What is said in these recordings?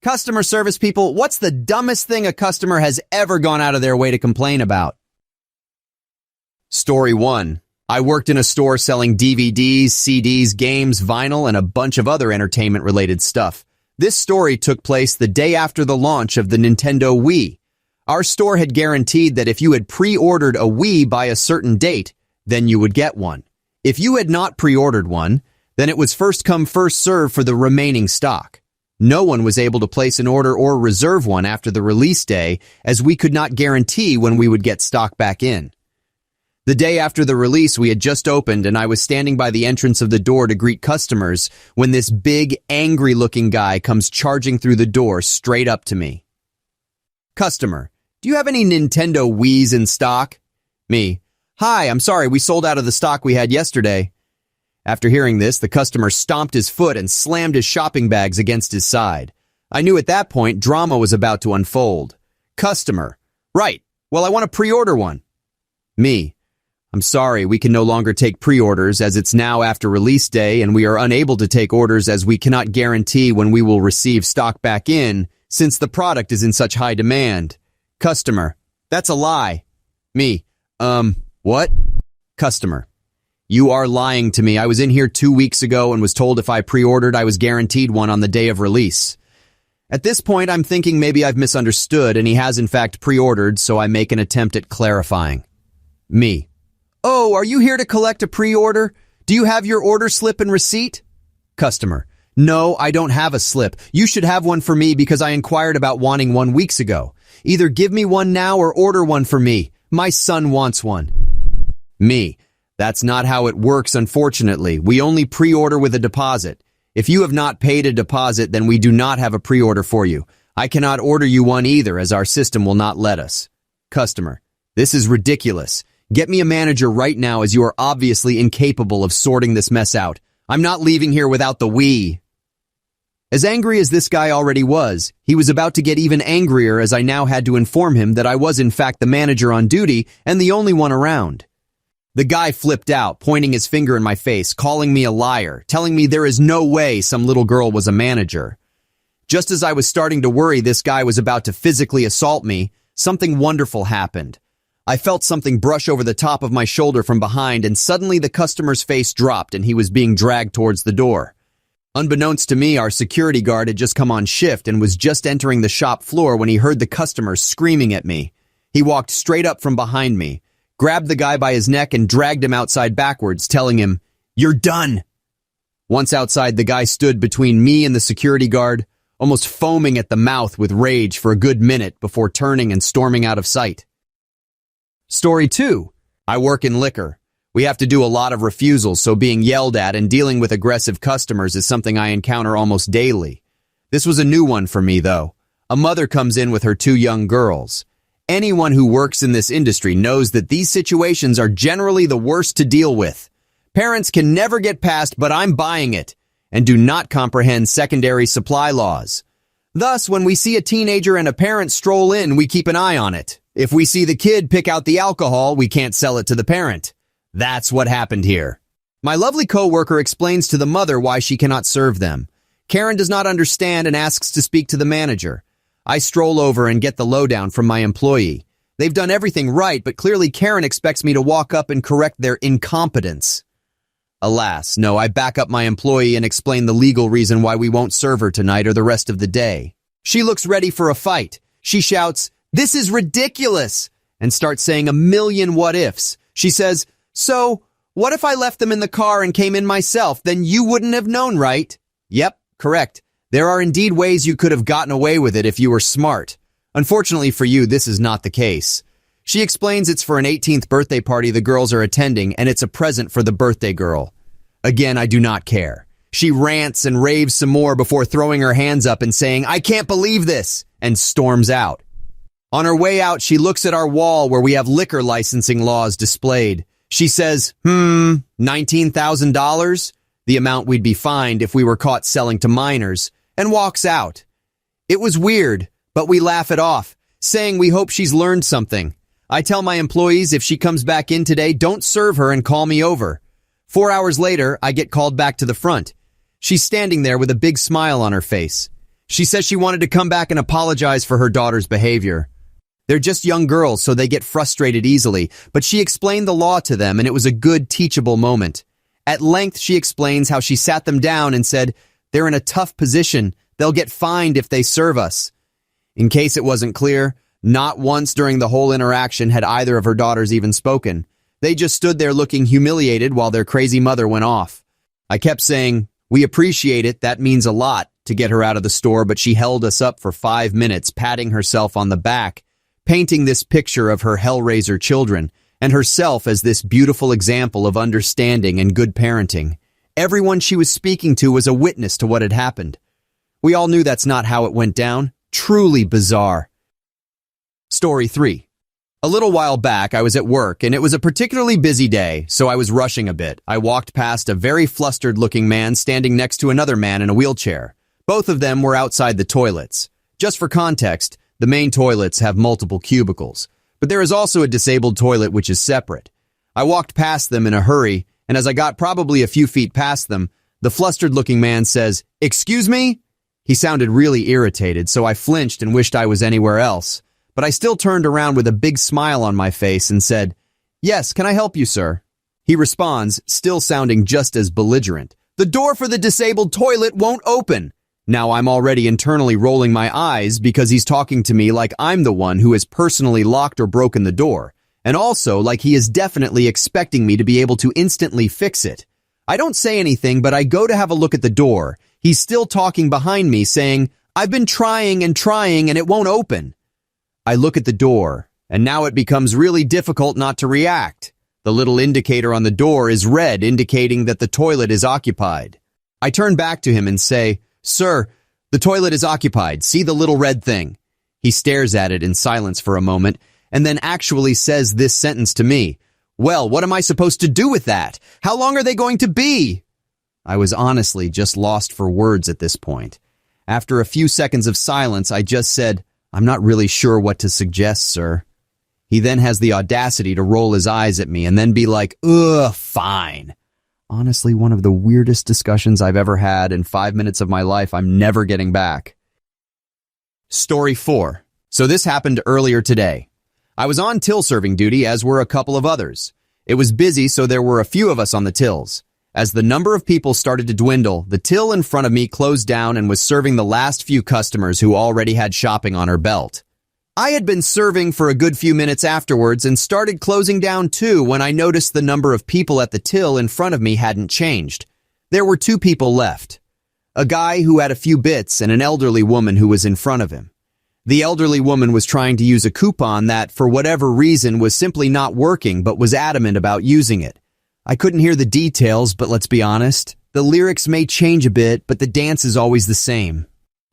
Customer service people, what's the dumbest thing a customer has ever gone out of their way to complain about? Story 1. I worked in a store selling DVDs, CDs, games, vinyl, and a bunch of other entertainment-related stuff. This story took place the day after the launch of the Nintendo Wii. Our store had guaranteed that if you had pre-ordered a Wii by a certain date, then you would get one. If you had not pre-ordered one, then it was first come, first serve for the remaining stock. No one was able to place an order or reserve one after the release day, as we could not guarantee when we would get stock back in. The day after the release, we had just opened, and I was standing by the entrance of the door to greet customers when this big, angry-looking guy comes charging through the door straight up to me. Customer: do you have any Nintendo Wiis in stock? Me: hi, I'm sorry, we sold out of the stock we had yesterday. After hearing this, the customer stomped his foot and slammed his shopping bags against his side. I knew at that point drama was about to unfold. Customer: right, well, I want to pre-order one. Me: I'm sorry, we can no longer take pre-orders as it's now after release day, and we are unable to take orders as we cannot guarantee when we will receive stock back in since the product is in such high demand. Customer: that's a lie. Me: what? Customer: you are lying to me. I was in here 2 weeks ago and was told if I pre-ordered, I was guaranteed one on the day of release. At this point, I'm thinking maybe I've misunderstood and he has in fact pre-ordered, so I make an attempt at clarifying. Me: oh, are you here to collect a pre-order? Do you have your order slip and receipt? Customer: no, I don't have a slip. You should have one for me because I inquired about wanting one weeks ago. Either give me one now or order one for me. My son wants one. Me: that's not how it works, unfortunately. We only pre-order with a deposit. If you have not paid a deposit, then we do not have a pre-order for you. I cannot order you one either, as our system will not let us. Customer: this is ridiculous. Get me a manager right now, as you are obviously incapable of sorting this mess out. I'm not leaving here without the Wii. As angry as this guy already was, he was about to get even angrier as I now had to inform him that I was in fact the manager on duty and the only one around. The guy flipped out, pointing his finger in my face, calling me a liar, telling me there is no way some little girl was a manager. Just as I was starting to worry this guy was about to physically assault me, something wonderful happened. I felt something brush over the top of my shoulder from behind, and suddenly the customer's face dropped and he was being dragged towards the door. Unbeknownst to me, our security guard had just come on shift and was just entering the shop floor when he heard the customer screaming at me. He walked straight up from behind me, grabbed the guy by his neck and dragged him outside backwards, telling him, "You're done." Once outside, the guy stood between me and the security guard, almost foaming at the mouth with rage for a good minute before turning and storming out of sight. Story 2. I work in liquor. We have to do a lot of refusals, so being yelled at and dealing with aggressive customers is something I encounter almost daily. This was a new one for me, though. A mother comes in with her 2 young girls. Anyone who works in this industry knows that these situations are generally the worst to deal with. Parents can never get past, "but I'm buying it," and do not comprehend secondary supply laws. Thus, when we see a teenager and a parent stroll in, we keep an eye on it. If we see the kid pick out the alcohol, we can't sell it to the parent. That's what happened here. My lovely coworker explains to the mother why she cannot serve them. Karen does not understand and asks to speak to the manager. I stroll over and get the lowdown from my employee. They've done everything right, but clearly Karen expects me to walk up and correct their incompetence. Alas, no, I back up my employee and explain the legal reason why we won't serve her tonight or the rest of the day. She looks ready for a fight. She shouts, "This is ridiculous!" and starts saying a million what-ifs. She says, "So, what if I left them in the car and came in myself? Then you wouldn't have known, right?" Yep, correct. There are indeed ways you could have gotten away with it if you were smart. Unfortunately for you, this is not the case. She explains it's for an 18th birthday party the girls are attending, and it's a present for the birthday girl. Again, I do not care. She rants and raves some more before throwing her hands up and saying, "I can't believe this," and storms out. On her way out, she looks at our wall where we have liquor licensing laws displayed. She says, $19,000, the amount we'd be fined if we were caught selling to minors, and walks out. It was weird, but we laugh it off, saying we hope she's learned something. I tell my employees if she comes back in today, don't serve her and call me over. 4 hours later, I get called back to the front. She's standing there with a big smile on her face. She says she wanted to come back and apologize for her daughter's behavior. They're just young girls, so they get frustrated easily, but she explained the law to them, and it was a good, teachable moment. At length, she explains how she sat them down and said, "They're in a tough position. They'll get fined if they serve us." In case it wasn't clear, not once during the whole interaction had either of her daughters even spoken. They just stood there looking humiliated while their crazy mother went off. I kept saying, "We appreciate it, that means a lot," to get her out of the store, but she held us up for 5 minutes, patting herself on the back, painting this picture of her Hellraiser children, and herself as this beautiful example of understanding and good parenting. Everyone she was speaking to was a witness to what had happened. We all knew that's not how it went down. Truly bizarre. Story 3. A little while back, I was at work, and it was a particularly busy day, so I was rushing a bit. I walked past a very flustered-looking man standing next to another man in a wheelchair. Both of them were outside the toilets. Just for context, the main toilets have multiple cubicles, but there is also a disabled toilet which is separate. I walked past them in a hurry, and as I got probably a few feet past them, the flustered-looking man says, "Excuse me?" He sounded really irritated, so I flinched and wished I was anywhere else. But I still turned around with a big smile on my face and said, "Yes, can I help you, sir?" He responds, still sounding just as belligerent, "The door for the disabled toilet won't open." Now I'm already internally rolling my eyes because he's talking to me like I'm the one who has personally locked or broken the door, and also like he is definitely expecting me to be able to instantly fix it. I don't say anything, but I go to have a look at the door. He's still talking behind me, saying, "I've been trying and it won't open." I look at the door, and now it becomes really difficult not to react. The little indicator on the door is red, indicating that the toilet is occupied. I turn back to him and say, "Sir, the toilet is occupied. See the little red thing?" He stares at it in silence for a moment, and then actually says this sentence to me. "Well, what am I supposed to do with that? How long are they going to be?" I was honestly just lost for words at this point. After a few seconds of silence, I just said, "I'm not really sure what to suggest, sir." He then has the audacity to roll his eyes at me and then be like, "Ugh, fine." Honestly, one of the weirdest discussions I've ever had in 5 minutes of my life I'm never getting back. Story 4. So this happened earlier today. I was on till serving duty, as were a couple of others. It was busy, so there were a few of us on the tills. As the number of people started to dwindle, the till in front of me closed down and was serving the last few customers who already had shopping on her belt. I had been serving for a good few minutes afterwards and started closing down too when I noticed the number of people at the till in front of me hadn't changed. There were 2 people left. A guy who had a few bits and an elderly woman who was in front of him. The elderly woman was trying to use a coupon that, for whatever reason, was simply not working but was adamant about using it. I couldn't hear the details, but let's be honest. The lyrics may change a bit, but the dance is always the same.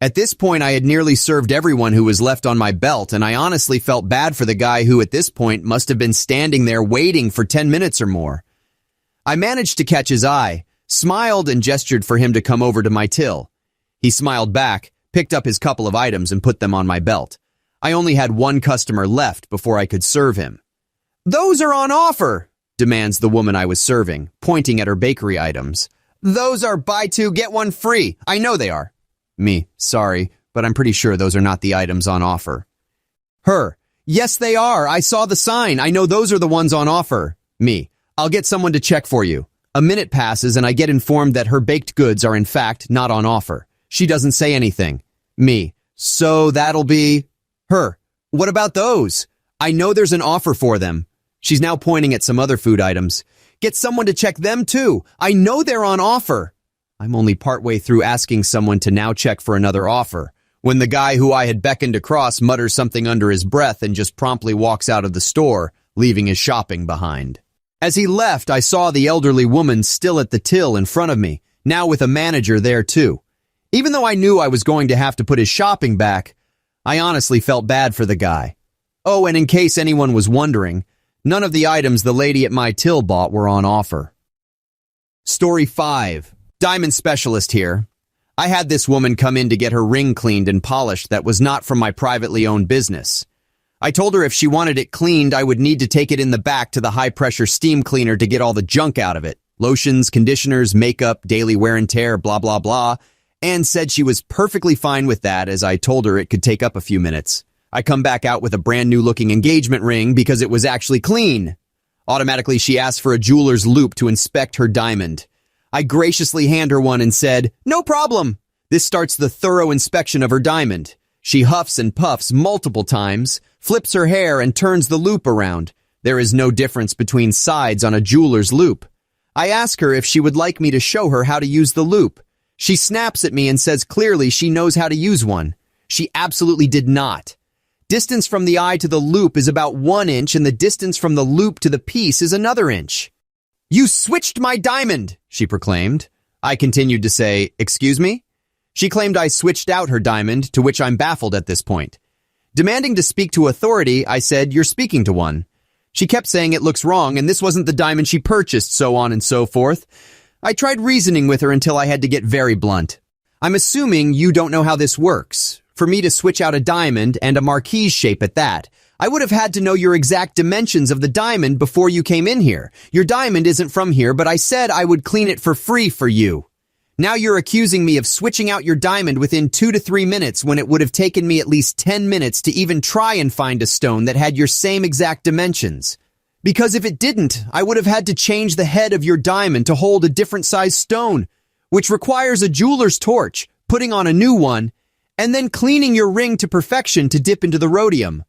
At this point, I had nearly served everyone who was left on my belt, and I honestly felt bad for the guy who at this point must have been standing there waiting for 10 minutes or more. I managed to catch his eye, smiled and gestured for him to come over to my till. He smiled back, picked up his couple of items and put them on my belt. I only had 1 customer left before I could serve him. "Those are on offer," demands the woman I was serving, pointing at her bakery items. "Those are buy 2, get 1 free. I know they are." Me, "Sorry, but I'm pretty sure those are not the items on offer." Her, "Yes, they are. I saw the sign. I know those are the ones on offer." Me, "I'll get someone to check for you." A minute passes and I get informed that her baked goods are in fact not on offer. She doesn't say anything. Me, "So that'll be..." Her, "What about those? I know there's an offer for them." She's now pointing at some other food items. "Get someone to check them too. I know they're on offer." I'm only partway through asking someone to now check for another offer, when the guy who I had beckoned across mutters something under his breath and just promptly walks out of the store, leaving his shopping behind. As he left, I saw the elderly woman still at the till in front of me, now with a manager there too. Even though I knew I was going to have to put his shopping back, I honestly felt bad for the guy. Oh, and in case anyone was wondering, none of the items the lady at my till bought were on offer. Story 5. Diamond Specialist here. I had this woman come in to get her ring cleaned and polished that was not from my privately owned business. I told her if she wanted it cleaned, I would need to take it in the back to the high-pressure steam cleaner to get all the junk out of it. Lotions, conditioners, makeup, daily wear and tear, blah, blah, blah. Anne said she was perfectly fine with that, as I told her it could take up a few minutes. I come back out with a brand new looking engagement ring because it was actually clean. Automatically, she asked for a jeweler's loupe to inspect her diamond. I graciously hand her one and said, "No problem." This starts the thorough inspection of her diamond. She huffs and puffs multiple times, flips her hair, and turns the loupe around. There is no difference between sides on a jeweler's loupe. I ask her if she would like me to show her how to use the loupe. She snaps at me and says clearly she knows how to use one. She absolutely did not. Distance from the eye to the loupe is about 1 inch, and the distance from the loupe to the piece is another inch. "You switched my diamond," she proclaimed. I continued to say, "Excuse me?" She claimed I switched out her diamond, to which I'm baffled at this point. Demanding to speak to authority, I said, "You're speaking to one." She kept saying it looks wrong, and this wasn't the diamond she purchased, so on and so forth. I tried reasoning with her until I had to get very blunt. "I'm assuming you don't know how this works. For me to switch out a diamond, and a marquise shape at that, I would have had to know your exact dimensions of the diamond before you came in here. Your diamond isn't from here, but I said I would clean it for free for you. Now you're accusing me of switching out your diamond within 2 to 3 minutes when it would have taken me at least 10 minutes to even try and find a stone that had your same exact dimensions. Because if it didn't, I would have had to change the head of your diamond to hold a different size stone, which requires a jeweler's torch, putting on a new one, and then cleaning your ring to perfection to dip into the rhodium.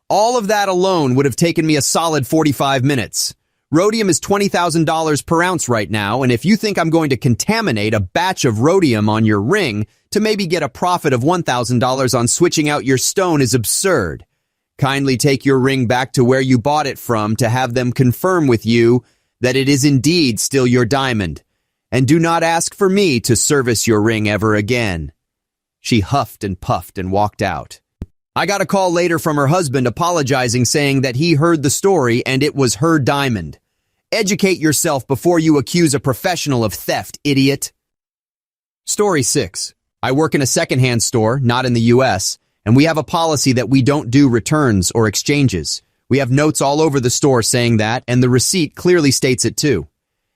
All of that alone would have taken me a solid 45 minutes. Rhodium is $20,000 per ounce right now, and if you think I'm going to contaminate a batch of rhodium on your ring to maybe get a profit of $1,000 on switching out your stone is absurd. Kindly take your ring back to where you bought it from to have them confirm with you that it is indeed still your diamond, and do not ask for me to service your ring ever again." She huffed and puffed and walked out. I got a call later from her husband apologizing, saying that he heard the story and it was her diamond. Educate yourself before you accuse a professional of theft, idiot. Story 6. I work in a secondhand store, not in the US, and we have a policy that we don't do returns or exchanges. We have notes all over the store saying that, and the receipt clearly states it too.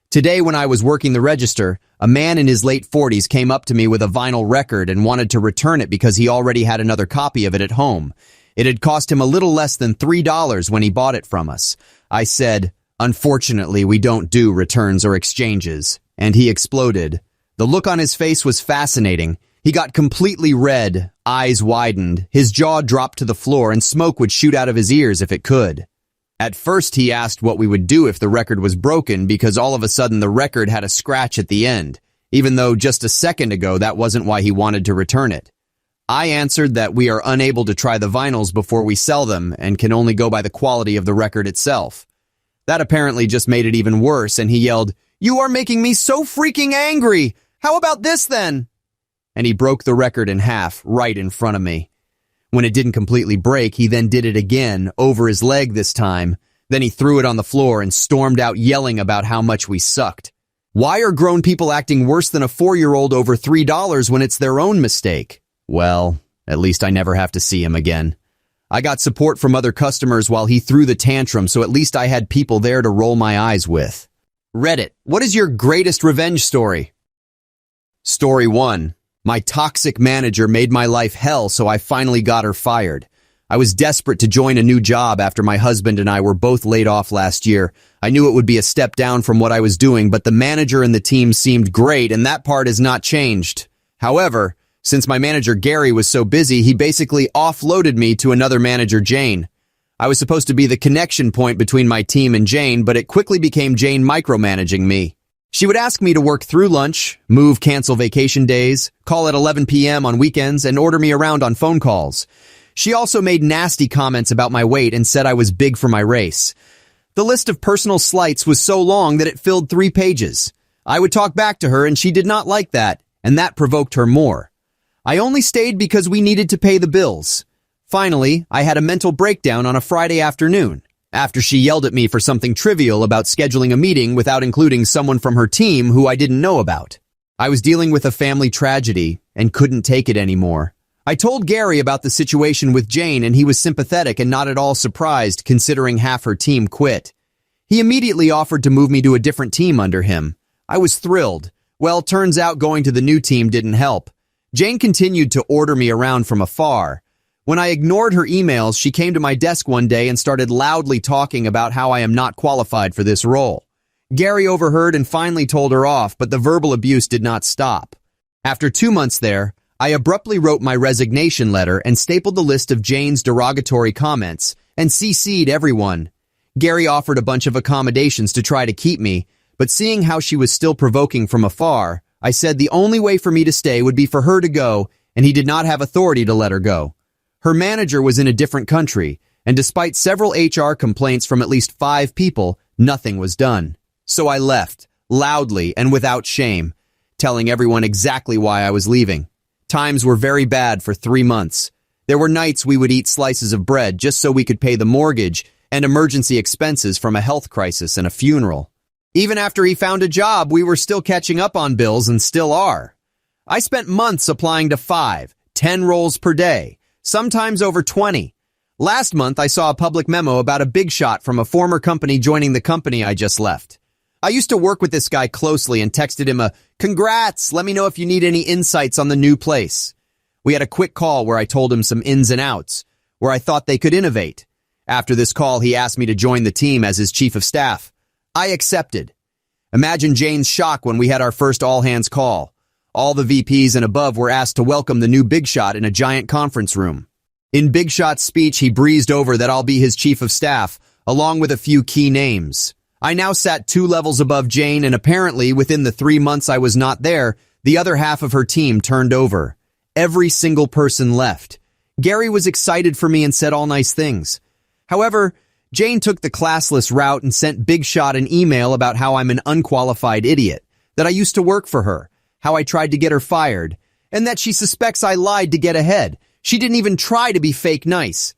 Today, when I was working the register, a man in his late 40s came up to me with a vinyl record and wanted to return it because he already had another copy of it at home. It had cost him a little less than $3 when he bought it from us. I said, "Unfortunately, we don't do returns or exchanges," and he exploded. The look on his face was fascinating. He got completely red, eyes widened, his jaw dropped to the floor, and smoke would shoot out of his ears if it could. At first, he asked what we would do if the record was broken because all of a sudden the record had a scratch at the end, even though just a second ago that wasn't why he wanted to return it. I answered that we are unable to try the vinyls before we sell them and can only go by the quality of the record itself. That apparently just made it even worse, and he yelled, "You are making me so freaking angry! How about this then?" And he broke the record in half right in front of me. When it didn't completely break, he then did it again, over his leg this time. Then he threw it on the floor and stormed out yelling about how much we sucked. Why are grown people acting worse than a 4-year-old over $3 when it's their own mistake? Well, at least I never have to see him again. I got support from other customers while he threw the tantrum, so at least I had people there to roll my eyes with. Reddit, what is your greatest revenge story? Story 1. My toxic manager made my life hell, so I finally got her fired. I was desperate to join a new job after my husband and I were both laid off last year. I knew it would be a step down from what I was doing, but the manager and the team seemed great, and that part has not changed. However, since my manager Gary was so busy, he basically offloaded me to another manager, Jane. I was supposed to be the connection point between my team and Jane, but it quickly became Jane micromanaging me. She would ask me to work through lunch, cancel vacation days, call at 11 p.m. on weekends, and order me around on phone calls. She also made nasty comments about my weight and said I was big for my race. The list of personal slights was so long that it filled 3 pages. I would talk back to her, and she did not like that, and that provoked her more. I only stayed because we needed to pay the bills. Finally, I had a mental breakdown on a Friday afternoon, after she yelled at me for something trivial about scheduling a meeting without including someone from her team who I didn't know about. I was dealing with a family tragedy and couldn't take it anymore. I told Gary about the situation with Jane, and he was sympathetic and not at all surprised considering half her team quit. He immediately offered to move me to a different team under him. I was thrilled. Well, turns out going to the new team didn't help. Jane continued to order me around from afar. When I ignored her emails, she came to my desk one day and started loudly talking about how I am not qualified for this role. Gary overheard and finally told her off, but the verbal abuse did not stop. After 2 months there, I abruptly wrote my resignation letter and stapled the list of Jane's derogatory comments and CC'd everyone. Gary offered a bunch of accommodations to try to keep me, but seeing how she was still provoking from afar, I said the only way for me to stay would be for her to go, and he did not have authority to let her go. Her manager was in a different country, and despite several HR complaints from at least 5 people, nothing was done. So I left, loudly and without shame, telling everyone exactly why I was leaving. Times were very bad for 3 months. There were nights we would eat slices of bread just so we could pay the mortgage and emergency expenses from a health crisis and a funeral. Even after he found a job, we were still catching up on bills and still are. I spent months applying to 5, 10 roles per day, sometimes over 20. Last month, I saw a public memo about a big shot from a former company joining the company I just left. I used to work with this guy closely and texted him a, "Congrats, let me know if you need any insights on the new place." We had a quick call where I told him some ins and outs, where I thought they could innovate. After this call, he asked me to join the team as his chief of staff. I accepted. Imagine Jane's shock when we had our first all-hands call. All the VPs and above were asked to welcome the new big shot in a giant conference room. In Big Shot's speech, he breezed over that I'll be his chief of staff, along with a few key names. I now sat 2 levels above Jane, and apparently, within the 3 months I was not there, the other half of her team turned over. Every single person left. Gary was excited for me and said all nice things. However, Jane took the classless route and sent Big Shot an email about how I'm an unqualified idiot, that I used to work for her, how I tried to get her fired, and that she suspects I lied to get ahead. She didn't even try to be fake nice.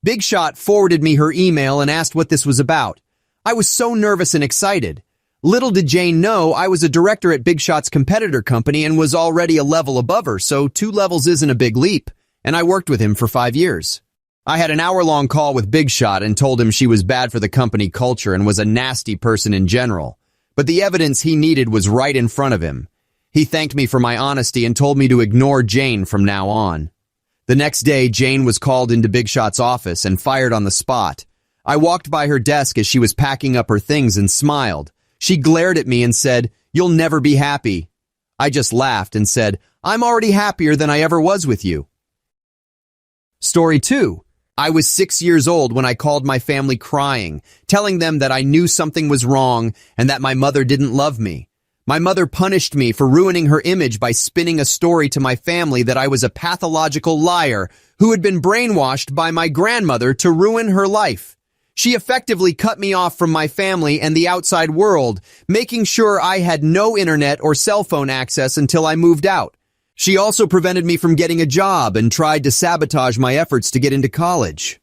Big Shot forwarded me her email and asked what this was about. I was so nervous and excited. Little did Jane know I was a director at Big Shot's competitor company and was already a level above her, so 2 levels isn't a big leap, and I worked with him for 5 years. I had an hour-long call with Big Shot and told him she was bad for the company culture and was a nasty person in general. But the evidence he needed was right in front of him. He thanked me for my honesty and told me to ignore Jane from now on. The next day, Jane was called into Big Shot's office and fired on the spot. I walked by her desk as she was packing up her things and smiled. She glared at me and said, "You'll never be happy." I just laughed and said, "I'm already happier than I ever was with you." Story 2. I was 6 years old when I called my family crying, telling them that I knew something was wrong and that my mother didn't love me. My mother punished me for ruining her image by spinning a story to my family that I was a pathological liar who had been brainwashed by my grandmother to ruin her life. She effectively cut me off from my family and the outside world, making sure I had no internet or cell phone access until I moved out. She also prevented me from getting a job and tried to sabotage my efforts to get into college.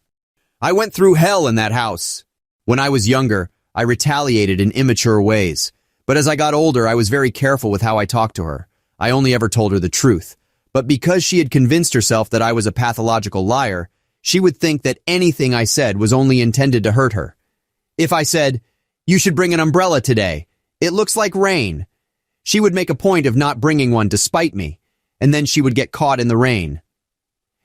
I went through hell in that house. When I was younger, I retaliated in immature ways. But as I got older, I was very careful with how I talked to her. I only ever told her the truth. But because she had convinced herself that I was a pathological liar, she would think that anything I said was only intended to hurt her. If I said, "You should bring an umbrella today. It looks like rain," she would make a point of not bringing one to spite me, and then she would get caught in the rain.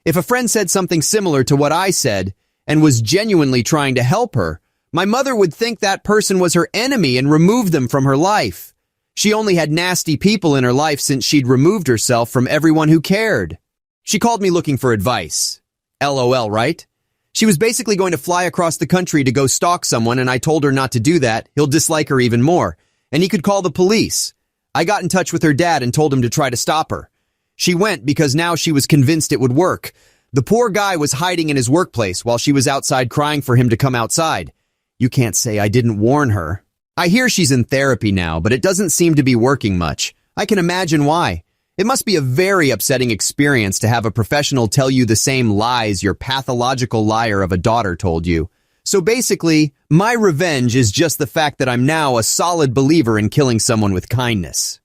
If a friend said something similar to what I said and was genuinely trying to help her, my mother would think that person was her enemy and remove them from her life. She only had nasty people in her life since she'd removed herself from everyone who cared. She called me looking for advice. LOL, right? She was basically going to fly across the country to go stalk someone, and I told her not to do that. He'll dislike her even more, and he could call the police. I got in touch with her dad and told him to try to stop her. She went because now she was convinced it would work. The poor guy was hiding in his workplace while she was outside crying for him to come outside. You can't say I didn't warn her. I hear she's in therapy now, but it doesn't seem to be working much. I can imagine why. It must be a very upsetting experience to have a professional tell you the same lies your pathological liar of a daughter told you. So basically, my revenge is just the fact that I'm now a solid believer in killing someone with kindness.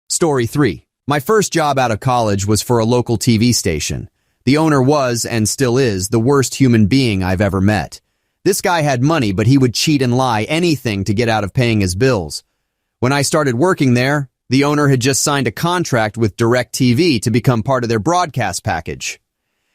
Story 3. My first job out of college was for a local TV station. The owner was, and still is, the worst human being I've ever met. This guy had money, but he would cheat and lie anything to get out of paying his bills. When I started working there, The owner had just signed a contract with DirecTV to become part of their broadcast package.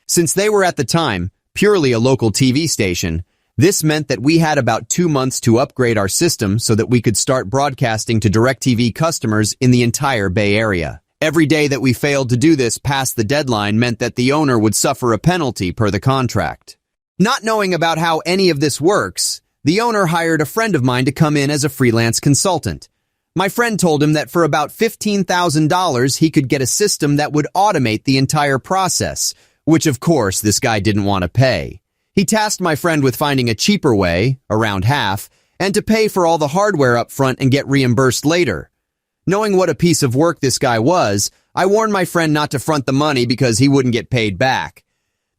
Since they were at the time purely a local TV station, this meant that we had about 2 months to upgrade our system so that we could start broadcasting to DirecTV customers in the entire Bay Area. Every day that we failed to do this past the deadline meant that the owner would suffer a penalty per the contract. Not knowing about how any of this works, the owner hired a friend of mine to come in as a freelance consultant. My friend told him that for about $15,000 he could get a system that would automate the entire process, which of course this guy didn't want to pay. He tasked my friend with finding a cheaper way, around half, and to pay for all the hardware up front and get reimbursed later. Knowing what a piece of work this guy was, I warned my friend not to front the money because he wouldn't get paid back.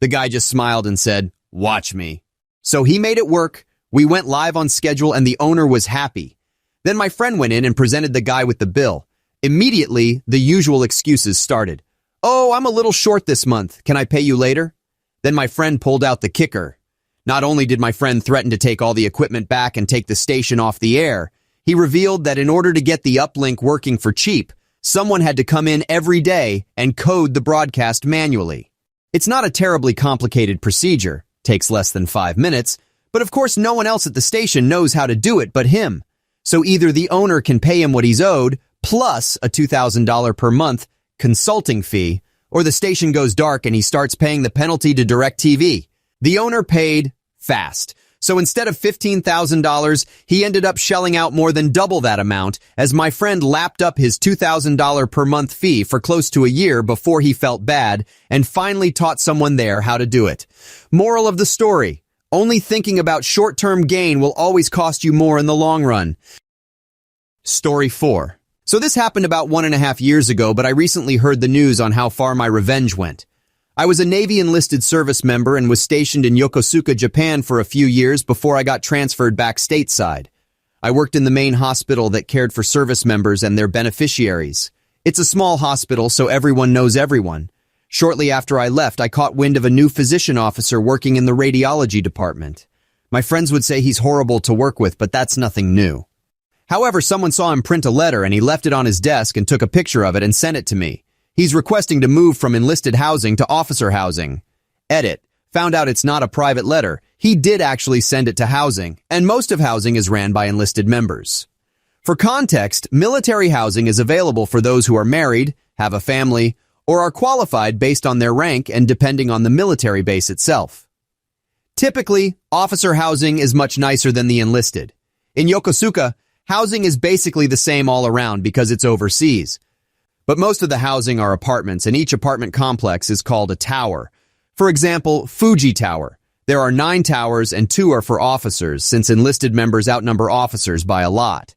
The guy just smiled and said, "Watch me." So he made it work, we went live on schedule, and the owner was happy. Then my friend went in and presented the guy with the bill. Immediately, the usual excuses started. "Oh, I'm a little short this month. Can I pay you later?" Then my friend pulled out the kicker. Not only did my friend threaten to take all the equipment back and take the station off the air, he revealed that in order to get the uplink working for cheap, someone had to come in every day and code the broadcast manually. It's not a terribly complicated procedure, takes less than 5 minutes, but of course no one else at the station knows how to do it but him. So either the owner can pay him what he's owed, plus a $2,000 per month consulting fee, or the station goes dark and he starts paying the penalty to DirecTV. The owner paid fast. So instead of $15,000, he ended up shelling out more than double that amount as my friend lapped up his $2,000 per month fee for close to a year before he felt bad and finally taught someone there how to do it. Moral of the story, only thinking about short-term gain will always cost you more in the long run. Story 4. So this happened about 1.5 years ago, but I recently heard the news on how far my revenge went. I was a Navy enlisted service member and was stationed in Yokosuka, Japan for a few years before I got transferred back stateside. I worked in the main hospital that cared for service members and their beneficiaries. It's a small hospital, so everyone knows everyone. Shortly after I left, I caught wind of a new physician officer working in the radiology department. My friends would say he's horrible to work with, but that's nothing new. However, someone saw him print a letter and he left it on his desk and took a picture of it and sent it to me. He's requesting to move from enlisted housing to officer housing. Edit. Found out it's not a private letter. He did actually send it to housing, and most of housing is ran by enlisted members. For context, military housing is available for those who are married, have a family, or are qualified based on their rank and depending on the military base itself. Typically, officer housing is much nicer than the enlisted. In Yokosuka, housing is basically the same all around because it's overseas. But most of the housing are apartments, and each apartment complex is called a tower. For example, Fuji Tower. There are 9 towers and 2 are for officers, since enlisted members outnumber officers by a lot.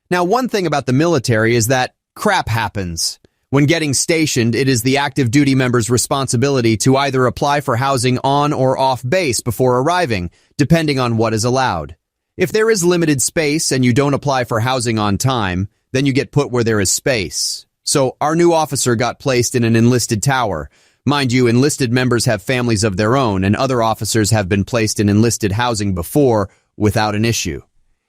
Now, one thing about the military is that crap happens. When getting stationed, it is the active duty member's responsibility to either apply for housing on or off base before arriving, depending on what is allowed. If there is limited space and you don't apply for housing on time, then you get put where there is space. So our new officer got placed in an enlisted tower. Mind you, enlisted members have families of their own, and other officers have been placed in enlisted housing before without an issue.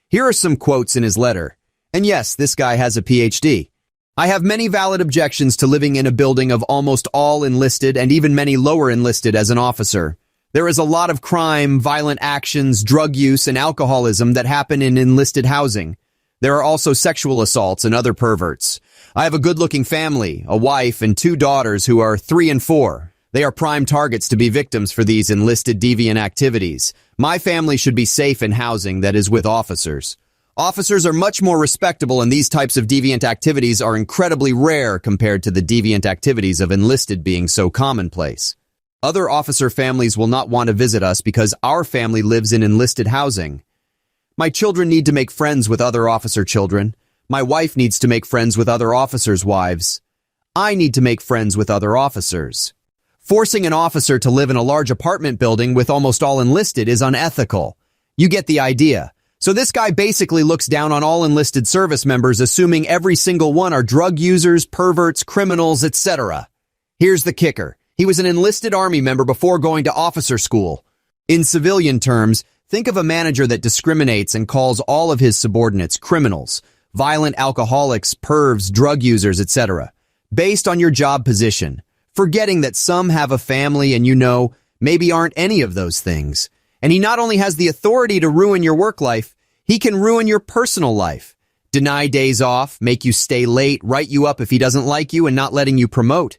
Here are some quotes in his letter. And yes, this guy has a PhD. "I have many valid objections to living in a building of almost all enlisted and even many lower enlisted as an officer. There is a lot of crime, violent actions, drug use, and alcoholism that happen in enlisted housing. There are also sexual assaults and other perverts. I have a good-looking family, a wife, and 2 daughters who are 3 and 4. They are prime targets to be victims for these enlisted deviant activities. My family should be safe in housing that is with officers. Officers are much more respectable, and these types of deviant activities are incredibly rare compared to the deviant activities of enlisted being so commonplace. Other officer families will not want to visit us because our family lives in enlisted housing. My children need to make friends with other officer children. My wife needs to make friends with other officers' wives. I need to make friends with other officers. Forcing an officer to live in a large apartment building with almost all enlisted is unethical. You get the idea. So this guy basically looks down on all enlisted service members, assuming every single one are drug users, perverts, criminals, etc. Here's the kicker. He was an enlisted army member before going to officer school. In civilian terms, think of a manager that discriminates and calls all of his subordinates criminals, violent alcoholics, pervs, drug users, etc., based on your job position, forgetting that some have a family and maybe aren't any of those things. And he not only has the authority to ruin your work life, he can ruin your personal life. Deny days off, make you stay late, write you up if he doesn't like you, and not letting you promote.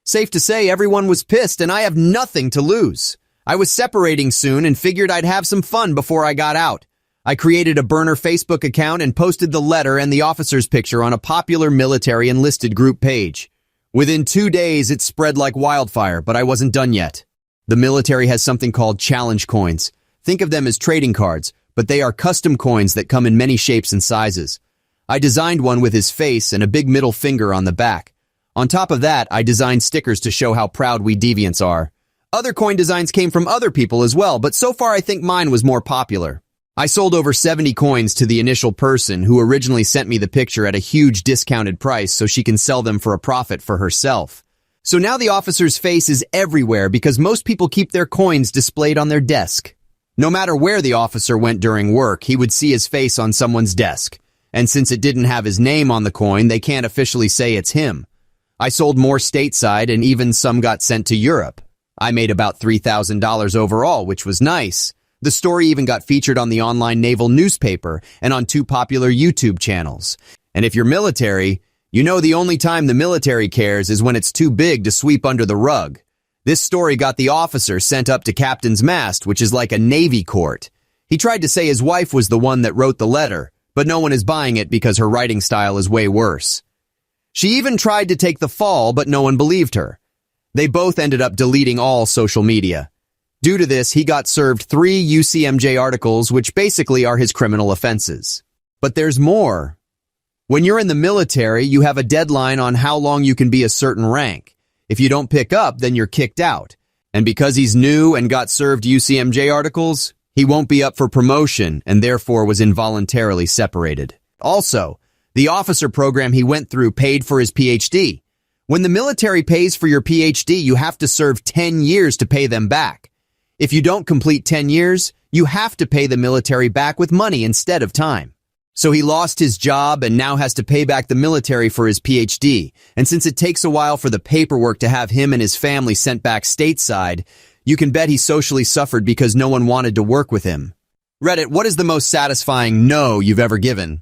Safe to say, everyone was pissed, and I have nothing to lose. I was separating soon and figured I'd have some fun before I got out. I created a burner Facebook account and posted the letter and the officer's picture on a popular military enlisted group page. Within 2 days, it spread like wildfire, but I wasn't done yet. The military has something called challenge coins. Think of them as trading cards, but they are custom coins that come in many shapes and sizes. I designed one with his face and a big middle finger on the back. On top of that, I designed stickers to show how proud we deviants are. Other coin designs came from other people as well, but so far I think mine was more popular. I sold over 70 coins to the initial person who originally sent me the picture at a huge discounted price so she can sell them for a profit for herself. So now the officer's face is everywhere because most people keep their coins displayed on their desk. No matter where the officer went during work, he would see his face on someone's desk. And since it didn't have his name on the coin, they can't officially say it's him. I sold more stateside and even some got sent to Europe. I made about $3,000 overall, which was nice. The story even got featured on the online naval newspaper and on 2 popular YouTube channels. And if you're military, you know the only time the military cares is when it's too big to sweep under the rug. This story got the officer sent up to captain's mast, which is like a Navy court. He tried to say his wife was the one that wrote the letter, but no one is buying it because her writing style is way worse. She even tried to take the fall, but no one believed her. They both ended up deleting all social media. Due to this, he got served 3 UCMJ articles, which basically are his criminal offenses. But there's more. When you're in the military, you have a deadline on how long you can be a certain rank. If you don't pick up, then you're kicked out. And because he's new and got served UCMJ articles, he won't be up for promotion and therefore was involuntarily separated. Also, the officer program he went through paid for his PhD. When the military pays for your PhD, you have to serve 10 years to pay them back. If you don't complete 10 years, you have to pay the military back with money instead of time. So he lost his job and now has to pay back the military for his PhD. And since it takes a while for the paperwork to have him and his family sent back stateside, you can bet he socially suffered because no one wanted to work with him. Reddit, what is the most satisfying no you've ever given?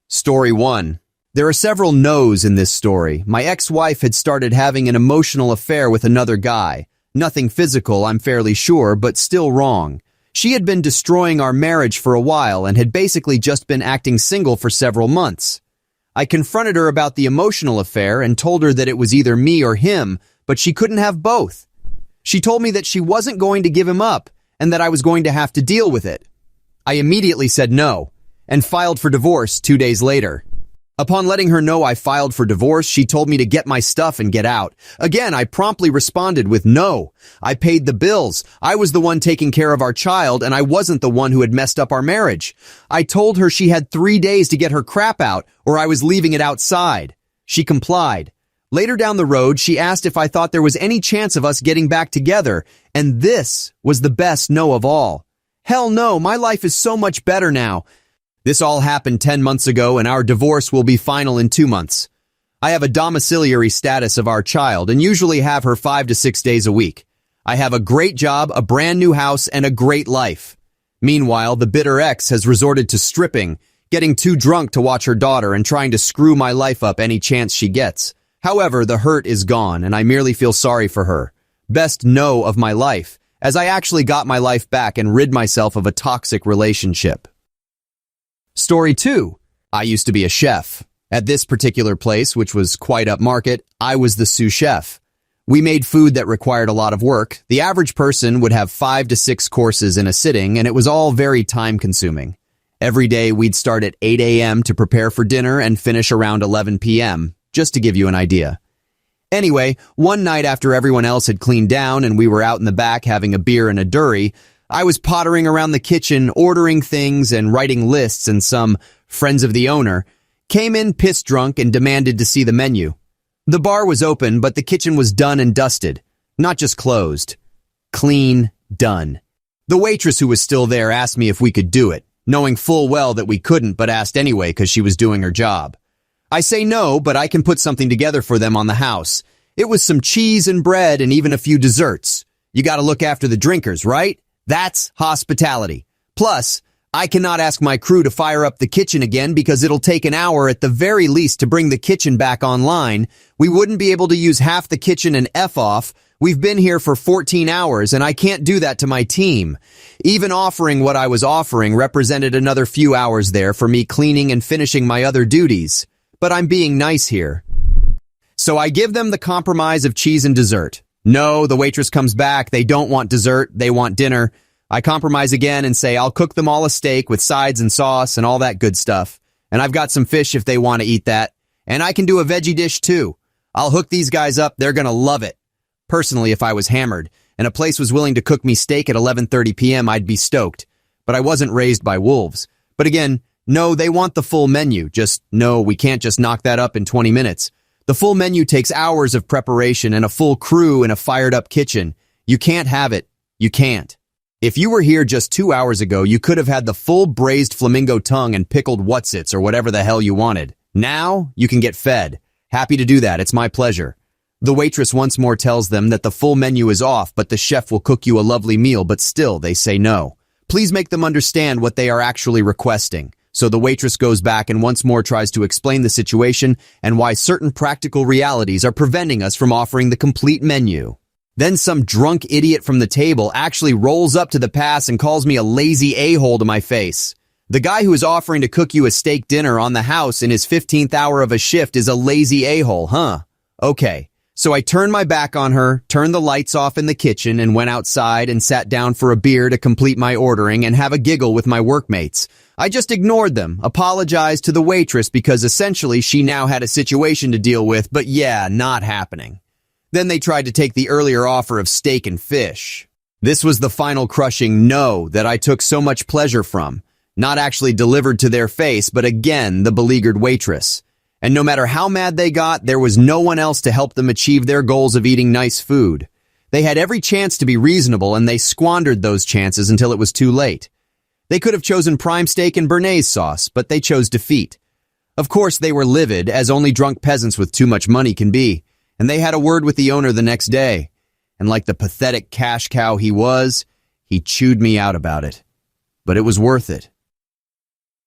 Story 1. There are several no's in this story. My ex-wife had started having an emotional affair with another guy. Nothing physical, I'm fairly sure, but still wrong. She had been destroying our marriage for a while and had basically just been acting single for several months. I confronted her about the emotional affair and told her that it was either me or him, but she couldn't have both. She told me that she wasn't going to give him up and that I was going to have to deal with it. I immediately said no and filed for divorce 2 days later. Upon letting her know I filed for divorce, she told me to get my stuff and get out. Again, I promptly responded with no. I paid the bills. I was the one taking care of our child, and I wasn't the one who had messed up our marriage. I told her she had 3 days to get her crap out, or I was leaving it outside. She complied. Later down the road, she asked if I thought there was any chance of us getting back together, and this was the best no of all. Hell no, my life is so much better now. This all happened 10 months ago, and our divorce will be final in 2 months. I have a domiciliary status of our child and usually have her 5 to 6 days a week. I have a great job, a brand new house, and a great life. Meanwhile, the bitter ex has resorted to stripping, getting too drunk to watch her daughter and trying to screw my life up any chance she gets. However, the hurt is gone, and I merely feel sorry for her. Best no of my life, as I actually got my life back and rid myself of a toxic relationship. Story 2. I used to be a chef. At this particular place, which was quite upmarket, I was the sous chef. We made food that required a lot of work. The average person would have 5 to 6 courses in a sitting, and it was all very time-consuming. Every day, we'd start at 8 a.m. to prepare for dinner and finish around 11 p.m., just to give you an idea. Anyway, one night after everyone else had cleaned down and we were out in the back having a beer and a durry, I was pottering around the kitchen, ordering things and writing lists, and some friends of the owner came in pissed drunk and demanded to see the menu. The bar was open, but the kitchen was done and dusted. Not just closed. Clean, done. The waitress who was still there asked me if we could do it. knowing full well that we couldn't but asked anyway because she was doing her job. I say no, but I can put something together for them on the house. It was some cheese and bread and even a few desserts. You gotta look after the drinkers, right? That's hospitality. Plus, I cannot ask my crew to fire up the kitchen again because it'll take an hour at the very least to bring the kitchen back online. We wouldn't be able to use half the kitchen and F off. We've been here for 14 hours and I can't do that to my team. Even offering what I was offering represented another few hours there for me cleaning and finishing my other duties. But I'm being nice here. So I give them the compromise of cheese and dessert. No, the waitress comes back. They don't want dessert. They want dinner. I compromise again and say I'll cook them all a steak with sides and sauce and all that good stuff. And I've got some fish if they want to eat that. And I can do a veggie dish too. I'll hook these guys up. They're going to love it. Personally, if I was hammered and a place was willing to cook me steak at 11:30 p.m., I'd be stoked. But I wasn't raised by wolves. But again, no, they want the full menu. Just, no, we can't just knock that up in 20 minutes. The full menu takes hours of preparation and a full crew in a fired-up kitchen. You can't have it. You can't. If you were here just 2 hours ago, you could have had the full braised flamingo tongue and pickled whatsits or whatever the hell you wanted. Now, you can get fed. Happy to do that. It's my pleasure. The waitress once more tells them that the full menu is off, but the chef will cook you a lovely meal, but still, they say no. Please make them understand what they are actually requesting. So the waitress goes back and once more tries to explain the situation and why certain practical realities are preventing us from offering the complete menu. Then some drunk idiot from the table actually rolls up to the pass and calls me a lazy a-hole to my face. The guy who is offering to cook you a steak dinner on the house in his 15th hour of a shift is a lazy a-hole, huh? Okay, so I turned my back on her, turned the lights off in the kitchen, and went outside and sat down for a beer to complete my ordering and have a giggle with my workmates. I just ignored them, apologized to the waitress because essentially she now had a situation to deal with, but yeah, not happening. Then they tried to take the earlier offer of steak and fish. This was the final crushing no that I took so much pleasure from. Not actually delivered to their face, but again, the beleaguered waitress. And no matter how mad they got, there was no one else to help them achieve their goals of eating nice food. They had every chance to be reasonable, and they squandered those chances until it was too late. They could have chosen prime steak and béarnaise sauce, but they chose defeat. Of course, they were livid, as only drunk peasants with too much money can be. And they had a word with the owner the next day. And like the pathetic cash cow he was, he chewed me out about it. But it was worth it.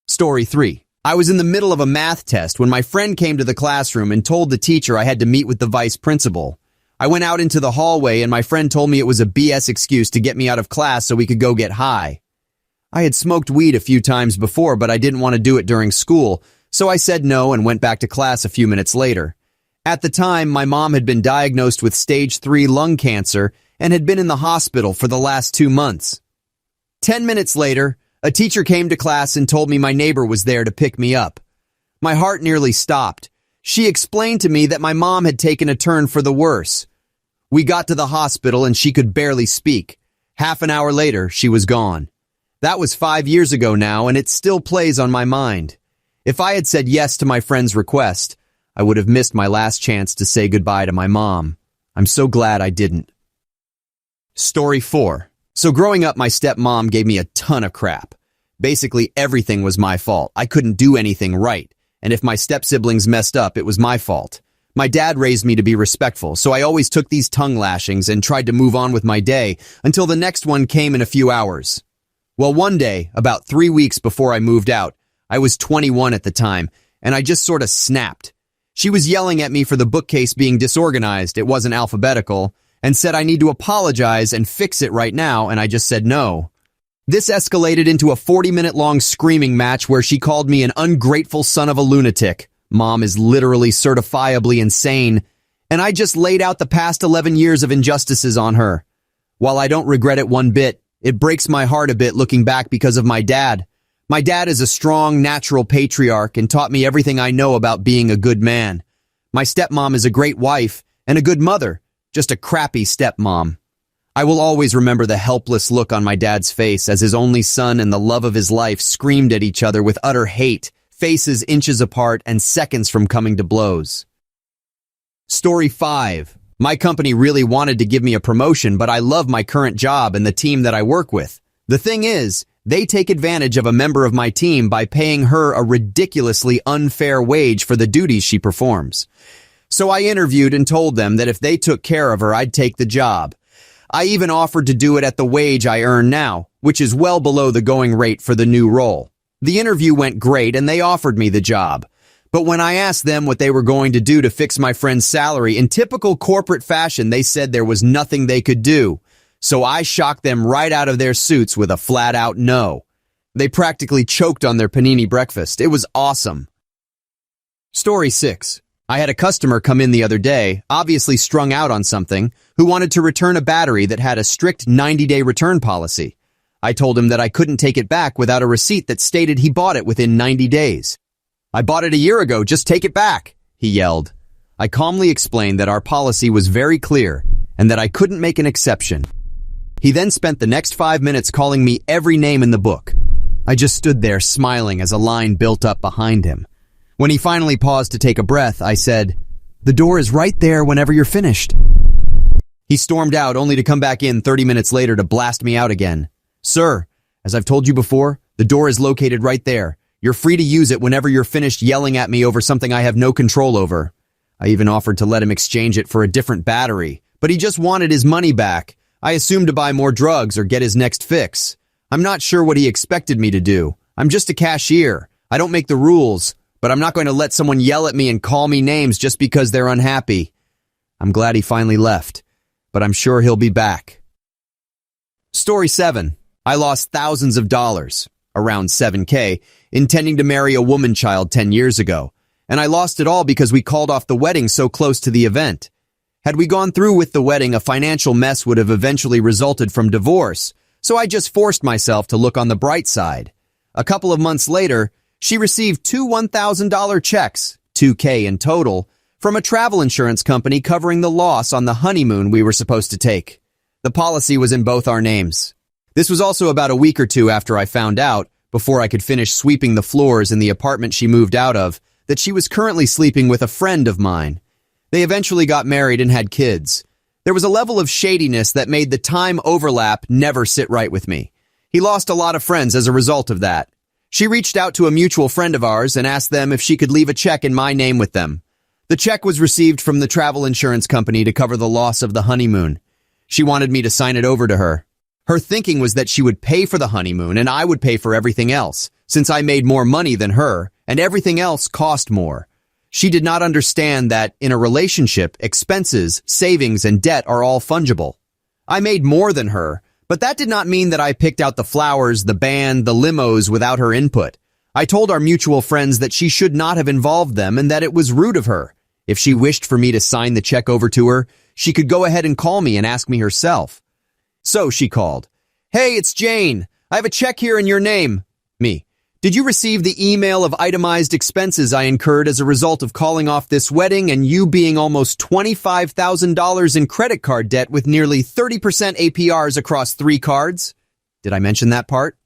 Story 3. I was in the middle of a math test when my friend came to the classroom and told the teacher I had to meet with the vice principal. I went out into the hallway and my friend told me it was a BS excuse to get me out of class so we could go get high. I had smoked weed a few times before, but I didn't want to do it during school, so I said no and went back to class a few minutes later. At the time, my mom had been diagnosed with stage 3 lung cancer and had been in the hospital for the last 2 months. 10 minutes later, a teacher came to class and told me my neighbor was there to pick me up. My heart nearly stopped. She explained to me that my mom had taken a turn for the worse. We got to the hospital and she could barely speak. Half an hour later, she was gone. That was 5 years ago now, and it still plays on my mind. If I had said yes to my friend's request, I would have missed my last chance to say goodbye to my mom. I'm so glad I didn't. Story 4. So growing up, my stepmom gave me a ton of crap. Basically, everything was my fault. I couldn't do anything right. And if my step-siblings messed up, it was my fault. My dad raised me to be respectful, so I always took these tongue lashings and tried to move on with my day until the next one came in a few hours. Well, one day, about 3 weeks before I moved out, I was 21 at the time, and I just sort of snapped. She was yelling at me for the bookcase being disorganized, it wasn't alphabetical, and said I need to apologize and fix it right now, and I just said no. This escalated into a 40-minute-long screaming match where she called me an ungrateful son of a lunatic. Mom is literally certifiably insane, and I just laid out the past 11 years of injustices on her. While I don't regret it one bit, it breaks my heart a bit looking back because of my dad. My dad is a strong, natural patriarch and taught me everything I know about being a good man. My stepmom is a great wife and a good mother, just a crappy stepmom. I will always remember the helpless look on my dad's face as his only son and the love of his life screamed at each other with utter hate, faces inches apart and seconds from coming to blows. Story 5. My company really wanted to give me a promotion, but I love my current job and the team that I work with. The thing is, They take advantage of a member of my team by paying her a ridiculously unfair wage for the duties she performs. So I interviewed and told them that if they took care of her, I'd take the job. I even offered to do it at the wage I earn now, which is well below the going rate for the new role. The interview went great and they offered me the job. But when I asked them what they were going to do to fix my friend's salary, in typical corporate fashion, they said there was nothing they could do. So I shocked them right out of their suits with a flat-out no. They practically choked on their panini breakfast. It was awesome. Story 6. I had a customer come in the other day, obviously strung out on something, who wanted to return a battery that had a strict 90-day return policy. I told him that I couldn't take it back without a receipt that stated he bought it within 90 days. "I bought it a year ago, just take it back," he yelled. I calmly explained that our policy was very clear and that I couldn't make an exception. He then spent the next 5 minutes calling me every name in the book. I just stood there smiling as a line built up behind him. When he finally paused to take a breath, I said, "The door is right there whenever you're finished." He stormed out only to come back in 30 minutes later to blast me out again. "Sir, as I've told you before, the door is located right there. You're free to use it whenever you're finished yelling at me over something I have no control over." I even offered to let him exchange it for a different battery, but he just wanted his money back. I assumed to buy more drugs or get his next fix. I'm not sure what he expected me to do. I'm just a cashier. I don't make the rules, but I'm not going to let someone yell at me and call me names just because they're unhappy. I'm glad he finally left, but I'm sure he'll be back. Story 7. I lost thousands of dollars, around $7K, intending to marry a woman child 10 years ago, and I lost it all because we called off the wedding so close to the event. Had we gone through with the wedding, a financial mess would have eventually resulted from divorce, so I just forced myself to look on the bright side. A couple of months later, she received two $1,000 checks, $2K in total, from a travel insurance company covering the loss on the honeymoon we were supposed to take. The policy was in both our names. This was also about a week or two after I found out, before I could finish sweeping the floors in the apartment she moved out of, that she was currently sleeping with a friend of mine. They eventually got married and had kids. There was a level of shadiness that made the time overlap never sit right with me. He lost a lot of friends as a result of that. She reached out to a mutual friend of ours and asked them if she could leave a check in my name with them. The check was received from the travel insurance company to cover the loss of the honeymoon. She wanted me to sign it over to her. Her thinking was that she would pay for the honeymoon and I would pay for everything else, since I made more money than her and everything else cost more. She did not understand that, in a relationship, expenses, savings, and debt are all fungible. I made more than her, but that did not mean that I picked out the flowers, the band, the limos without her input. I told our mutual friends that she should not have involved them and that it was rude of her. If she wished for me to sign the check over to her, she could go ahead and call me and ask me herself. So she called. "Hey, it's Jane. I have a check here in your name." Me. "Did you receive the email of itemized expenses I incurred as a result of calling off this wedding and you being almost $25,000 in credit card debt with nearly 30% APRs across 3 cards? Did I mention that part?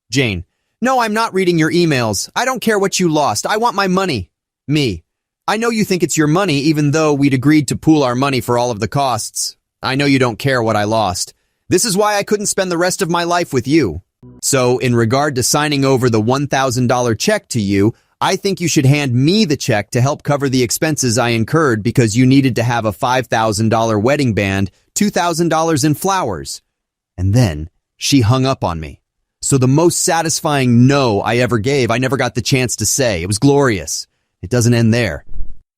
Jane. "No, I'm not reading your emails. I don't care what you lost. I want my money." Me. "I know you think it's your money even though we'd agreed to pool our money for all of the costs. I know you don't care what I lost. This is why I couldn't spend the rest of my life with you. So, in regard to signing over the $1,000 check to you, I think you should hand me the check to help cover the expenses I incurred because you needed to have a $5,000 wedding band, $2,000 in flowers." And then she hung up on me. So the most satisfying no I ever gave, I never got the chance to say. It was glorious. It doesn't end there.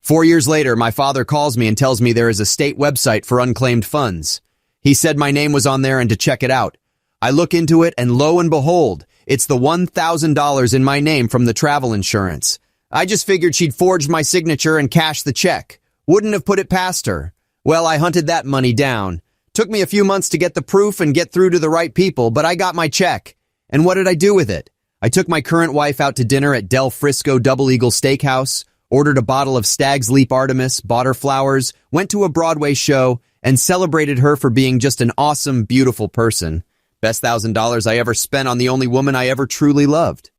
4 years later, my father calls me and tells me there is a state website for unclaimed funds. He said my name was on there and to check it out. I look into it, and lo and behold, it's the $1,000 in my name from the travel insurance. I just figured she'd forged my signature and cashed the check. Wouldn't have put it past her. Well, I hunted that money down. Took me a few months to get the proof and get through to the right people, but I got my check. And what did I do with it? I took my current wife out to dinner at Del Frisco Double Eagle Steakhouse, ordered a bottle of Stag's Leap Artemis, bought her flowers, went to a Broadway show, and celebrated her for being just an awesome, beautiful person. Best $1,000 I ever spent on the only woman I ever truly loved.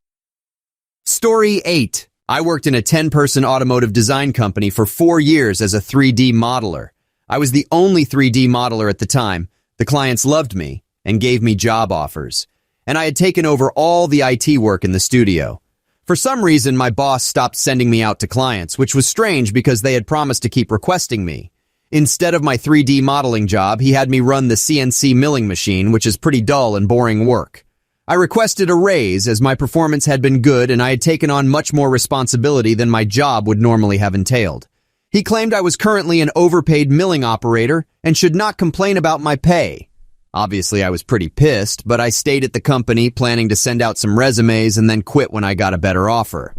Story 8. I worked in a 10-person automotive design company for 4 years as a 3D modeler. I was the only 3D modeler at the time. The clients loved me and gave me job offers. and I had taken over all the IT work in the studio. For some reason, my boss stopped sending me out to clients, which was strange because they had promised to keep requesting me. Instead of my 3D modeling job, he had me run the CNC milling machine, which is pretty dull and boring work. I requested a raise as my performance had been good and I had taken on much more responsibility than my job would normally have entailed. He claimed I was currently an overpaid milling operator and should not complain about my pay. Obviously, I was pretty pissed, but I stayed at the company planning to send out some resumes and then quit when I got a better offer.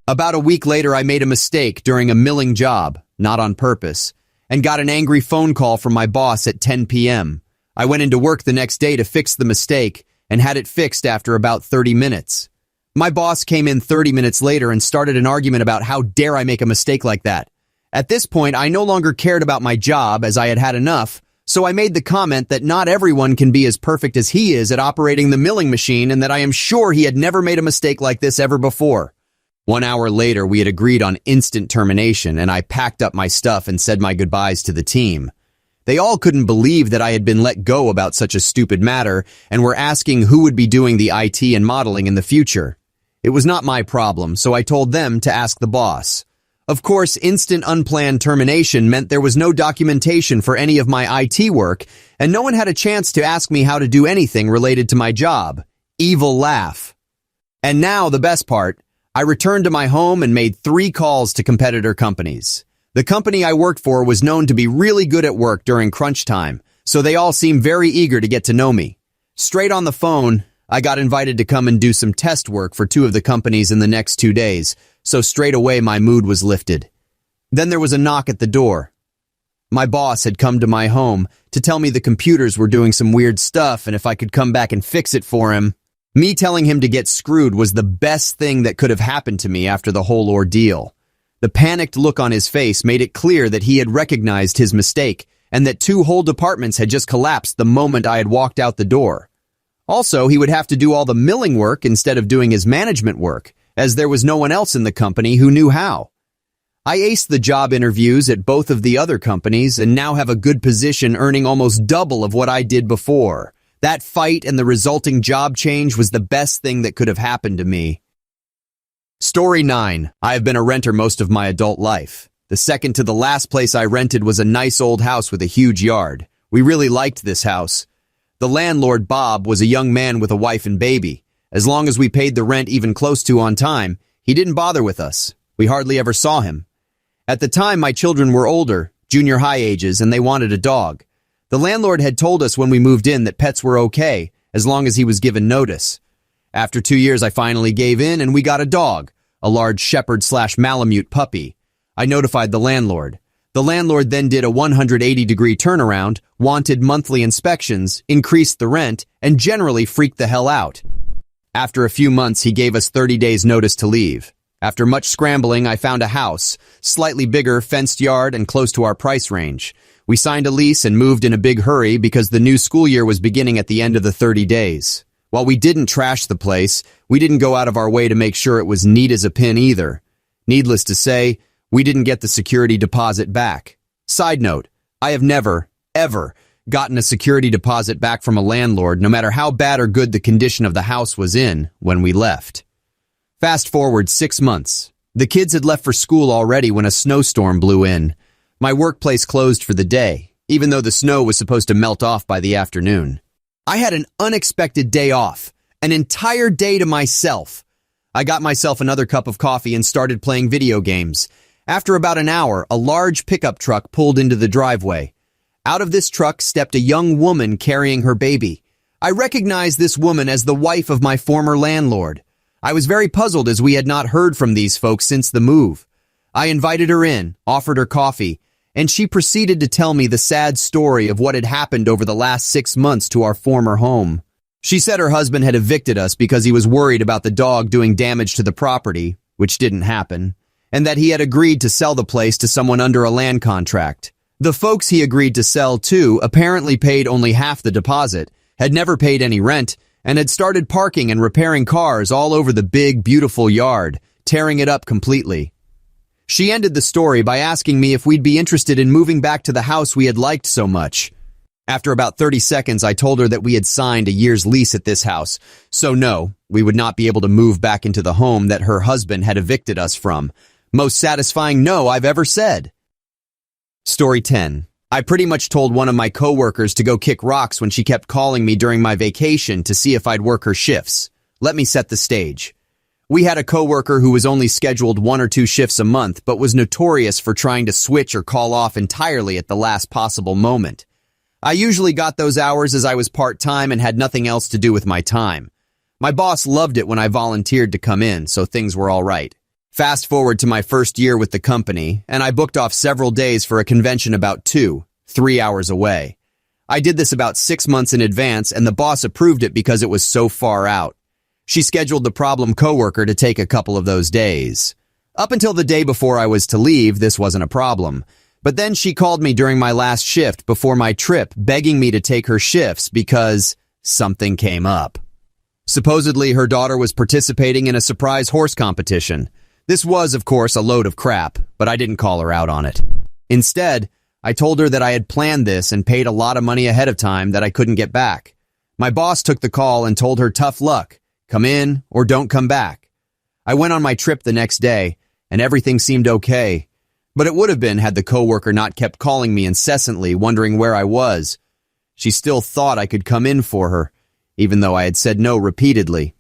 About a week later, I made a mistake during a milling job, not on purpose, and got an angry phone call from my boss at 10 p.m. I went into work the next day to fix the mistake and had it fixed after about 30 minutes. My boss came in 30 minutes later and started an argument about how dare I make a mistake like that. At this point, I no longer cared about my job as I had had enough, so I made the comment that not everyone can be as perfect as he is at operating the milling machine and that I am sure he had never made a mistake like this ever before. 1 hour later, we had agreed on instant termination and I packed up my stuff and said my goodbyes to the team. They all couldn't believe that I had been let go about such a stupid matter and were asking who would be doing the IT and modeling in the future. It was not my problem, so I told them to ask the boss. Of course, instant unplanned termination meant there was no documentation for any of my IT work, and no one had a chance to ask me how to do anything related to my job. Evil laugh. And now, the best part, I returned to my home and made 3 calls to competitor companies. The company I worked for was known to be really good at work during crunch time, so they all seemed very eager to get to know me. Straight on the phone, I got invited to come and do some test work for 2 of the companies in the next 2 days, so straight away my mood was lifted. Then there was a knock at the door. My boss had come to my home to tell me the computers were doing some weird stuff and if I could come back and fix it for him. Me telling him to get screwed was the best thing that could have happened to me after the whole ordeal. The panicked look on his face made it clear that he had recognized his mistake and that 2 whole departments had just collapsed the moment I had walked out the door. Also, he would have to do all the milling work instead of doing his management work, as there was no one else in the company who knew how. I aced the job interviews at both of the other companies and now have a good position earning almost double of what I did before. That fight and the resulting job change was the best thing that could have happened to me. Story 9. I have been a renter most of my adult life. The second to the last place I rented was a nice old house with a huge yard. We really liked this house. The landlord, Bob, was a young man with a wife and baby. As long as we paid the rent even close to on time, he didn't bother with us. We hardly ever saw him. At the time, my children were older, junior high ages, and they wanted a dog. The landlord had told us when we moved in that pets were okay, as long as he was given notice. After 2 years, I finally gave in and we got a dog, a large shepherd/Malamute puppy. I notified the landlord. The landlord then did a 180-degree turnaround, wanted monthly inspections, increased the rent, and generally freaked the hell out. After a few months, he gave us 30 days notice to leave. After much scrambling, I found a house, slightly bigger, fenced yard, and close to our price range. We signed a lease and moved in a big hurry because the new school year was beginning at the end of the 30 days. While we didn't trash the place, we didn't go out of our way to make sure it was neat as a pin either. Needless to say, we didn't get the security deposit back. Side note, I have never, ever gotten a security deposit back from a landlord, no matter how bad or good the condition of the house was in when we left. Fast forward 6 months. The kids had left for school already when a snowstorm blew in. My workplace closed for the day, even though the snow was supposed to melt off by the afternoon. I had an unexpected day off, an entire day to myself. I got myself another cup of coffee and started playing video games. After about an hour, a large pickup truck pulled into the driveway. Out of this truck stepped a young woman carrying her baby. I recognized this woman as the wife of my former landlord. I was very puzzled as we had not heard from these folks since the move. I invited her in, offered her coffee, and she proceeded to tell me the sad story of what had happened over the last 6 months to our former home. She said her husband had evicted us because he was worried about the dog doing damage to the property, which didn't happen, and that he had agreed to sell the place to someone under a land contract. The folks he agreed to sell to apparently paid only half the deposit, had never paid any rent, and had started parking and repairing cars all over the big, beautiful yard, tearing it up completely. She ended the story by asking me if we'd be interested in moving back to the house we had liked so much. After about 30 seconds, I told her that we had signed a year's lease at this house, so no, we would not be able to move back into the home that her husband had evicted us from. Most satisfying no I've ever said. Story 10. I pretty much told one of my coworkers to go kick rocks when she kept calling me during my vacation to see if I'd work her shifts. Let me set the stage. We had a coworker who was only scheduled 1 or 2 shifts a month, but was notorious for trying to switch or call off entirely at the last possible moment. I usually got those hours as I was part-time and had nothing else to do with my time. My boss loved it when I volunteered to come in, so things were all right. Fast forward to my first year with the company, and I booked off several days for a convention about 2-3 hours away. I did this about 6 months in advance, and the boss approved it because it was so far out. She scheduled the problem coworker to take a couple of those days. Up until the day before I was to leave, this wasn't a problem. But then she called me during my last shift before my trip, begging me to take her shifts because something came up. Supposedly, her daughter was participating in a surprise horse competition. This was, of course, a load of crap, but I didn't call her out on it. Instead, I told her that I had planned this and paid a lot of money ahead of time that I couldn't get back. My boss took the call and told her tough luck, come in or don't come back. I went on my trip the next day, and everything seemed okay. But it would have been had the coworker not kept calling me incessantly, wondering where I was. She still thought I could come in for her, even though I had said no repeatedly.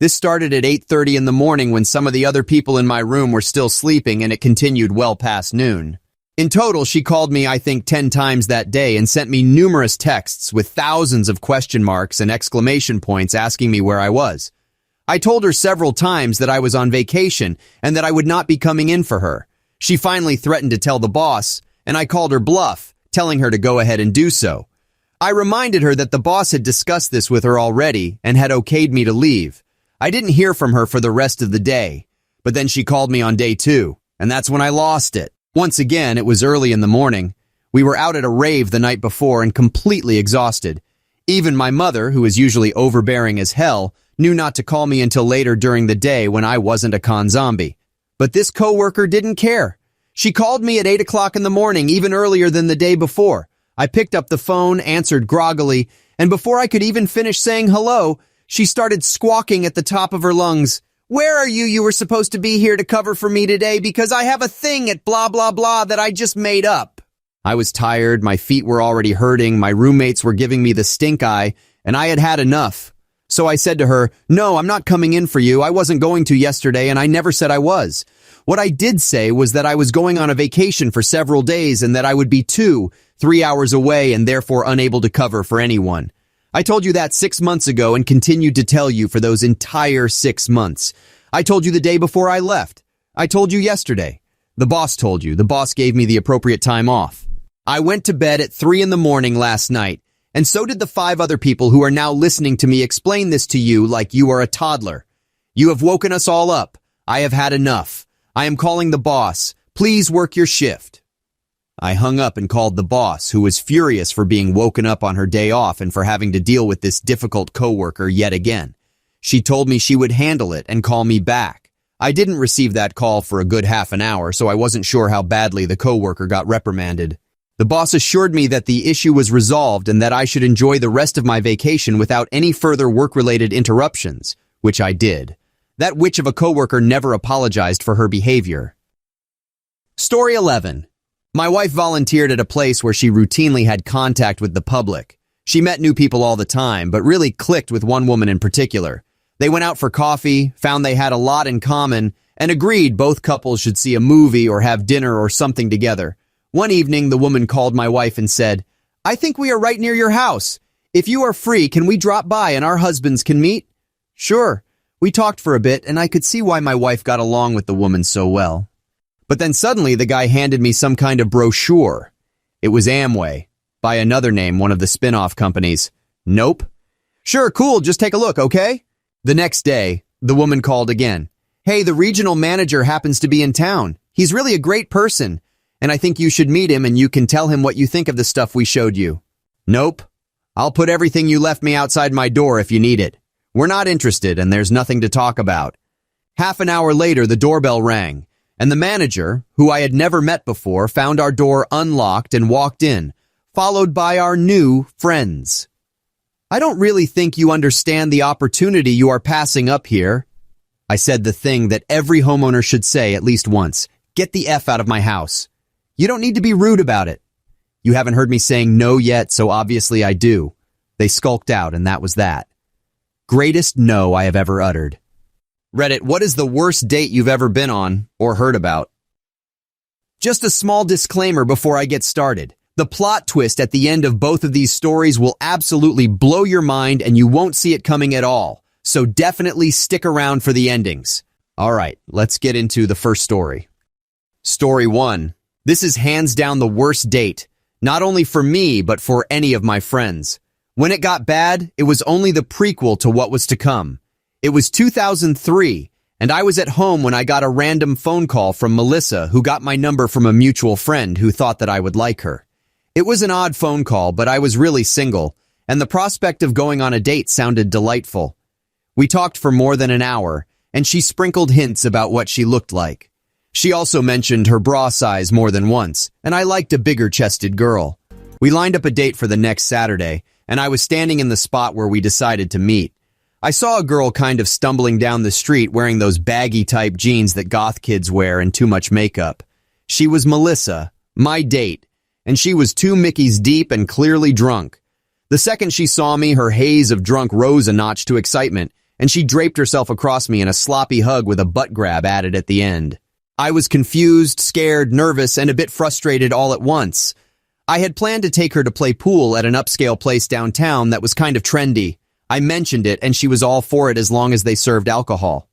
This started at 8:30 in the morning when some of the other people in my room were still sleeping, and it continued well past noon. In total, she called me, I think, 10 times that day and sent me numerous texts with thousands of question marks and exclamation points asking me where I was. I told her several times that I was on vacation and that I would not be coming in for her. She finally threatened to tell the boss, and I called her bluff, telling her to go ahead and do so. I reminded her that the boss had discussed this with her already and had okayed me to leave. I didn't hear from her for the rest of the day, but then she called me on day 2, and that's when I lost it. Once again, it was early in the morning. We were out at a rave the night before and completely exhausted. Even my mother, who is usually overbearing as hell, knew not to call me until later during the day when I wasn't a con zombie. But this coworker didn't care. She called me at 8 o'clock in the morning, even earlier than the day before. I picked up the phone, answered groggily, and before I could even finish saying hello, she started squawking at the top of her lungs. Where are you? You were supposed to be here to cover for me today because I have a thing at blah blah blah that I just made up. I was tired, my feet were already hurting, my roommates were giving me the stink eye, and I had had enough. So I said to her, no, I'm not coming in for you. I wasn't going to yesterday, and I never said I was. What I did say was that I was going on a vacation for several days and that I would be 2-3 hours away and therefore unable to cover for anyone. I told you that 6 months ago and continued to tell you for those entire 6 months. I told you the day before I left. I told you yesterday. The boss told you. The boss gave me the appropriate time off. I went to bed at 3 in the morning last night, and so did the 5 other people who are now listening to me explain this to you like you are a toddler. You have woken us all up. I have had enough. I am calling the boss. Please work your shift. I hung up and called the boss, who was furious for being woken up on her day off and for having to deal with this difficult coworker yet again. She told me she would handle it and call me back. I didn't receive that call for a good half an hour, so I wasn't sure how badly the coworker got reprimanded. The boss assured me that the issue was resolved and that I should enjoy the rest of my vacation without any further work-related interruptions, which I did. That witch of a coworker never apologized for her behavior. Story 11. My wife volunteered at a place where she routinely had contact with the public. She met new people all the time, but really clicked with one woman in particular. They went out for coffee, found they had a lot in common, and agreed both couples should see a movie or have dinner or something together. One evening, the woman called my wife and said, I think we are right near your house. If you are free, can we drop by and our husbands can meet? Sure. We talked for a bit, and I could see why my wife got along with the woman so well. But then suddenly the guy handed me some kind of brochure. It was Amway, by another name, one of the spin-off companies. Nope. Sure, cool, just take a look, okay? The next day, the woman called again. Hey, the regional manager happens to be in town. He's really a great person, and I think you should meet him and you can tell him what you think of the stuff we showed you. Nope. I'll put everything you left me outside my door if you need it. We're not interested and there's nothing to talk about. Half an hour later, the doorbell rang, and the manager, who I had never met before, found our door unlocked and walked in, followed by our new friends. I don't really think you understand the opportunity you are passing up here. I said the thing that every homeowner should say at least once. Get the F out of my house. You don't need to be rude about it. You haven't heard me saying no yet, so obviously I do. They skulked out, and that was that. Greatest no I have ever uttered. Reddit, what is the worst date you've ever been on or heard about? Just a small disclaimer before I get started. The plot twist at the end of both of these stories will absolutely blow your mind and you won't see it coming at all. So definitely stick around for the endings. All right, let's get into the first story. Story 1. This is hands down the worst date, not only for me, but for any of my friends. When it got bad, it was only the prequel to what was to come. It was 2003, and I was at home when I got a random phone call from Melissa, who got my number from a mutual friend who thought that I would like her. It was an odd phone call, but I was really single, and the prospect of going on a date sounded delightful. We talked for more than an hour, and she sprinkled hints about what she looked like. She also mentioned her bra size more than once, and I liked a bigger-chested girl. We lined up a date for the next Saturday, and I was standing in the spot where we decided to meet. I saw a girl kind of stumbling down the street wearing those baggy-type jeans that goth kids wear and too much makeup. She was Melissa, my date, and she was 2 Mickeys deep and clearly drunk. The second she saw me, her haze of drunk rose a notch to excitement, and she draped herself across me in a sloppy hug with a butt grab added at the end. I was confused, scared, nervous, and a bit frustrated all at once. I had planned to take her to play pool at an upscale place downtown that was kind of trendy. I mentioned it, and she was all for it as long as they served alcohol.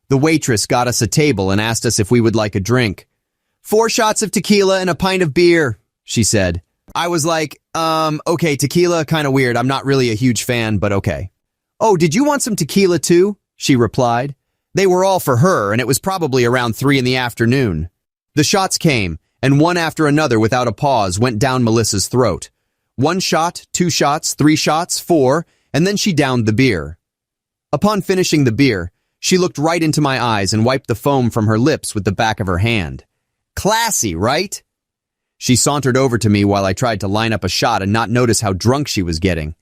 The waitress got us a table and asked us if we would like a drink. 4 shots of tequila and a pint of beer, she said. I was like, okay, tequila, kind of weird. I'm not really a huge fan, but okay. Oh, did you want some tequila too? She replied. They were all for her, and it was probably around 3 in the afternoon. The shots came, and one after another without a pause went down Melissa's throat. 1 shot, 2 shots, 3 shots, 4, and then she downed the beer. Upon finishing the beer, she looked right into my eyes and wiped the foam from her lips with the back of her hand. Classy, right? She sauntered over to me while I tried to line up a shot and not notice how drunk she was getting.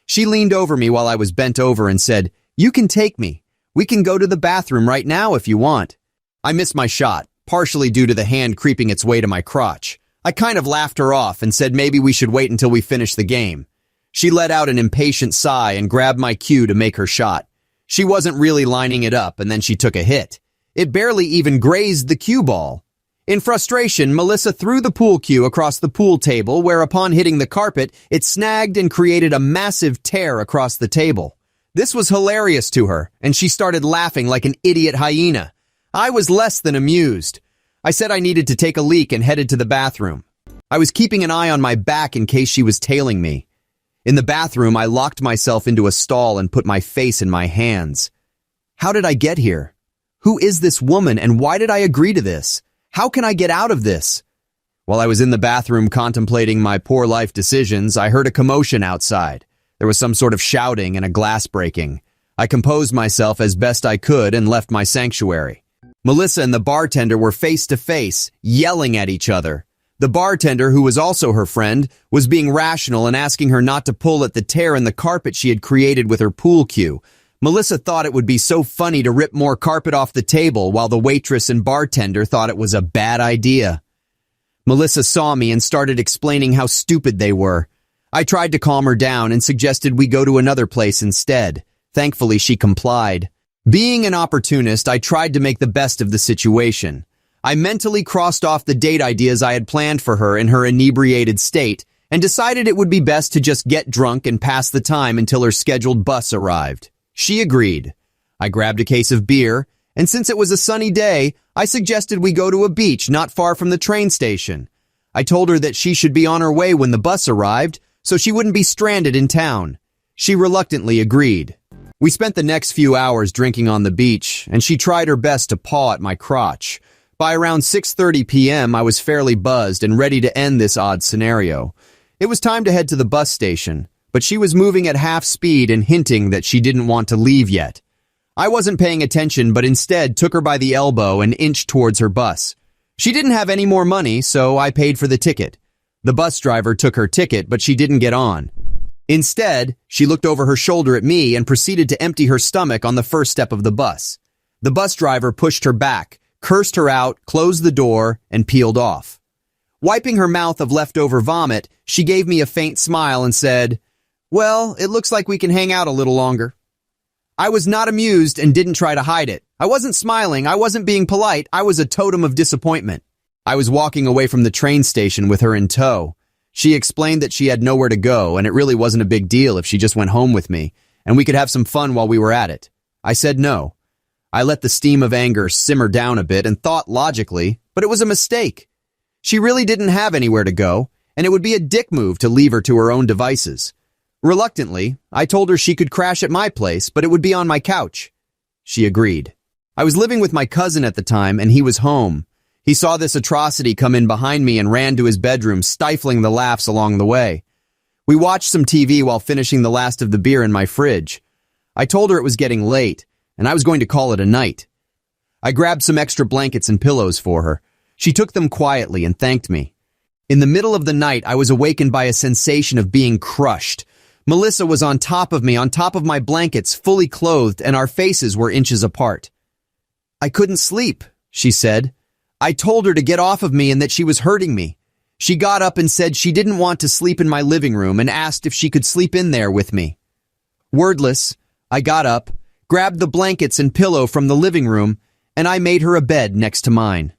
She leaned over me while I was bent over and said, "You can take me. We can go to the bathroom right now if you want." I missed my shot, partially due to the hand creeping its way to my crotch. I kind of laughed her off and said maybe we should wait until we finish the game. She let out an impatient sigh and grabbed my cue to make her shot. She wasn't really lining it up, and then she took a hit. It barely even grazed the cue ball. In frustration, Melissa threw the pool cue across the pool table, where upon hitting the carpet, it snagged and created a massive tear across the table. This was hilarious to her, and she started laughing like an idiot hyena. I was less than amused. I said I needed to take a leak and headed to the bathroom. I was keeping an eye on my back in case she was tailing me. In the bathroom, I locked myself into a stall and put my face in my hands. How did I get here? Who is this woman, and why did I agree to this? How can I get out of this? While I was in the bathroom contemplating my poor life decisions, I heard a commotion outside. There was some sort of shouting and a glass breaking. I composed myself as best I could and left my sanctuary. Melissa and the bartender were face to face, yelling at each other. The bartender, who was also her friend, was being rational and asking her not to pull at the tear in the carpet she had created with her pool cue. Melissa thought it would be so funny to rip more carpet off the table, while the waitress and bartender thought it was a bad idea. Melissa saw me and started explaining how stupid they were. I tried to calm her down and suggested we go to another place instead. Thankfully, she complied. Being an opportunist, I tried to make the best of the situation. I mentally crossed off the date ideas I had planned for her in her inebriated state and decided it would be best to just get drunk and pass the time until her scheduled bus arrived. She agreed. I grabbed a case of beer, and since it was a sunny day, I suggested we go to a beach not far from the train station. I told her that she should be on her way when the bus arrived, so she wouldn't be stranded in town. She reluctantly agreed. We spent the next few hours drinking on the beach, and she tried her best to paw at my crotch. By around 6:30 p.m., I was fairly buzzed and ready to end this odd scenario. It was time to head to the bus station, but she was moving at half speed and hinting that she didn't want to leave yet. I wasn't paying attention, but instead took her by the elbow and inched towards her bus. She didn't have any more money, so I paid for the ticket. The bus driver took her ticket, but she didn't get on. Instead, she looked over her shoulder at me and proceeded to empty her stomach on the first step of the bus. The bus driver pushed her back, cursed her out, closed the door, and peeled off. Wiping her mouth of leftover vomit, she gave me a faint smile and said, "Well, it looks like we can hang out a little longer." I was not amused and didn't try to hide it. I wasn't smiling, I wasn't being polite, I was a totem of disappointment. I was walking away from the train station with her in tow. She explained that she had nowhere to go and it really wasn't a big deal if she just went home with me, and we could have some fun while we were at it. I said no. I let the steam of anger simmer down a bit and thought logically, but it was a mistake. She really didn't have anywhere to go, and it would be a dick move to leave her to her own devices. Reluctantly, I told her she could crash at my place, but it would be on my couch. She agreed. I was living with my cousin at the time, and he was home. He saw this atrocity come in behind me and ran to his bedroom, stifling the laughs along the way. We watched some TV while finishing the last of the beer in my fridge. I told her it was getting late, and I was going to call it a night. I grabbed some extra blankets and pillows for her. She took them quietly and thanked me. In the middle of the night, I was awakened by a sensation of being crushed. Melissa was on top of me, on top of my blankets, fully clothed, and our faces were inches apart. "I couldn't sleep," she said. I told her to get off of me and that she was hurting me. She got up and said she didn't want to sleep in my living room and asked if she could sleep in there with me. Wordless, I got up, grabbed the blankets and pillow from the living room, and I made her a bed next to mine.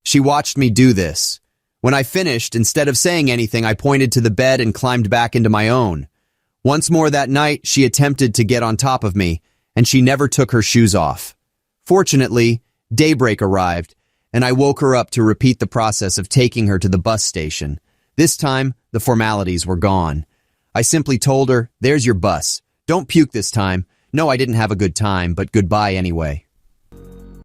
She watched me do this. When I finished, instead of saying anything, I pointed to the bed and climbed back into my own. Once more that night, she attempted to get on top of me, and she never took her shoes off. Fortunately, daybreak arrived, and I woke her up to repeat the process of taking her to the bus station. This time, the formalities were gone. I simply told her, "There's your bus. Don't puke this time. No, I didn't have a good time, but goodbye anyway."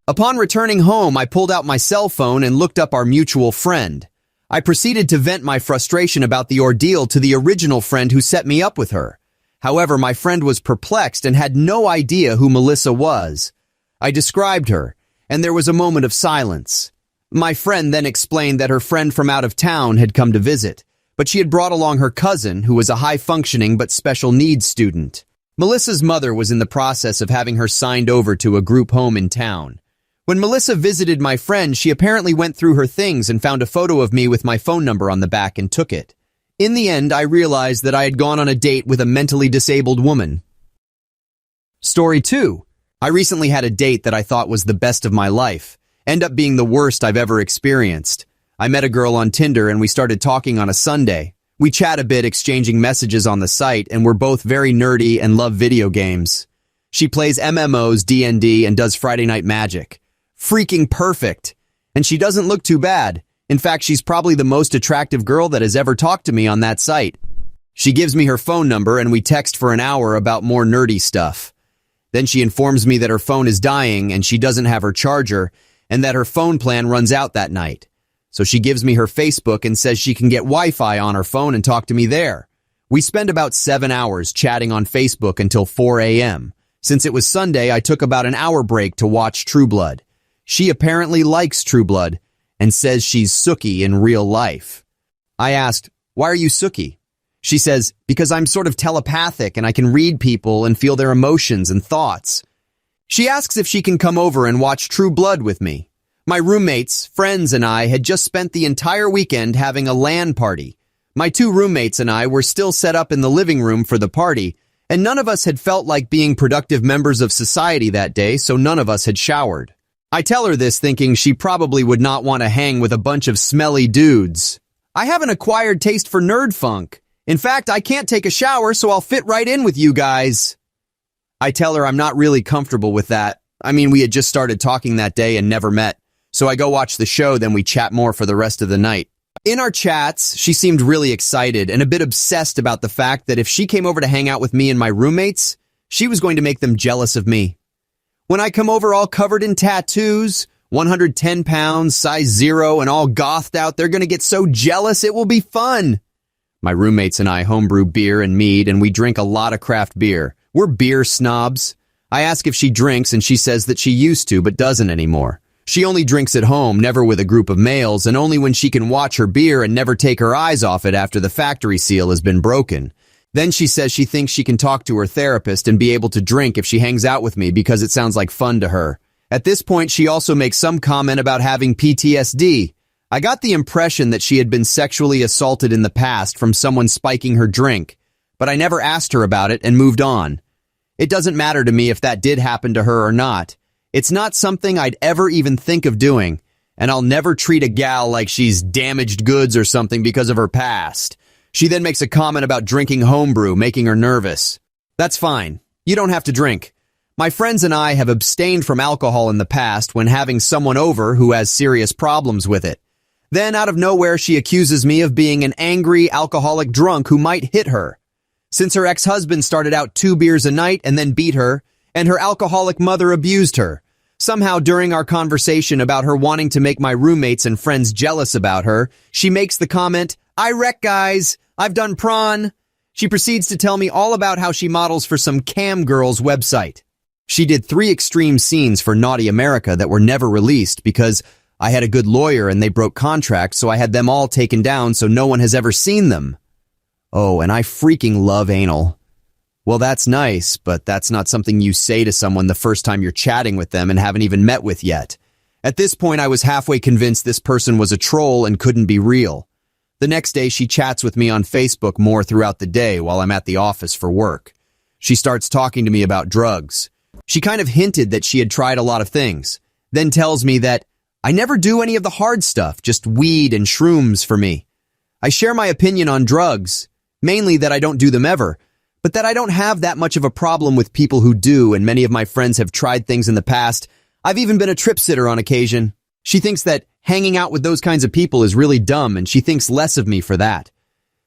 Upon returning home, I pulled out my cell phone and looked up our mutual friend. I proceeded to vent my frustration about the ordeal to the original friend who set me up with her. However, my friend was perplexed and had no idea who Melissa was. I described her, and there was a moment of silence. My friend then explained that her friend from out of town had come to visit, but she had brought along her cousin, who was a high-functioning but special needs student. Melissa's mother was in the process of having her signed over to a group home in town. When Melissa visited my friend, she apparently went through her things and found a photo of me with my phone number on the back and took it. In the end, I realized that I had gone on a date with a mentally disabled woman. Story 2. I recently had a date that I thought was the best of my life, end up being the worst I've ever experienced. I met a girl on Tinder and we started talking on a Sunday. We chat a bit, exchanging messages on the site, and we're both very nerdy and love video games. She plays MMOs, D&D, and does Friday Night Magic. Freaking perfect. And she doesn't look too bad. In fact, she's probably the most attractive girl that has ever talked to me on that site. She gives me her phone number and we text for an hour about more nerdy stuff. Then she informs me that her phone is dying and she doesn't have her charger and that her phone plan runs out that night. So she gives me her Facebook and says she can get Wi-Fi on her phone and talk to me there. We spend about 7 hours chatting on Facebook until 4 a.m. Since it was Sunday, I took about an hour break to watch True Blood. She apparently likes True Blood and says she's Sookie in real life. I asked, "Why are you Sookie?" She says, "Because I'm sort of telepathic and I can read people and feel their emotions and thoughts." She asks if she can come over and watch True Blood with me. My roommates, friends, and I had just spent the entire weekend having a LAN party. My 2 roommates and I were still set up in the living room for the party, and none of us had felt like being productive members of society that day, so none of us had showered. I tell her this thinking she probably would not want to hang with a bunch of smelly dudes. I have an acquired taste for nerd funk. In fact, I can't take a shower, so I'll fit right in with you guys. I tell her I'm not really comfortable with that. I mean, we had just started talking that day and never met. So I go watch the show, then we chat more for the rest of the night. In our chats, she seemed really excited and a bit obsessed about the fact that if she came over to hang out with me and my roommates, she was going to make them jealous of me. When I come over all covered in tattoos, 110 pounds, size 0, and all gothed out, they're going to get so jealous it will be fun. My roommates and I homebrew beer and mead, and we drink a lot of craft beer. We're beer snobs. I ask if she drinks, and she says that she used to, but doesn't anymore. She only drinks at home, never with a group of males, and only when she can watch her beer and never take her eyes off it after the factory seal has been broken. Then she says she thinks she can talk to her therapist and be able to drink if she hangs out with me because it sounds like fun to her. At this point, she also makes some comment about having PTSD. I got the impression that she had been sexually assaulted in the past from someone spiking her drink, but I never asked her about it and moved on. It doesn't matter to me if that did happen to her or not. It's not something I'd ever even think of doing, and I'll never treat a gal like she's damaged goods or something because of her past. She then makes a comment about drinking homebrew, making her nervous. That's fine. You don't have to drink. My friends and I have abstained from alcohol in the past when having someone over who has serious problems with it. Then, out of nowhere, she accuses me of being an angry, alcoholic drunk who might hit her. Since her ex-husband started out 2 beers a night and then beat her, and her alcoholic mother abused her. Somehow, during our conversation about her wanting to make my roommates and friends jealous about her, she makes the comment, "I wreck, guys. I've done prawn." She proceeds to tell me all about how she models for some cam girls website. She did 3 extreme scenes for Naughty America that were never released because I had a good lawyer and they broke contracts, so I had them all taken down so no one has ever seen them. Oh, and I freaking love anal. Well, that's nice, but that's not something you say to someone the first time you're chatting with them and haven't even met with yet. At this point, I was halfway convinced this person was a troll and couldn't be real. The next day, she chats with me on Facebook more throughout the day while I'm at the office for work. She starts talking to me about drugs. She kind of hinted that she had tried a lot of things, then tells me that I never do any of the hard stuff, just weed and shrooms for me. I share my opinion on drugs, mainly that I don't do them ever, but that I don't have that much of a problem with people who do, and many of my friends have tried things in the past. I've even been a trip sitter on occasion. She thinks that hanging out with those kinds of people is really dumb, and she thinks less of me for that.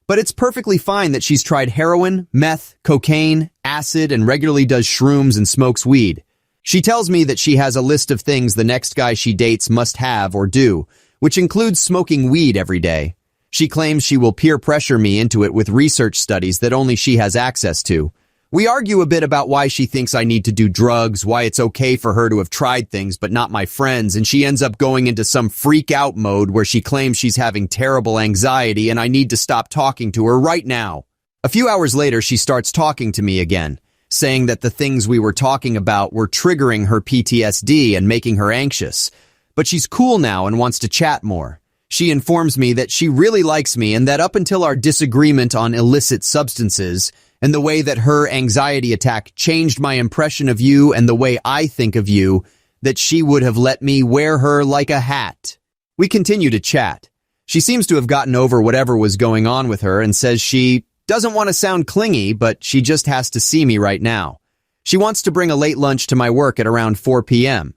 But it's perfectly fine that she's tried heroin, meth, cocaine, acid, and regularly does shrooms and smokes weed. She tells me that she has a list of things the next guy she dates must have or do, which includes smoking weed every day. She claims she will peer pressure me into it with research studies that only she has access to. We argue a bit about why she thinks I need to do drugs, why it's okay for her to have tried things but not my friends, and she ends up going into some freak out mode where she claims she's having terrible anxiety and I need to stop talking to her right now. A few hours later, she starts talking to me again, saying that the things we were talking about were triggering her PTSD and making her anxious. But she's cool now and wants to chat more. She informs me that she really likes me and that up until our disagreement on illicit substances and the way that her anxiety attack changed my impression of you and the way I think of you, that she would have let me wear her like a hat. We continue to chat. She seems to have gotten over whatever was going on with her and says she doesn't want to sound clingy, but she just has to see me right now. She wants to bring a late lunch to my work at around 4 p.m.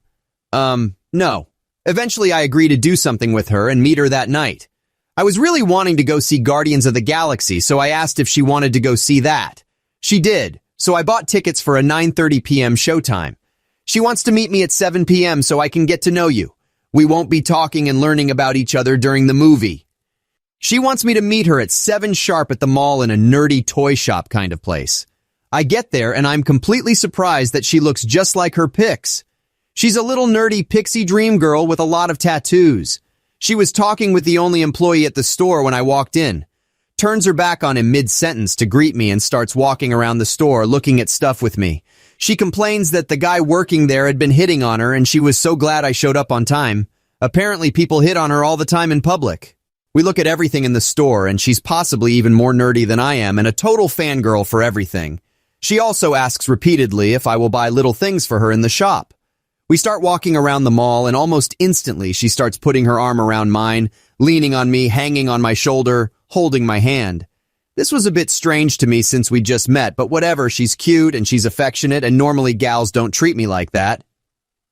No. Eventually, I agree to do something with her and meet her that night. I was really wanting to go see Guardians of the Galaxy, so I asked if she wanted to go see that. She did, so I bought tickets for a 9:30 p.m. showtime. She wants to meet me at 7 p.m. so I can get to know you. We won't be talking and learning about each other during the movie. She wants me to meet her at 7 sharp at the mall in a nerdy toy shop kind of place. I get there and I'm completely surprised that she looks just like her pics. She's a little nerdy pixie dream girl with a lot of tattoos. She was talking with the only employee at the store when I walked in. Turns her back on him mid-sentence to greet me and starts walking around the store looking at stuff with me. She complains that the guy working there had been hitting on her and she was so glad I showed up on time. Apparently people hit on her all the time in public. We look at everything in the store and she's possibly even more nerdy than I am and a total fangirl for everything. She also asks repeatedly if I will buy little things for her in the shop. We start walking around the mall and almost instantly she starts putting her arm around mine, leaning on me, hanging on my shoulder, holding my hand. This was a bit strange to me since we just met, but whatever, she's cute and she's affectionate and normally gals don't treat me like that.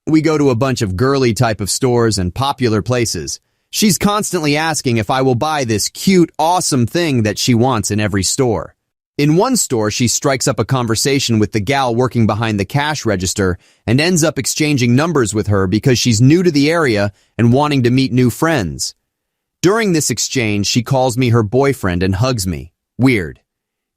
We go to a bunch of girly type of stores and popular places. She's constantly asking if I will buy this cute, awesome thing that she wants in every store. In one store, she strikes up a conversation with the gal working behind the cash register and ends up exchanging numbers with her because she's new to the area and wanting to meet new friends. During this exchange, she calls me her boyfriend and hugs me. Weird.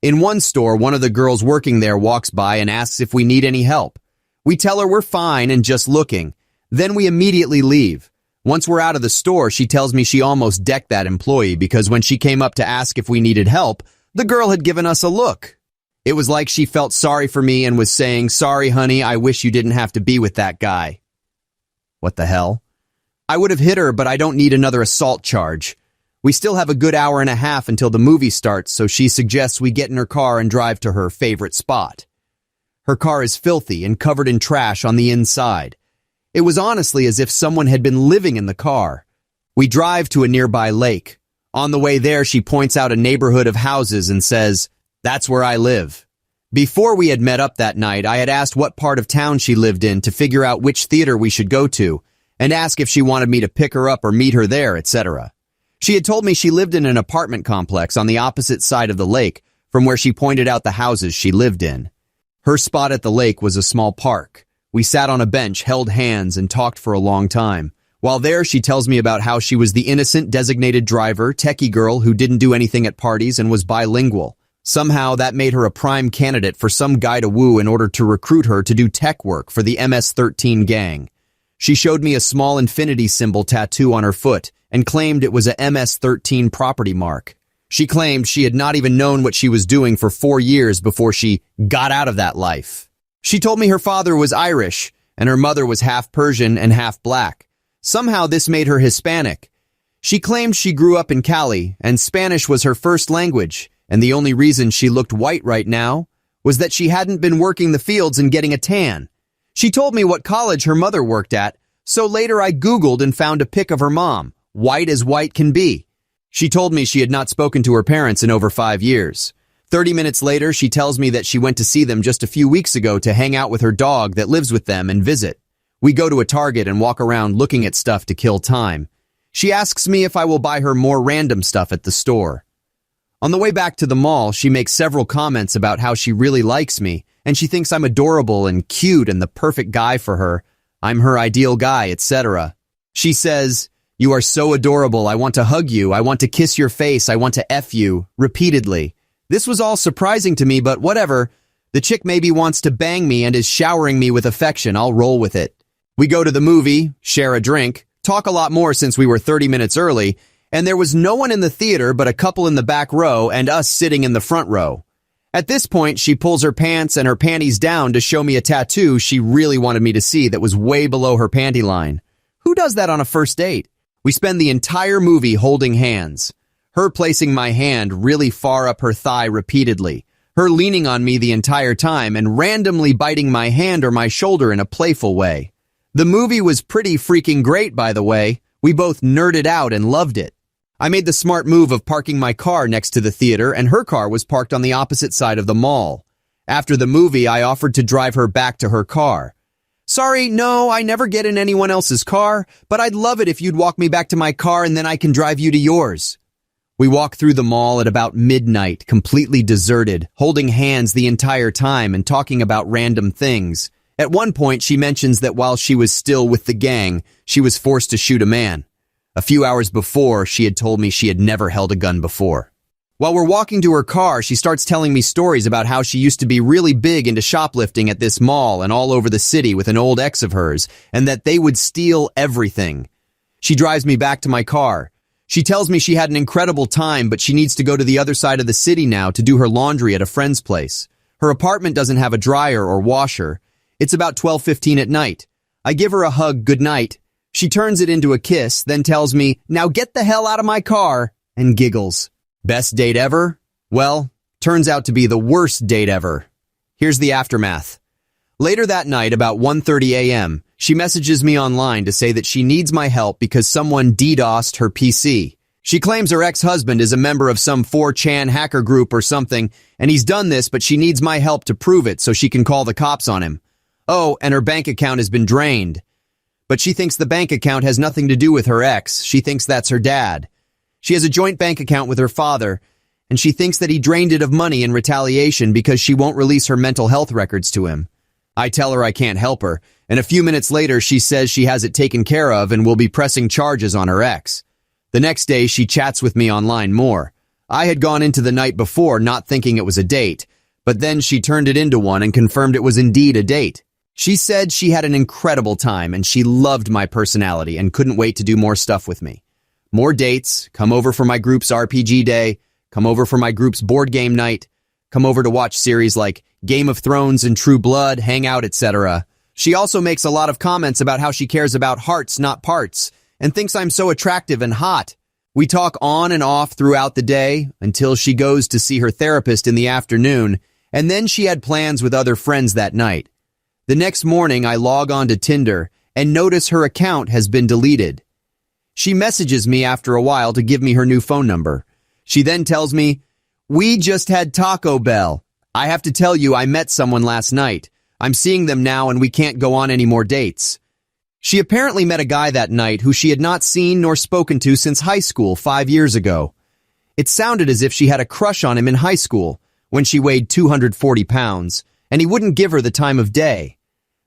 In one store, one of the girls working there walks by and asks if we need any help. We tell her we're fine and just looking. Then we immediately leave. Once we're out of the store, she tells me she almost decked that employee because when she came up to ask if we needed help, the girl had given us a look. It was like she felt sorry for me and was saying, "Sorry, honey, I wish you didn't have to be with that guy." What the hell? I would have hit her, but I don't need another assault charge. We still have a good hour and a half until the movie starts, so she suggests we get in her car and drive to her favorite spot. Her car is filthy and covered in trash on the inside. It was honestly as if someone had been living in the car. We drive to a nearby lake. On the way there, she points out a neighborhood of houses and says, "That's where I live." Before we had met up that night, I had asked what part of town she lived in to figure out which theater we should go to, and ask if she wanted me to pick her up or meet her there, etc. She had told me she lived in an apartment complex on the opposite side of the lake from where she pointed out the houses she lived in. Her spot at the lake was a small park. We sat on a bench, held hands, and talked for a long time. While there, she tells me about how she was the innocent designated driver, techie girl who didn't do anything at parties and was bilingual. Somehow, that made her a prime candidate for some guy to woo in order to recruit her to do tech work for the MS-13 gang. She showed me a small infinity symbol tattoo on her foot and claimed it was a MS-13 property mark. She claimed she had not even known what she was doing for 4 years before she got out of that life. She told me her father was Irish and her mother was half Persian and half black. Somehow this made her Hispanic. She claimed she grew up in Cali and Spanish was her first language, and the only reason she looked white right now was that she hadn't been working the fields and getting a tan. She told me what college her mother worked at, so later I Googled and found a pic of her mom, white as white can be. She told me she had not spoken to her parents in over 5 years. 30 minutes later, she tells me that she went to see them just a few weeks ago to hang out with her dog that lives with them and visit. We go to a Target and walk around looking at stuff to kill time. She asks me if I will buy her more random stuff at the store. On the way back to the mall, she makes several comments about how she really likes me, and she thinks I'm adorable and cute and the perfect guy for her. I'm her ideal guy, etc. She says, "You are so adorable, I want to hug you, I want to kiss your face, I want to F you," repeatedly. This was all surprising to me, but whatever. The chick maybe wants to bang me and is showering me with affection. I'll roll with it. We go to the movie, share a drink, talk a lot more since we were 30 minutes early, and there was no one in the theater but a couple in the back row and us sitting in the front row. At this point, she pulls her pants and her panties down to show me a tattoo she really wanted me to see that was way below her panty line. Who does that on a first date? We spend the entire movie holding hands. Her placing my hand really far up her thigh repeatedly, her leaning on me the entire time and randomly biting my hand or my shoulder in a playful way. The movie was pretty freaking great, by the way. We both nerded out and loved it. I made the smart move of parking my car next to the theater and her car was parked on the opposite side of the mall. After the movie, I offered to drive her back to her car. "Sorry, no, I never get in anyone else's car, but I'd love it if you'd walk me back to my car and then I can drive you to yours." We walk through the mall at about midnight, completely deserted, holding hands the entire time and talking about random things. At one point, she mentions that while she was still with the gang, she was forced to shoot a man. A few hours before, she had told me she had never held a gun before. While we're walking to her car, she starts telling me stories about how she used to be really big into shoplifting at this mall and all over the city with an old ex of hers, and that they would steal everything. She drives me back to my car. She tells me she had an incredible time, but she needs to go to the other side of the city now to do her laundry at a friend's place. Her apartment doesn't have a dryer or washer. It's about 12:15 at night. I give her a hug goodnight. She turns it into a kiss, then tells me, "Now get the hell out of my car," and giggles. Best date ever? Well, turns out to be the worst date ever. Here's the aftermath. Later that night, about 1:30 a.m., she messages me online to say that she needs my help because someone DDoSed her PC. She claims her ex-husband is a member of some 4chan hacker group or something, and he's done this, but she needs my help to prove it so she can call the cops on him. Oh, and her bank account has been drained. But she thinks the bank account has nothing to do with her ex. She thinks that's her dad. She has a joint bank account with her father, and she thinks that he drained it of money in retaliation because she won't release her mental health records to him. I tell her I can't help her, and a few minutes later she says she has it taken care of and will be pressing charges on her ex. The next day she chats with me online more. I had gone into the night before not thinking it was a date, but then she turned it into one and confirmed it was indeed a date. She said she had an incredible time and she loved my personality and couldn't wait to do more stuff with me. More dates, come over for my group's RPG day, come over for my group's board game night, come over to watch series like Game of Thrones and True Blood, hang out, etc. She also makes a lot of comments about how she cares about hearts, not parts, and thinks I'm so attractive and hot. We talk on and off throughout the day until she goes to see her therapist in the afternoon, and then she had plans with other friends that night. The next morning, I log on to Tinder and notice her account has been deleted. She messages me after a while to give me her new phone number. She then tells me, "We just had Taco Bell. I have to tell you I met someone last night. I'm seeing them now and we can't go on any more dates." She apparently met a guy that night who she had not seen nor spoken to since high school 5 years ago. It sounded as if she had a crush on him in high school when she weighed 240 pounds, and he wouldn't give her the time of day.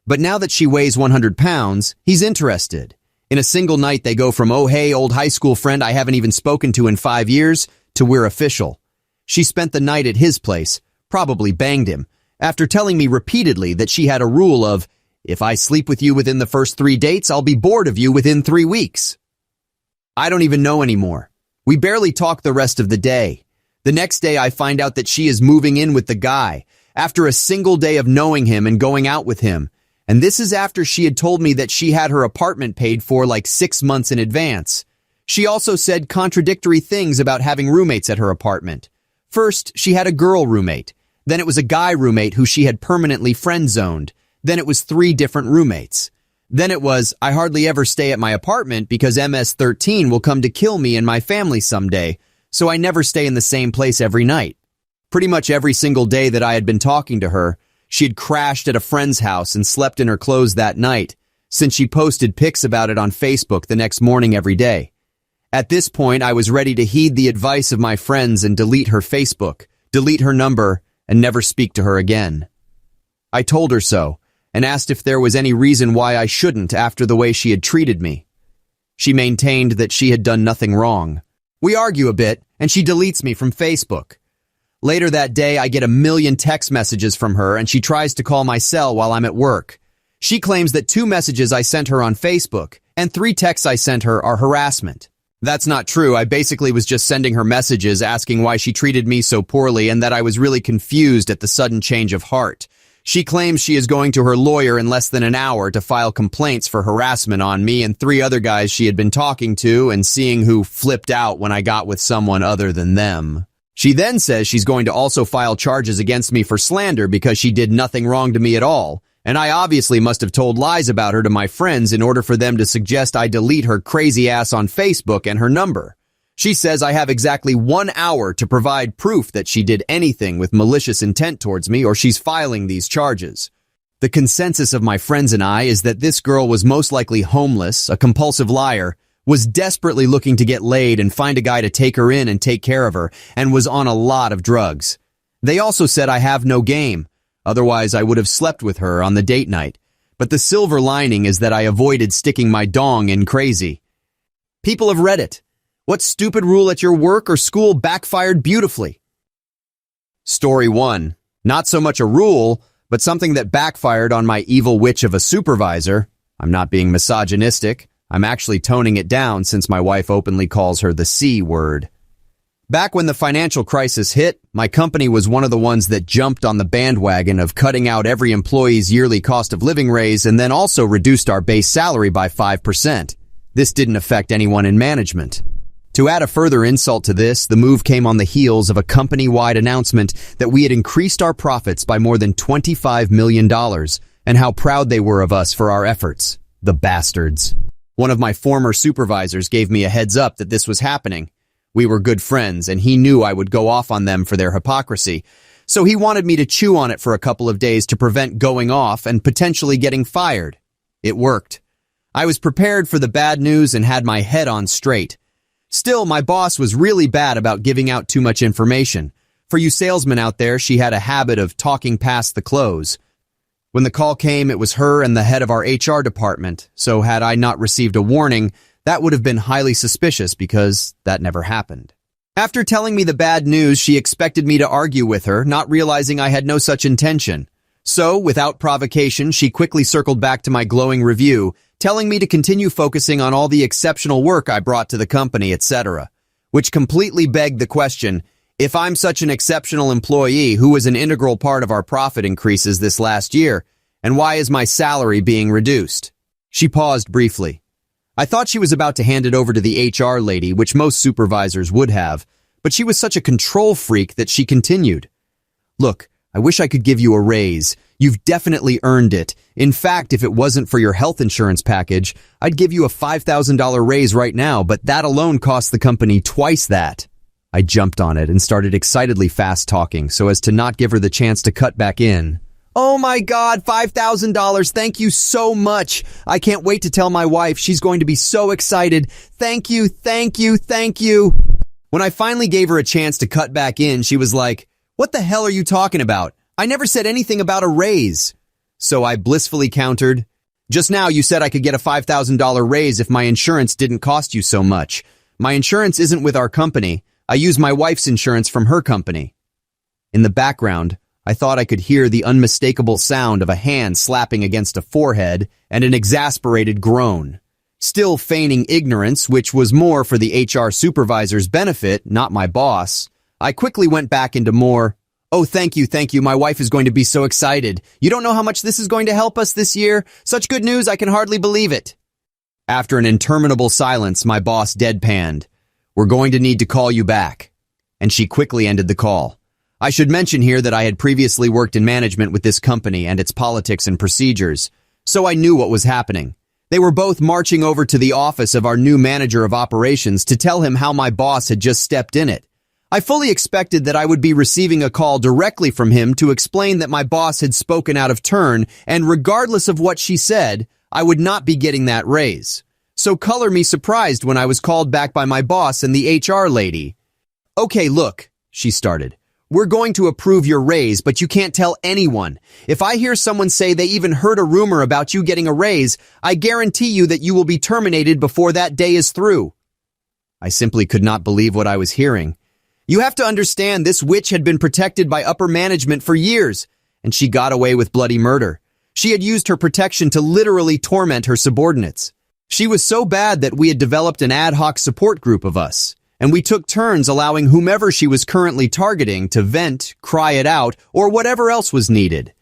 But now that she weighs 100 pounds, he's interested. In a single night, they go from, "Oh, hey, old high school friend I haven't even spoken to in 5 years," to "we're official." She spent the night at his place, probably banged him, after telling me repeatedly that she had a rule of, "If I sleep with you within the first 3 dates, I'll be bored of you within 3 weeks. I don't even know anymore. We barely talk the rest of the day. The next day, I find out that she is moving in with the guy, after a single day of knowing him and going out with him. And this is after she had told me that she had her apartment paid for like 6 months in advance. She also said contradictory things about having roommates at her apartment. First, she had a girl roommate. Then it was a guy roommate who she had permanently friend-zoned. Then it was 3 different roommates. Then it was, "I hardly ever stay at my apartment because MS-13 will come to kill me and my family someday, so I never stay in the same place every night." Pretty much every single day that I had been talking to her, she had crashed at a friend's house and slept in her clothes that night, since she posted pics about it on Facebook the next morning every day. At this point, I was ready to heed the advice of my friends and delete her Facebook, delete her number, and never speak to her again. I told her so, and asked if there was any reason why I shouldn't after the way she had treated me. She maintained that she had done nothing wrong. We argue a bit, and she deletes me from Facebook. Later that day, I get a million text messages from her, and she tries to call my cell while I'm at work. She claims that 2 messages I sent her on Facebook and 3 texts I sent her are harassment. That's not true. I basically was just sending her messages asking why she treated me so poorly and that I was really confused at the sudden change of heart. She claims she is going to her lawyer in less than an hour to file complaints for harassment on me and 3 other guys she had been talking to and seeing who flipped out when I got with someone other than them. She then says she's going to also file charges against me for slander because she did nothing wrong to me at all, and I obviously must have told lies about her to my friends in order for them to suggest I delete her crazy ass on Facebook and her number. She says I have exactly 1 hour to provide proof that she did anything with malicious intent towards me or she's filing these charges. The consensus of my friends and I is that this girl was most likely homeless, a compulsive liar, was desperately looking to get laid and find a guy to take her in and take care of her, and was on a lot of drugs. They also said I have no game, otherwise I would have slept with her on the date night. But the silver lining is that I avoided sticking my dong in crazy. People of Reddit, what stupid rule at your work or school backfired beautifully? Story 1. Not so much a rule, but something that backfired on my evil witch of a supervisor. I'm not being misogynistic. I'm actually toning it down since my wife openly calls her the C word. Back when the financial crisis hit, my company was one of the ones that jumped on the bandwagon of cutting out every employee's yearly cost of living raise and then also reduced our base salary by 5%. This didn't affect anyone in management. To add a further insult to this, the move came on the heels of a company-wide announcement that we had increased our profits by more than $25 million and how proud they were of us for our efforts. The bastards. One of my former supervisors gave me a heads up that this was happening. We were good friends, and he knew I would go off on them for their hypocrisy. So he wanted me to chew on it for a couple of days to prevent going off and potentially getting fired. It worked. I was prepared for the bad news and had my head on straight. Still, my boss was really bad about giving out too much information. For you salesmen out there, she had a habit of talking past the close. When the call came, it was her and the head of our HR department, so had I not received a warning, that would have been highly suspicious because that never happened. After telling me the bad news, she expected me to argue with her, not realizing I had no such intention. So, without provocation, she quickly circled back to my glowing review, telling me to continue focusing on all the exceptional work I brought to the company, etc. Which completely begged the question, if I'm such an exceptional employee who was an integral part of our profit increases this last year, and why is my salary being reduced? She paused briefly. I thought she was about to hand it over to the HR lady, which most supervisors would have, but she was such a control freak that she continued. Look, I wish I could give you a raise. You've definitely earned it. In fact, if it wasn't for your health insurance package, I'd give you a $5,000 raise right now, but that alone cost the company twice that. I jumped on it and started excitedly fast talking so as to not give her the chance to cut back in. Oh my God, $5,000. Thank you so much. I can't wait to tell my wife. She's going to be so excited. Thank you, thank you, thank you. When I finally gave her a chance to cut back in, she was like, what the hell are you talking about? I never said anything about a raise. So I blissfully countered, just now you said I could get a $5,000 raise if my insurance didn't cost you so much. My insurance isn't with our company. I use my wife's insurance from her company. In the background, I thought I could hear the unmistakable sound of a hand slapping against a forehead and an exasperated groan. Still feigning ignorance, which was more for the HR supervisor's benefit, not my boss, I quickly went back into more, oh, thank you, my wife is going to be so excited. You don't know how much this is going to help us this year? Such good news, I can hardly believe it. After an interminable silence, my boss deadpanned, we're going to need to call you back. And she quickly ended the call. I should mention here that I had previously worked in management with this company and its politics and procedures, so I knew what was happening. They were both marching over to the office of our new manager of operations to tell him how my boss had just stepped in it. I fully expected that I would be receiving a call directly from him to explain that my boss had spoken out of turn, and regardless of what she said, I would not be getting that raise. So color me surprised when I was called back by my boss and the HR lady. Okay, look, she started. We're going to approve your raise, but you can't tell anyone. If I hear someone say they even heard a rumor about you getting a raise, I guarantee you that you will be terminated before that day is through. I simply could not believe what I was hearing. You have to understand this witch had been protected by upper management for years, and she got away with bloody murder. She had used her protection to literally torment her subordinates. She was so bad that we had developed an ad hoc support group of us, and we took turns allowing whomever she was currently targeting to vent, cry it out, or whatever else was needed.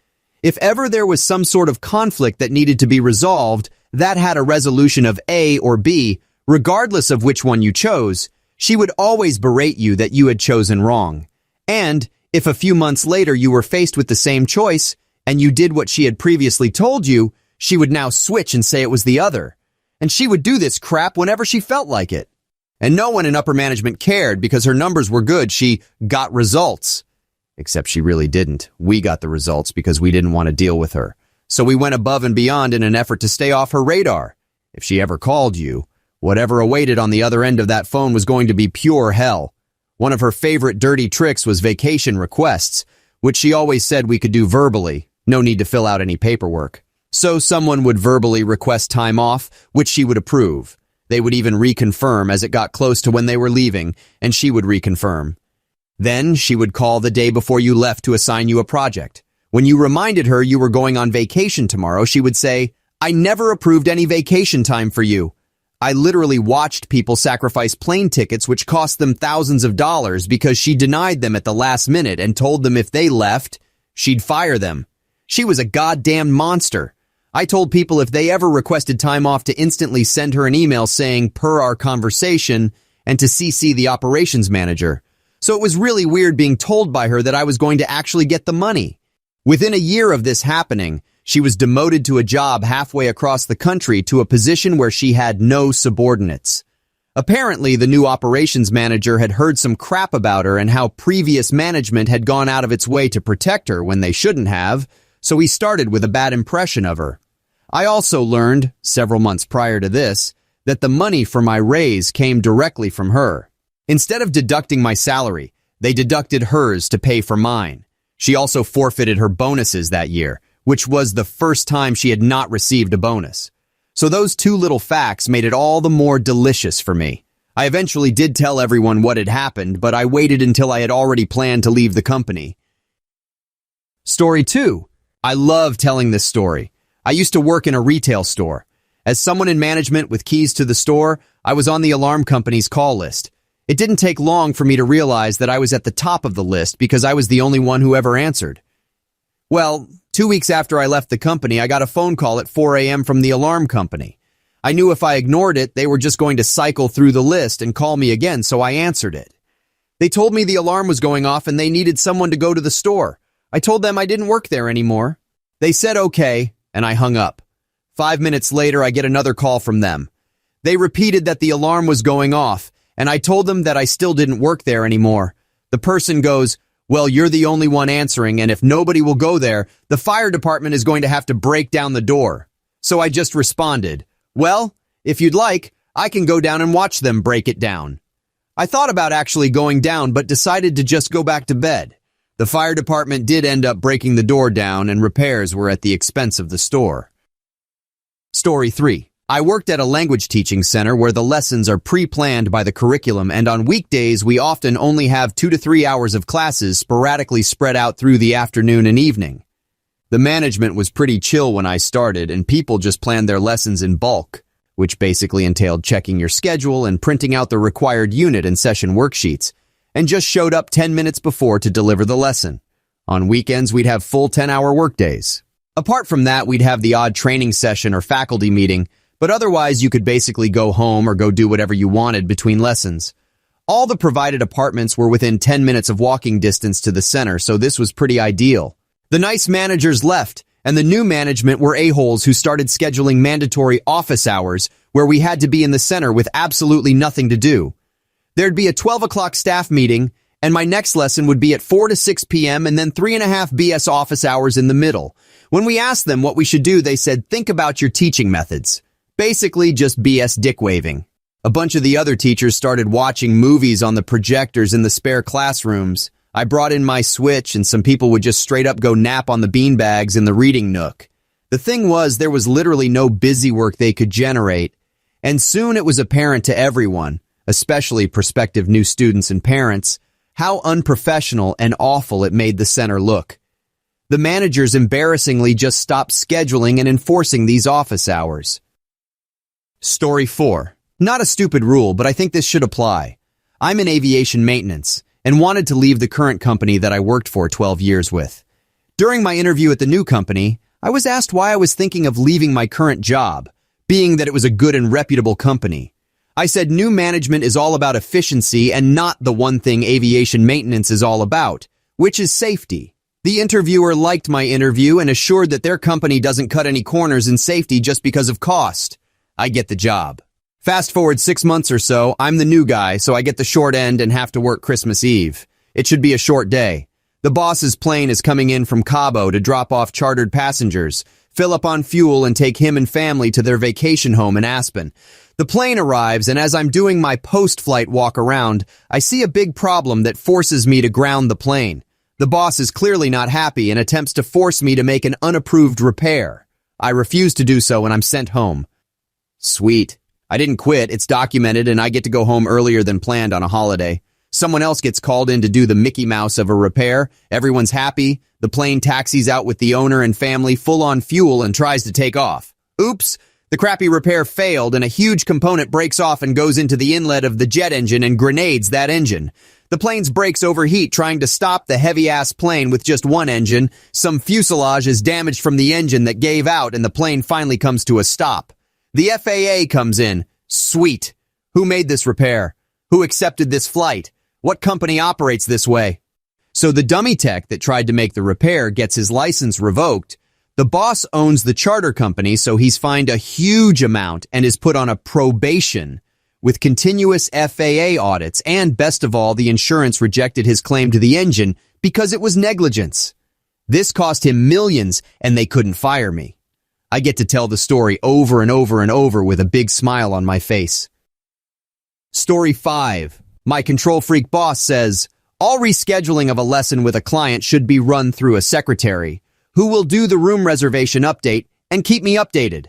If ever there was some sort of conflict that needed to be resolved, that had a resolution of A or B, regardless of which one you chose, she would always berate you that you had chosen wrong. And if a few months later you were faced with the same choice, and you did what she had previously told you, she would now switch and say it was the other. And she would do this crap whenever she felt like it. And no one in upper management cared because her numbers were good. She got results. Except she really didn't. We got the results because we didn't want to deal with her. So we went above and beyond in an effort to stay off her radar. If she ever called you, whatever awaited on the other end of that phone was going to be pure hell. One of her favorite dirty tricks was vacation requests, which she always said we could do verbally. No need to fill out any paperwork. So someone would verbally request time off, which she would approve. They would even reconfirm as it got close to when they were leaving, and she would reconfirm. Then she would call the day before you left to assign you a project. When you reminded her you were going on vacation tomorrow, she would say, I never approved any vacation time for you. I literally watched people sacrifice plane tickets which cost them thousands of dollars because she denied them at the last minute and told them if they left, she'd fire them. She was a goddamn monster. I told people if they ever requested time off to instantly send her an email saying, per our conversation, and to CC the operations manager. So it was really weird being told by her that I was going to actually get the money. Within a year of this happening, she was demoted to a job halfway across the country to a position where she had no subordinates. Apparently, the new operations manager had heard some crap about her and how previous management had gone out of its way to protect her when they shouldn't have, so he started with a bad impression of her. I also learned, several months prior to this, that the money for my raise came directly from her. Instead of deducting my salary, they deducted hers to pay for mine. She also forfeited her bonuses that year, which was the first time she had not received a bonus. So those two little facts made it all the more delicious for me. I eventually did tell everyone what had happened, but I waited until I had already planned to leave the company. Story 2. I love telling this story. I used to work in a retail store. As someone in management with keys to the store, I was on the alarm company's call list. It didn't take long for me to realize that I was at the top of the list because I was the only one who ever answered. Well, 2 weeks after I left the company, I got a phone call at 4 a.m. from the alarm company. I knew if I ignored it, they were just going to cycle through the list and call me again, so I answered it. They told me the alarm was going off and they needed someone to go to the store. I told them I didn't work there anymore. They said okay, and I hung up. 5 minutes later, I get another call from them. They repeated that the alarm was going off, and I told them that I still didn't work there anymore. The person goes, "Well, you're the only one answering, and if nobody will go there, the fire department is going to have to break down the door." So I just responded, "Well, if you'd like, I can go down and watch them break it down." I thought about actually going down, but decided to just go back to bed. The fire department did end up breaking the door down, and repairs were at the expense of the store. Story 3. I worked at a language teaching center where the lessons are pre-planned by the curriculum, and on weekdays we often only have 2 to 3 hours of classes sporadically spread out through the afternoon and evening. The management was pretty chill when I started, and people just planned their lessons in bulk, which basically entailed checking your schedule and printing out the required unit and session worksheets, and just showed up 10 minutes before to deliver the lesson. On weekends, we'd have full 10-hour workdays. Apart from that, we'd have the odd training session or faculty meeting, but otherwise you could basically go home or go do whatever you wanted between lessons. All the provided apartments were within 10 minutes of walking distance to the center, so this was pretty ideal. The nice managers left, and the new management were a-holes who started scheduling mandatory office hours where we had to be in the center with absolutely nothing to do. There'd be a 12 o'clock staff meeting, and my next lesson would be at 4 to 6 p.m. and then 3.5 BS office hours in the middle. When we asked them what we should do, they said, think about your teaching methods. Basically, just BS dick-waving. A bunch of the other teachers started watching movies on the projectors in the spare classrooms. I brought in my Switch, and some people would just straight up go nap on the beanbags in the reading nook. The thing was, there was literally no busy work they could generate, and soon it was apparent to everyone, especially prospective new students and parents, how unprofessional and awful it made the center look. The managers embarrassingly just stopped scheduling and enforcing these office hours. Story 4. Not a stupid rule, but I think this should apply. I'm in aviation maintenance and wanted to leave the current company that I worked for 12 years with. During my interview at the new company, I was asked why I was thinking of leaving my current job, being that it was a good and reputable company. I said new management is all about efficiency and not the one thing aviation maintenance is all about, which is safety. The interviewer liked my interview and assured that their company doesn't cut any corners in safety just because of cost. I get the job. Fast forward 6 months or so, I'm the new guy, so I get the short end and have to work Christmas Eve. It should be a short day. The boss's plane is coming in from Cabo to drop off chartered passengers, fill up on fuel, and take him and family to their vacation home in Aspen. The plane arrives, and as I'm doing my post-flight walk around, I see a big problem that forces me to ground the plane. The boss is clearly not happy and attempts to force me to make an unapproved repair. I refuse to do so, and I'm sent home. Sweet. I didn't quit, it's documented, and I get to go home earlier than planned on a holiday. Someone else gets called in to do the Mickey Mouse of a repair. Everyone's happy. The plane taxis out with the owner and family full on fuel and tries to take off. Oops, the crappy repair failed and a huge component breaks off and goes into the inlet of the jet engine and grenades that engine. The plane's brakes overheat trying to stop the heavy-ass plane with just one engine. Some fuselage is damaged from the engine that gave out and the plane finally comes to a stop. The FAA comes in. Sweet. Who made this repair? Who accepted this flight? What company operates this way? So the dummy tech that tried to make the repair gets his license revoked. The boss owns the charter company, so he's fined a huge amount and is put on a probation with continuous FAA audits, and best of all, the insurance rejected his claim to the engine because it was negligence. This cost him millions, and they couldn't fire me. I get to tell the story over and over and over with a big smile on my face. Story 5. My control freak boss says, all rescheduling of a lesson with a client should be run through a secretary, who will do the room reservation update and keep me updated.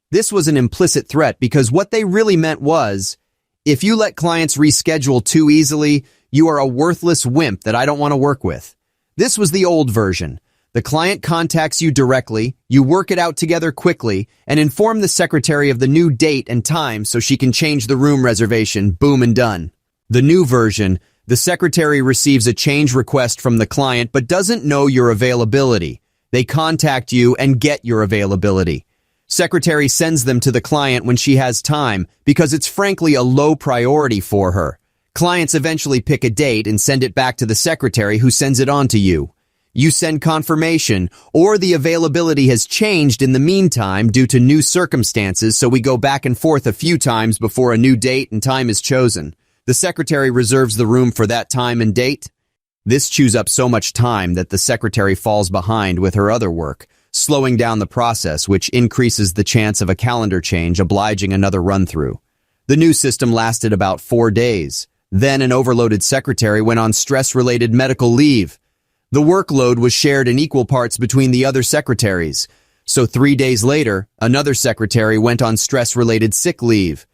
This was an implicit threat because what they really meant was, if you let clients reschedule too easily, you are a worthless wimp that I don't want to work with. This was the old version. The client contacts you directly, you work it out together quickly, and inform the secretary of the new date and time so she can change the room reservation. Boom and done. The new version, the secretary receives a change request from the client but doesn't know your availability. They contact you and get your availability. Secretary sends them to the client when she has time because it's frankly a low priority for her. Clients eventually pick a date and send it back to the secretary who sends it on to you. You send confirmation, or the availability has changed in the meantime due to new circumstances, so we go back and forth a few times before a new date and time is chosen. The secretary reserves the room for that time and date. This chews up so much time that the secretary falls behind with her other work, slowing down the process, which increases the chance of a calendar change, obliging another run-through. The new system lasted about 4 days. Then an overloaded secretary went on stress-related medical leave. The workload was shared in equal parts between the other secretaries. So 3 days later, another secretary went on stress-related sick leave.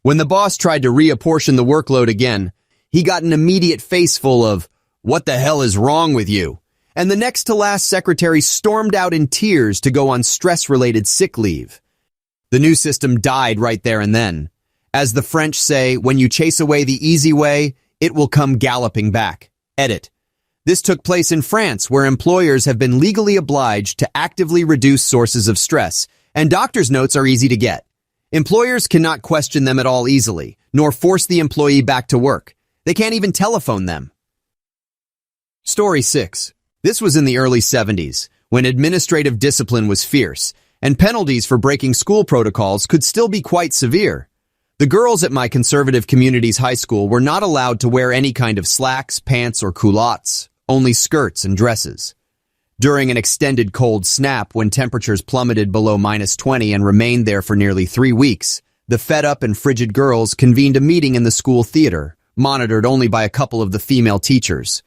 When the boss tried to reapportion the workload again, he got an immediate face full of, "What the hell is wrong with you?" And the next to last secretary stormed out in tears to go on stress-related sick leave. The new system died right there and then. As the French say, when you chase away the easy way, it will come galloping back. Edit. This took place in France, where employers have been legally obliged to actively reduce sources of stress, and doctor's notes are easy to get. Employers cannot question them at all easily, nor force the employee back to work. They can't even telephone them. Story 6. This was in the early 70s, when administrative discipline was fierce, and penalties for breaking school protocols could still be quite severe. The girls at my conservative community's high school were not allowed to wear any kind of slacks, pants, or culottes, only skirts and dresses. During an extended cold snap, when temperatures plummeted below -20 and remained there for nearly 3 weeks, the fed-up and frigid girls convened a meeting in the school theater, monitored only by a couple of the female teachers.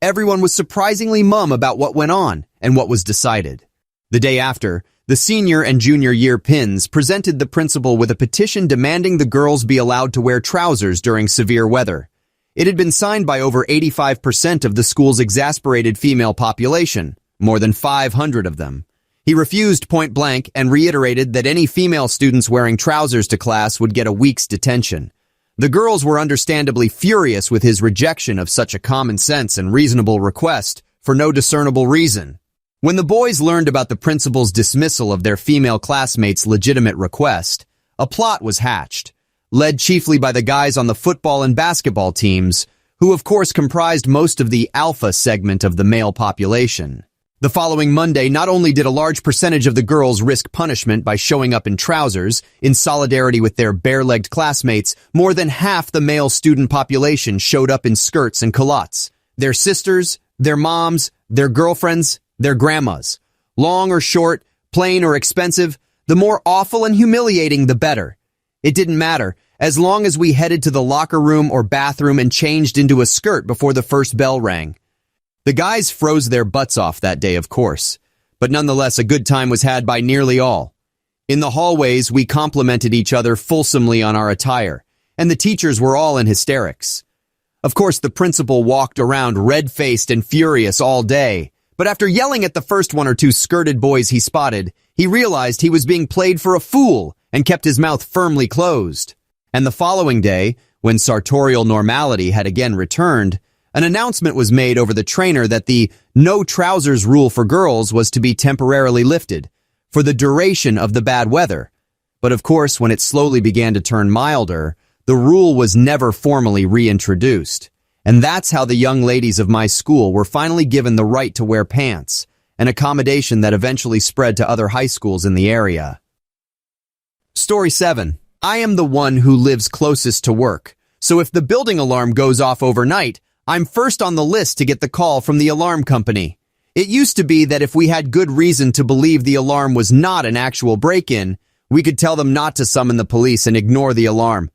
Everyone was surprisingly mum about what went on and what was decided. The day after, the senior and junior year pins presented the principal with a petition demanding the girls be allowed to wear trousers during severe weather. It had been signed by over 85% of the school's exasperated female population, more than 500 of them. He refused point blank and reiterated that any female students wearing trousers to class would get a week's detention. The girls were understandably furious with his rejection of such a common sense and reasonable request for no discernible reason. When the boys learned about the principal's dismissal of their female classmates' legitimate request, a plot was hatched, led chiefly by the guys on the football and basketball teams, who of course comprised most of the alpha segment of the male population. The following Monday, not only did a large percentage of the girls risk punishment by showing up in trousers, in solidarity with their bare-legged classmates, more than half the male student population showed up in skirts and culottes. Their sisters, their moms, their girlfriends, their grandmas. Long or short, plain or expensive, the more awful and humiliating the better. It didn't matter, as long as we headed to the locker room or bathroom and changed into a skirt before the first bell rang. The guys froze their butts off that day, of course, but nonetheless a good time was had by nearly all. In the hallways, we complimented each other fulsomely on our attire, and the teachers were all in hysterics. Of course, the principal walked around red-faced and furious all day, but after yelling at the first 1 or 2 skirted boys he spotted, he realized he was being played for a fool and kept his mouth firmly closed. And the following day, when sartorial normality had again returned, an announcement was made over the trainer that the no trousers rule for girls was to be temporarily lifted, for the duration of the bad weather. But of course, when it slowly began to turn milder, the rule was never formally reintroduced. And that's how the young ladies of my school were finally given the right to wear pants, an accommodation that eventually spread to other high schools in the area. Story 7. I am the one who lives closest to work, so if the building alarm goes off overnight, I'm first on the list to get the call from the alarm company. It used to be that if we had good reason to believe the alarm was not an actual break-in, we could tell them not to summon the police and ignore the alarm.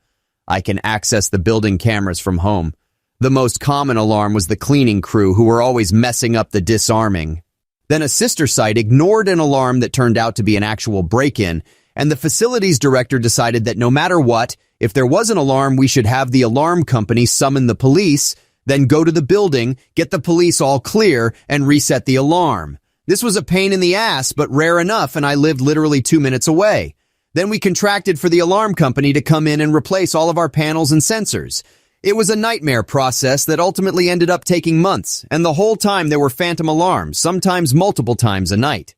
I can access the building cameras from home. The most common alarm was the cleaning crew, who were always messing up the disarming. Then a sister site ignored an alarm that turned out to be an actual break-in, and the facilities director decided that no matter what, if there was an alarm, we should have the alarm company summon the police, then go to the building, get the police all clear, and reset the alarm. This was a pain in the ass, but rare enough, and I lived literally 2 minutes away. Then we contracted for the alarm company to come in and replace all of our panels and sensors. It was a nightmare process that ultimately ended up taking months, and the whole time there were phantom alarms, sometimes multiple times a night.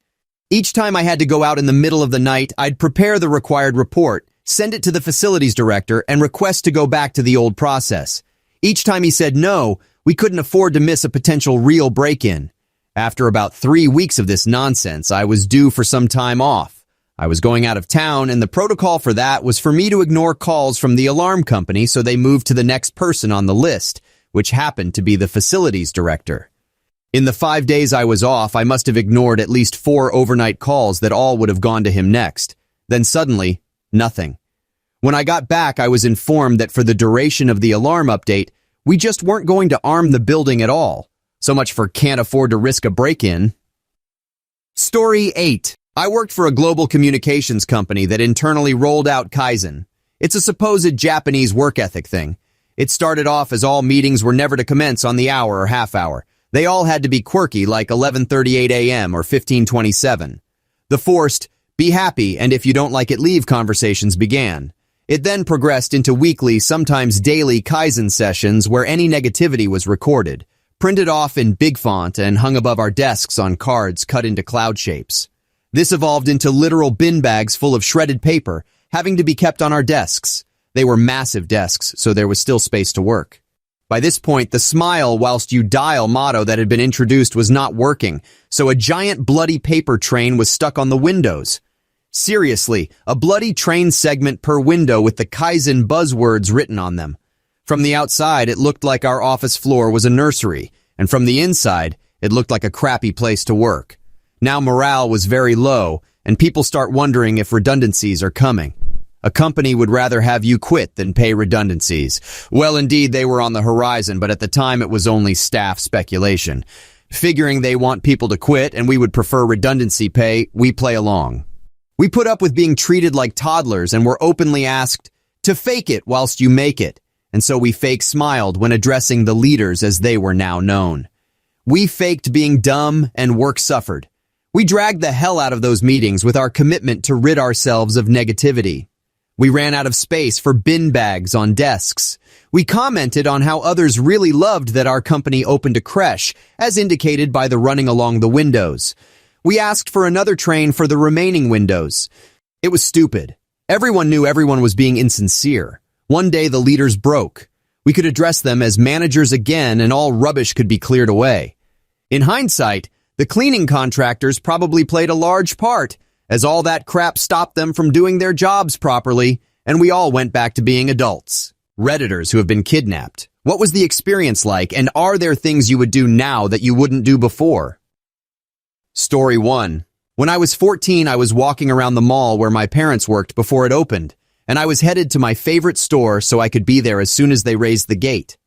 Each time I had to go out in the middle of the night, I'd prepare the required report, send it to the facilities director, and request to go back to the old process. Each time he said no, we couldn't afford to miss a potential real break-in. After about 3 weeks of this nonsense, I was due for some time off. I was going out of town, and the protocol for that was for me to ignore calls from the alarm company so they moved to the next person on the list, which happened to be the facilities director. In the 5 days I was off, I must have ignored at least 4 overnight calls that all would have gone to him next. Then suddenly, nothing. When I got back, I was informed that for the duration of the alarm update, we just weren't going to arm the building at all. So much for can't afford to risk a break-in. Story 8. I worked for a global communications company that internally rolled out Kaizen. It's a supposed Japanese work ethic thing. It started off as all meetings were never to commence on the hour or half hour. They all had to be quirky, like 11:38 a.m. or 15:27. The forced, be happy and if you don't like it leave conversations began. It then progressed into weekly, sometimes daily Kaizen sessions where any negativity was recorded, printed off in big font and hung above our desks on cards cut into cloud shapes. This evolved into literal bin bags full of shredded paper, having to be kept on our desks. They were massive desks, so there was still space to work. By this point, the smile whilst you dial motto that had been introduced was not working, so a giant bloody paper train was stuck on the windows. Seriously, a bloody train segment per window with the Kaizen buzzwords written on them. From the outside, it looked like our office floor was a nursery, and from the inside, it looked like a crappy place to work. Now morale was very low, and people start wondering if redundancies are coming. A company would rather have you quit than pay redundancies. Well, indeed, they were on the horizon, but at the time it was only staff speculation. Figuring they want people to quit and we would prefer redundancy pay, we play along. We put up with being treated like toddlers and were openly asked to fake it whilst you make it. And so we fake smiled when addressing the leaders as they were now known. We faked being dumb and work suffered. We dragged the hell out of those meetings with our commitment to rid ourselves of negativity. We ran out of space for bin bags on desks. We commented on how others really loved that our company opened a creche, as indicated by the running along the windows. We asked for another train for the remaining windows. It was stupid. Everyone knew everyone was being insincere. One day the leaders broke. We could address them as managers again and all rubbish could be cleared away. In hindsight, the cleaning contractors probably played a large part, as all that crap stopped them from doing their jobs properly, and we all went back to being adults. Redditors who have been kidnapped. What was the experience like, and are there things you would do now that you wouldn't do before? Story 1. When I was 14, I was walking around the mall where my parents worked before it opened, and I was headed to my favorite store so I could be there as soon as they raised the gate.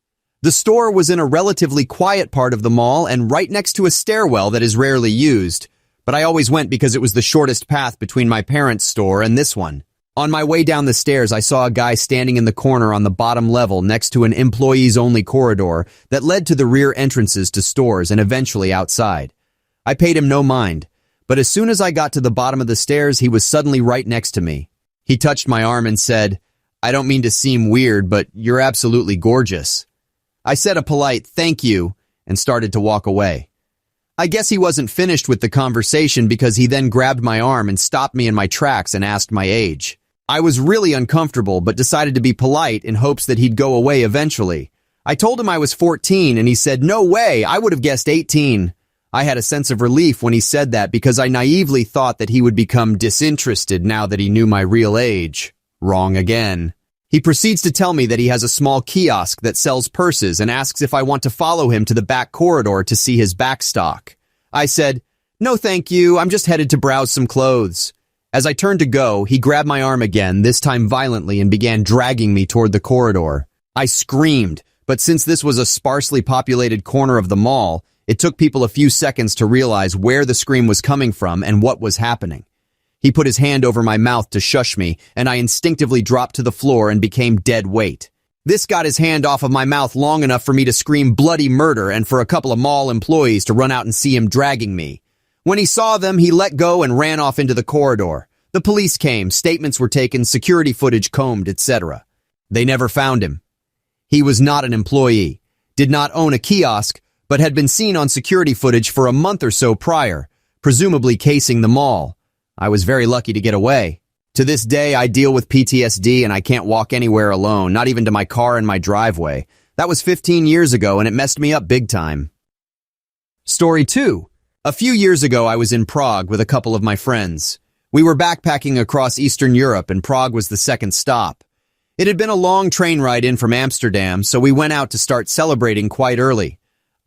The store was in a relatively quiet part of the mall and right next to a stairwell that is rarely used, but I always went because it was the shortest path between my parents' store and this one. On my way down the stairs, I saw a guy standing in the corner on the bottom level next to an employees-only corridor that led to the rear entrances to stores and eventually outside. I paid him no mind, but as soon as I got to the bottom of the stairs, he was suddenly right next to me. He touched my arm and said, "I don't mean to seem weird, but you're absolutely gorgeous." I said a polite "thank you" and started to walk away. I guess he wasn't finished with the conversation because he then grabbed my arm and stopped me in my tracks and asked my age. I was really uncomfortable but decided to be polite in hopes that he'd go away eventually. I told him I was 14 and he said, "No way, I would have guessed 18. I had a sense of relief when he said that because I naively thought that he would become disinterested now that he knew my real age. Wrong again. He proceeds to tell me that he has a small kiosk that sells purses and asks if I want to follow him to the back corridor to see his back stock. I said, "No thank you, I'm just headed to browse some clothes." As I turned to go, he grabbed my arm again, this time violently, and began dragging me toward the corridor. I screamed, but since this was a sparsely populated corner of the mall, it took people a few seconds to realize where the scream was coming from and what was happening. He put his hand over my mouth to shush me, and I instinctively dropped to the floor and became dead weight. This got his hand off of my mouth long enough for me to scream bloody murder and for a couple of mall employees to run out and see him dragging me. When he saw them, he let go and ran off into the corridor. The police came, statements were taken, security footage combed, etc. They never found him. He was not an employee, did not own a kiosk, but had been seen on security footage for a month or so prior, presumably casing the mall. I was very lucky to get away. To this day, I deal with PTSD and I can't walk anywhere alone, not even to my car in my driveway. That was 15 years ago and it messed me up big time. Story 2. A few years ago, I was in Prague with a couple of my friends. We were backpacking across Eastern Europe and Prague was the second stop. It had been a long train ride in from Amsterdam, so we went out to start celebrating quite early.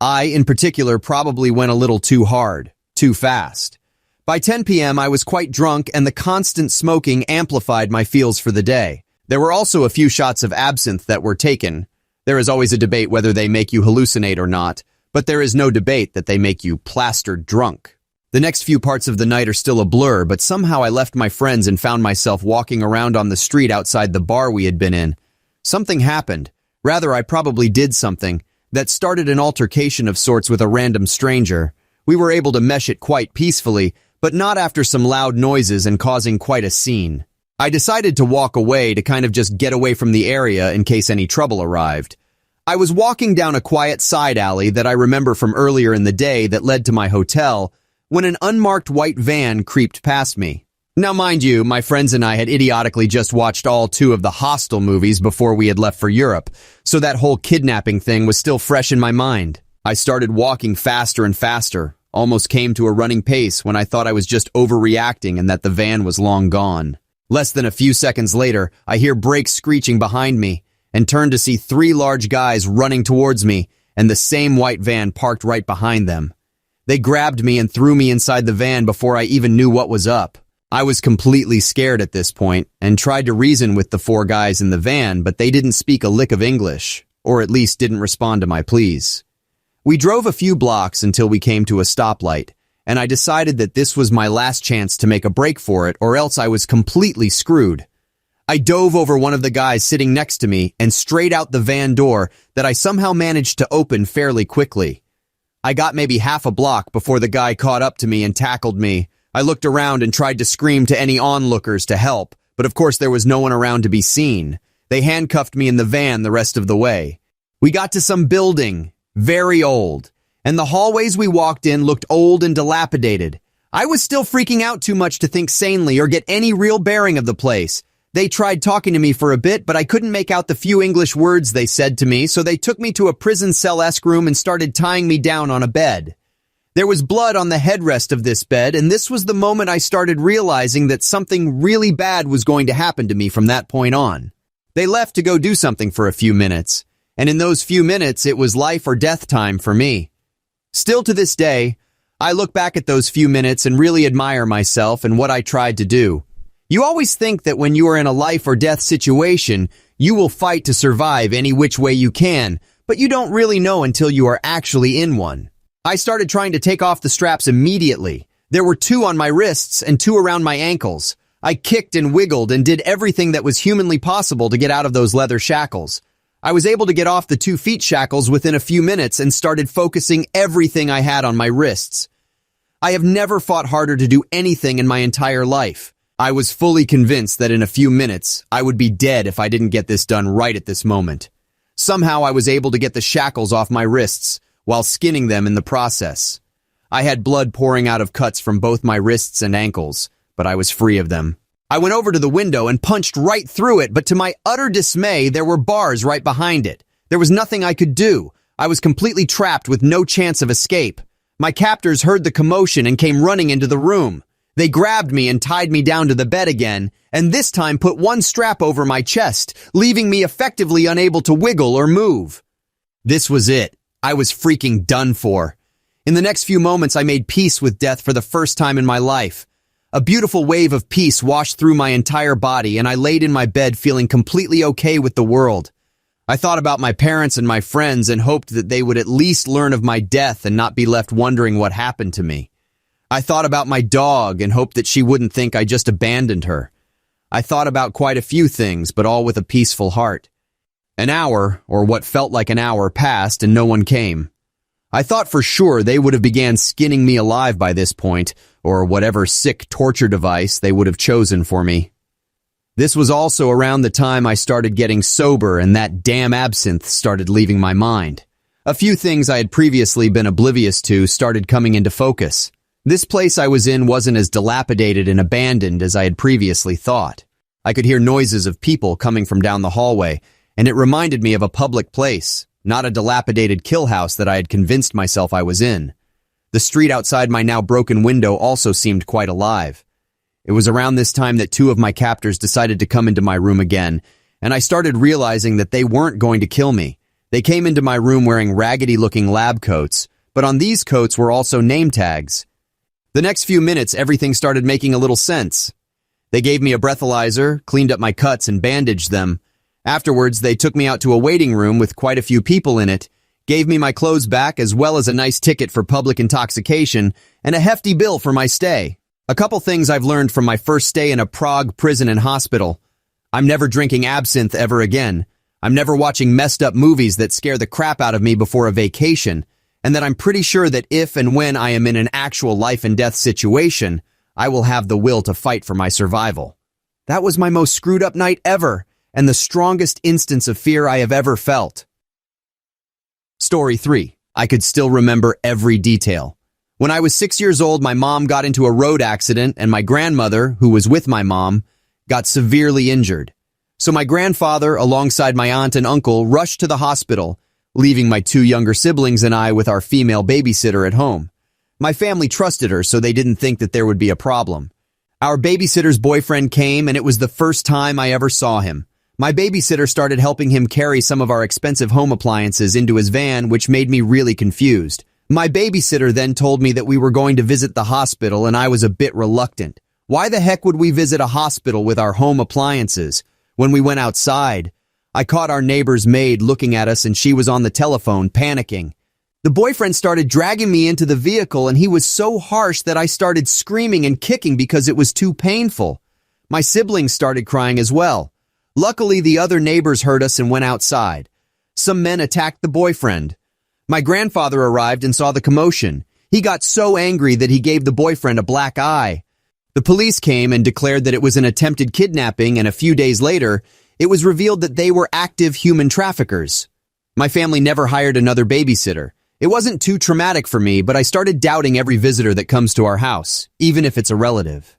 I, in particular, probably went a little too hard, too fast. By 10 p.m., I was quite drunk and the constant smoking amplified my feels for the day. There were also a few shots of absinthe that were taken. There is always a debate whether they make you hallucinate or not, but there is no debate that they make you plastered drunk. The next few parts of the night are still a blur, but somehow I left my friends and found myself walking around on the street outside the bar we had been in. Something happened. Rather, I probably did something that started an altercation of sorts with a random stranger. We were able to mesh it quite peacefully, but not after some loud noises and causing quite a scene. I decided to walk away to kind of just get away from the area in case any trouble arrived. I was walking down a quiet side alley that I remember from earlier in the day that led to my hotel when an unmarked white van creeped past me. Now mind you, my friends and I had idiotically just watched all 2 of the Hostel movies before we had left for Europe, so that whole kidnapping thing was still fresh in my mind. I started walking faster and faster, almost came to a running pace when I thought I was just overreacting and that the van was long gone. Less than a few seconds later, I hear brakes screeching behind me and turn to see 3 large guys running towards me and the same white van parked right behind them. They grabbed me and threw me inside the van before I even knew what was up. I was completely scared at this point and tried to reason with the 4 guys in the van, but they didn't speak a lick of English, or at least didn't respond to my pleas. We drove a few blocks until we came to a stoplight, and I decided that this was my last chance to make a break for it, or else I was completely screwed. I dove over one of the guys sitting next to me and straight out the van door that I somehow managed to open fairly quickly. I got maybe half a block before the guy caught up to me and tackled me. I looked around and tried to scream to any onlookers to help, but of course there was no one around to be seen. They handcuffed me in the van the rest of the way. We got to some building, very old, and the hallways we walked in looked old and dilapidated. I was still freaking out too much to think sanely or get any real bearing of the place. They tried talking to me for a bit, but I couldn't make out the few English words they said to me, so they took me to a prison cell-esque room and started tying me down on a bed. There was blood on the headrest of this bed, and this was the moment I started realizing that something really bad was going to happen to me from that point on. They left to go do something for a few minutes, and in those few minutes it was life or death time for me. Still to this day, I look back at those few minutes and really admire myself and what I tried to do. You always think that when you are in a life or death situation, you will fight to survive any which way you can, but you don't really know until you are actually in one. I started trying to take off the straps immediately. There were 2 on my wrists and 2 around my ankles. I kicked and wiggled and did everything that was humanly possible to get out of those leather shackles. I was able to get off the 2 feet shackles within a few minutes and started focusing everything I had on my wrists. I have never fought harder to do anything in my entire life. I was fully convinced that in a few minutes, I would be dead if I didn't get this done right at this moment. Somehow I was able to get the shackles off my wrists while skinning them in the process. I had blood pouring out of cuts from both my wrists and ankles, but I was free of them. I went over to the window and punched right through it, but to my utter dismay, there were bars right behind it. There was nothing I could do. I was completely trapped with no chance of escape. My captors heard the commotion and came running into the room. They grabbed me and tied me down to the bed again, and this time put 1 strap over my chest, leaving me effectively unable to wiggle or move. This was it. I was freaking done for. In the next few moments, I made peace with death for the first time in my life. A beautiful wave of peace washed through my entire body, and I laid in my bed feeling completely okay with the world. I thought about my parents and my friends and hoped that they would at least learn of my death and not be left wondering what happened to me. I thought about my dog and hoped that she wouldn't think I just abandoned her. I thought about quite a few things, but all with a peaceful heart. An hour, or what felt like an hour, passed and no one came. I thought for sure they would have began skinning me alive by this point, or whatever sick torture device they would have chosen for me. This was also around the time I started getting sober and that damn absinthe started leaving my mind. A few things I had previously been oblivious to started coming into focus. This place I was in wasn't as dilapidated and abandoned as I had previously thought. I could hear noises of people coming from down the hallway, and it reminded me of a public place, not a dilapidated kill house that I had convinced myself I was in. The street outside my now broken window also seemed quite alive. It was around this time that two of my captors decided to come into my room again, and I started realizing that they weren't going to kill me. They came into my room wearing raggedy-looking lab coats, but on these coats were also name tags. The next few minutes, everything started making a little sense. They gave me a breathalyzer, cleaned up my cuts, and bandaged them. Afterwards, they took me out to a waiting room with quite a few people in it, gave me my clothes back as well as a nice ticket for public intoxication, and a hefty bill for my stay. A couple things I've learned from my first stay in a Prague prison and hospital. I'm never drinking absinthe ever again. I'm never watching messed up movies that scare the crap out of me before a vacation, and that I'm pretty sure that if and when I am in an actual life and death situation, I will have the will to fight for my survival. That was my most screwed up night ever, and the strongest instance of fear I have ever felt. Story 3. I could still remember every detail. When I was 6 years old, my mom got into a road accident, and my grandmother, who was with my mom, got severely injured. So my grandfather, alongside my aunt and uncle, rushed to the hospital, leaving my two younger siblings and I with our female babysitter at home. My family trusted her, so they didn't think that there would be a problem. Our babysitter's boyfriend came, and it was the first time I ever saw him. My babysitter started helping him carry some of our expensive home appliances into his van, which made me really confused. My babysitter then told me that we were going to visit the hospital, and I was a bit reluctant. Why the heck would we visit a hospital with our home appliances? When we went outside, I caught our neighbor's maid looking at us, and she was on the telephone, panicking. The boyfriend started dragging me into the vehicle, and he was so harsh that I started screaming and kicking because it was too painful. My siblings started crying as well. Luckily, the other neighbors heard us and went outside. Some men attacked the boyfriend. My grandfather arrived and saw the commotion. He got so angry that he gave the boyfriend a black eye. The police came and declared that it was an attempted kidnapping, and a few days later, it was revealed that they were active human traffickers. My family never hired another babysitter. It wasn't too traumatic for me, but I started doubting every visitor that comes to our house, even if it's a relative.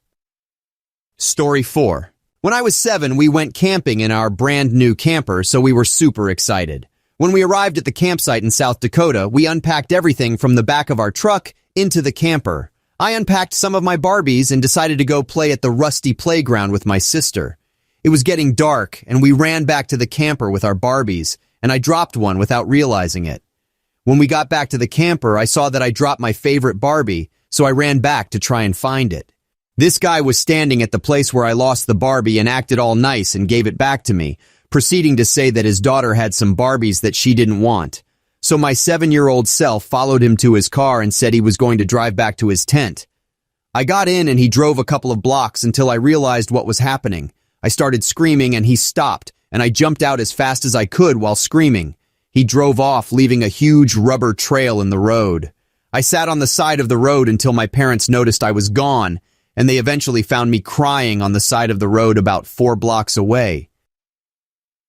Story 4. When I was 7, we went camping in our brand new camper, so we were super excited. When we arrived at the campsite in South Dakota, we unpacked everything from the back of our truck into the camper. I unpacked some of my Barbies and decided to go play at the rusty playground with my sister. It was getting dark, and we ran back to the camper with our Barbies, and I dropped one without realizing it. When we got back to the camper, I saw that I dropped my favorite Barbie, so I ran back to try and find it. This guy was standing at the place where I lost the Barbie and acted all nice and gave it back to me, proceeding to say that his daughter had some Barbies that she didn't want. So my 7-year-old self followed him to his car and said he was going to drive back to his tent. I got in and he drove a couple of blocks until I realized what was happening. I started screaming and he stopped, and I jumped out as fast as I could while screaming. He drove off, leaving a huge rubber trail in the road. I sat on the side of the road until my parents noticed I was gone, and they eventually found me crying on the side of the road about 4 blocks away.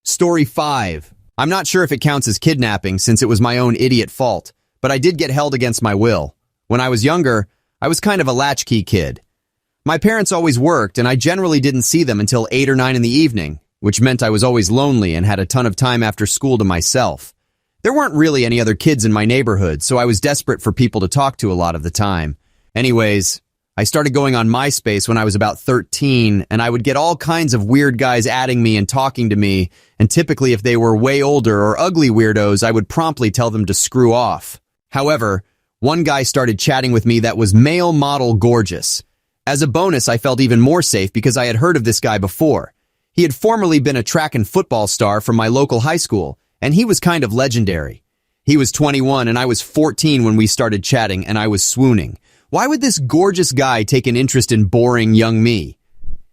Story 5. I'm not sure if it counts as kidnapping since it was my own idiot fault, but I did get held against my will. When I was younger, I was kind of a latchkey kid. My parents always worked, and I generally didn't see them until 8 or 9 in the evening, which meant I was always lonely and had a ton of time after school to myself. There weren't really any other kids in my neighborhood, so I was desperate for people to talk to a lot of the time. Anyways, I started going on MySpace when I was about 13, and I would get all kinds of weird guys adding me and talking to me, and typically if they were way older or ugly weirdos, I would promptly tell them to screw off. However, one guy started chatting with me that was male model gorgeous. As a bonus, I felt even more safe because I had heard of this guy before. He had formerly been a track and football star from my local high school, and he was kind of legendary. He was 21 and I was 14 when we started chatting, and I was swooning. Why would this gorgeous guy take an interest in boring young me?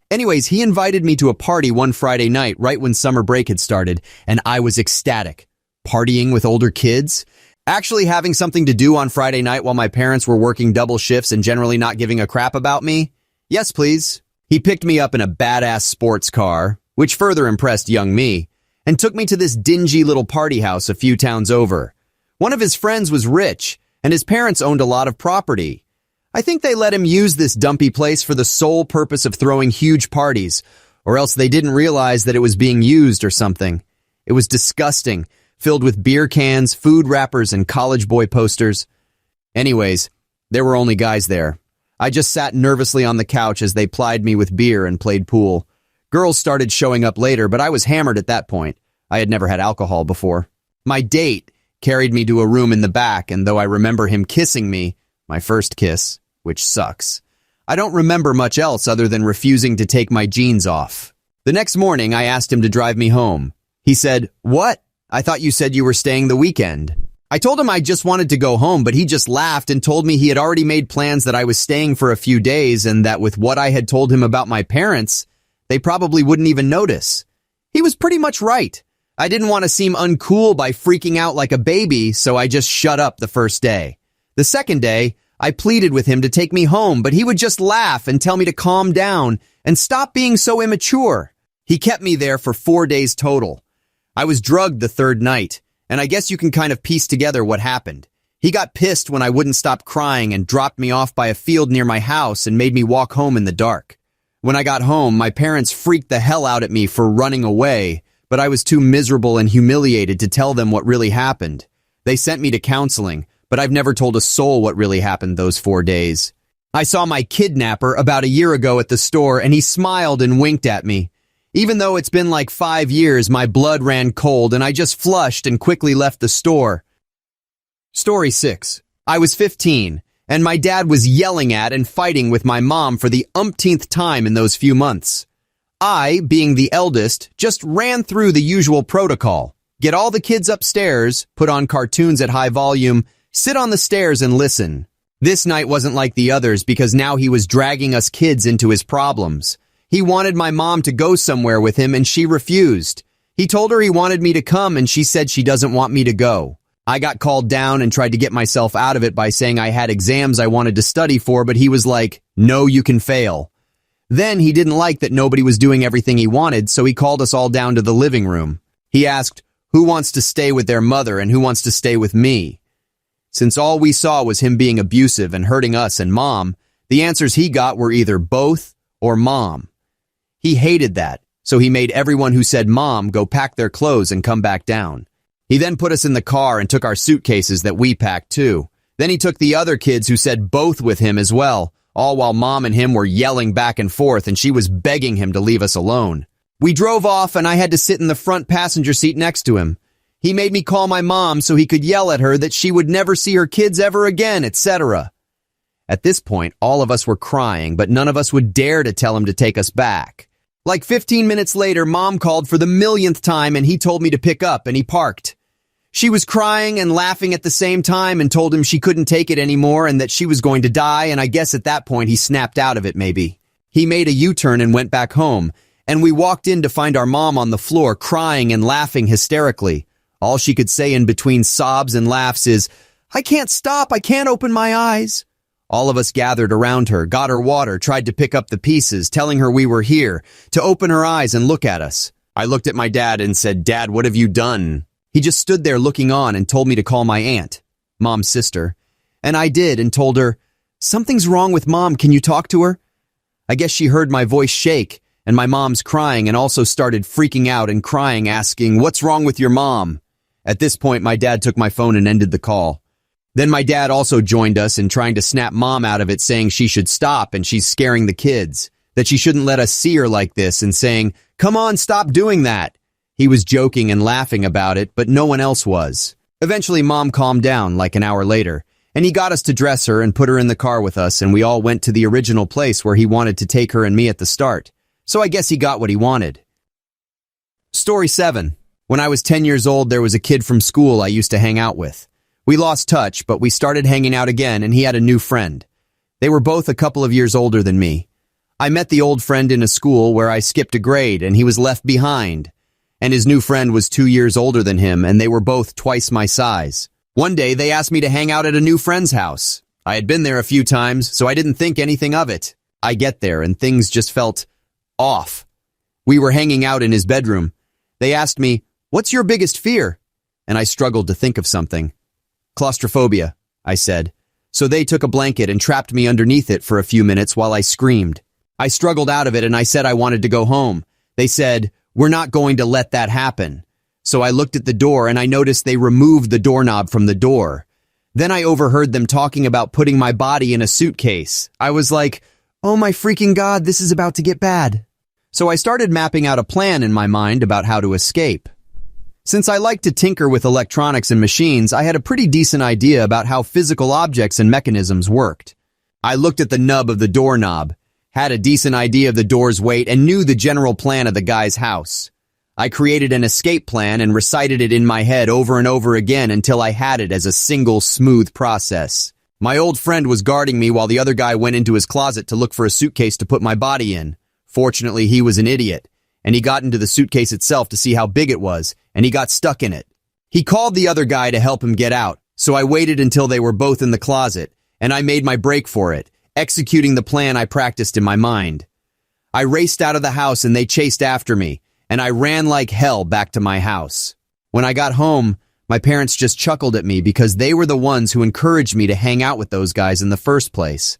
Anyways, he invited me to a party one Friday night right when summer break had started, and I was ecstatic. Partying with older kids? Actually having something to do on Friday night while my parents were working double shifts and generally not giving a crap about me? Yes, please. He picked me up in a badass sports car, which further impressed young me, and took me to this dingy little party house a few towns over. One of his friends was rich, and his parents owned a lot of property. I think they let him use this dumpy place for the sole purpose of throwing huge parties, or else they didn't realize that it was being used or something. It was disgusting, filled with beer cans, food wrappers, and college boy posters. Anyways, there were only guys there. I just sat nervously on the couch as they plied me with beer and played pool. Girls started showing up later, but I was hammered at that point. I had never had alcohol before. My date carried me to a room in the back, and though I remember him kissing me, my first kiss, which sucks, I don't remember much else other than refusing to take my jeans off. The next morning, I asked him to drive me home. He said, "What? I thought you said you were staying the weekend." I told him I just wanted to go home, but he just laughed and told me he had already made plans that I was staying for a few days and that with what I had told him about my parents, they probably wouldn't even notice. He was pretty much right. I didn't want to seem uncool by freaking out like a baby, so I just shut up the first day. The second day, I pleaded with him to take me home, but he would just laugh and tell me to calm down and stop being so immature. He kept me there for 4 days total. I was drugged the third night, and I guess you can kind of piece together what happened. He got pissed when I wouldn't stop crying and dropped me off by a field near my house and made me walk home in the dark. When I got home, my parents freaked the hell out at me for running away, but I was too miserable and humiliated to tell them what really happened. They sent me to counseling, but I've never told a soul what really happened those 4 days. I saw my kidnapper about a year ago at the store, and he smiled and winked at me. Even though it's been like 5 years, my blood ran cold, and I just flushed and quickly left the store. Story 6. I was 15, and my dad was yelling at and fighting with my mom for the umpteenth time in those few months. I, being the eldest, just ran through the usual protocol. Get all the kids upstairs, put on cartoons at high volume, sit on the stairs and listen. This night wasn't like the others because now he was dragging us kids into his problems. He wanted my mom to go somewhere with him and she refused. He told her he wanted me to come and she said she doesn't want me to go. I got called down and tried to get myself out of it by saying I had exams I wanted to study for, but he was like, "No, you can fail." Then he didn't like that nobody was doing everything he wanted, so he called us all down to the living room. He asked, who wants to stay with their mother and who wants to stay with me? Since all we saw was him being abusive and hurting us and mom, the answers he got were either both or mom. He hated that, so he made everyone who said mom go pack their clothes and come back down. He then put us in the car and took our suitcases that we packed too. Then he took the other kids who said both with him as well, all while mom and him were yelling back and forth and she was begging him to leave us alone. We drove off and I had to sit in the front passenger seat next to him. He made me call my mom so he could yell at her that she would never see her kids ever again, etc. At this point, all of us were crying, but none of us would dare to tell him to take us back. Like 15 minutes later, mom called for the millionth time and he told me to pick up and he parked. She was crying and laughing at the same time and told him she couldn't take it anymore and that she was going to die, and I guess at that point he snapped out of it maybe. He made a U-turn and went back home, and we walked in to find our mom on the floor crying and laughing hysterically. All she could say in between sobs and laughs is, "I can't stop, I can't open my eyes." All of us gathered around her, got her water, tried to pick up the pieces, telling her we were here, to open her eyes and look at us. I looked at my dad and said, "Dad, what have you done?" He just stood there looking on and told me to call my aunt, mom's sister. And I did and told her, "Something's wrong with mom, can you talk to her?" I guess she heard my voice shake and my mom's crying and also started freaking out and crying, asking, "What's wrong with your mom?" At this point, my dad took my phone and ended the call. Then my dad also joined us in trying to snap mom out of it, saying she should stop and she's scaring the kids, that she shouldn't let us see her like this, and saying, "Come on, stop doing that." He was joking and laughing about it, but no one else was. Eventually, mom calmed down like an hour later, and he got us to dress her and put her in the car with us, and we all went to the original place where he wanted to take her and me at the start. So I guess he got what he wanted. Story 7. When I was 10 years old, there was a kid from school I used to hang out with. We lost touch, but we started hanging out again, and he had a new friend. They were both a couple of years older than me. I met the old friend in a school where I skipped a grade, and he was left behind. And his new friend was 2 years older than him, and they were both twice my size. One day, they asked me to hang out at a new friend's house. I had been there a few times, so I didn't think anything of it. I get there, and things just felt off. We were hanging out in his bedroom. They asked me, "What's your biggest fear?" And I struggled to think of something. "Claustrophobia," I said. So they took a blanket and trapped me underneath it for a few minutes while I screamed. I struggled out of it and I said I wanted to go home. They said, "We're not going to let that happen." So I looked at the door and I noticed they removed the doorknob from the door. Then I overheard them talking about putting my body in a suitcase. I was like, oh my freaking God, this is about to get bad. So I started mapping out a plan in my mind about how to escape. Since I like to tinker with electronics and machines, I had a pretty decent idea about how physical objects and mechanisms worked. I looked at the nub of the doorknob, had a decent idea of the door's weight, and knew the general plan of the guy's house. I created an escape plan and recited it in my head over and over again until I had it as a single smooth process. My old friend was guarding me while the other guy went into his closet to look for a suitcase to put my body in. Fortunately, he was an idiot, and he got into the suitcase itself to see how big it was, and he got stuck in it. He called the other guy to help him get out, so I waited until they were both in the closet, and I made my break for it, executing the plan I practiced in my mind. I raced out of the house and they chased after me, and I ran like hell back to my house. When I got home, my parents just chuckled at me because they were the ones who encouraged me to hang out with those guys in the first place.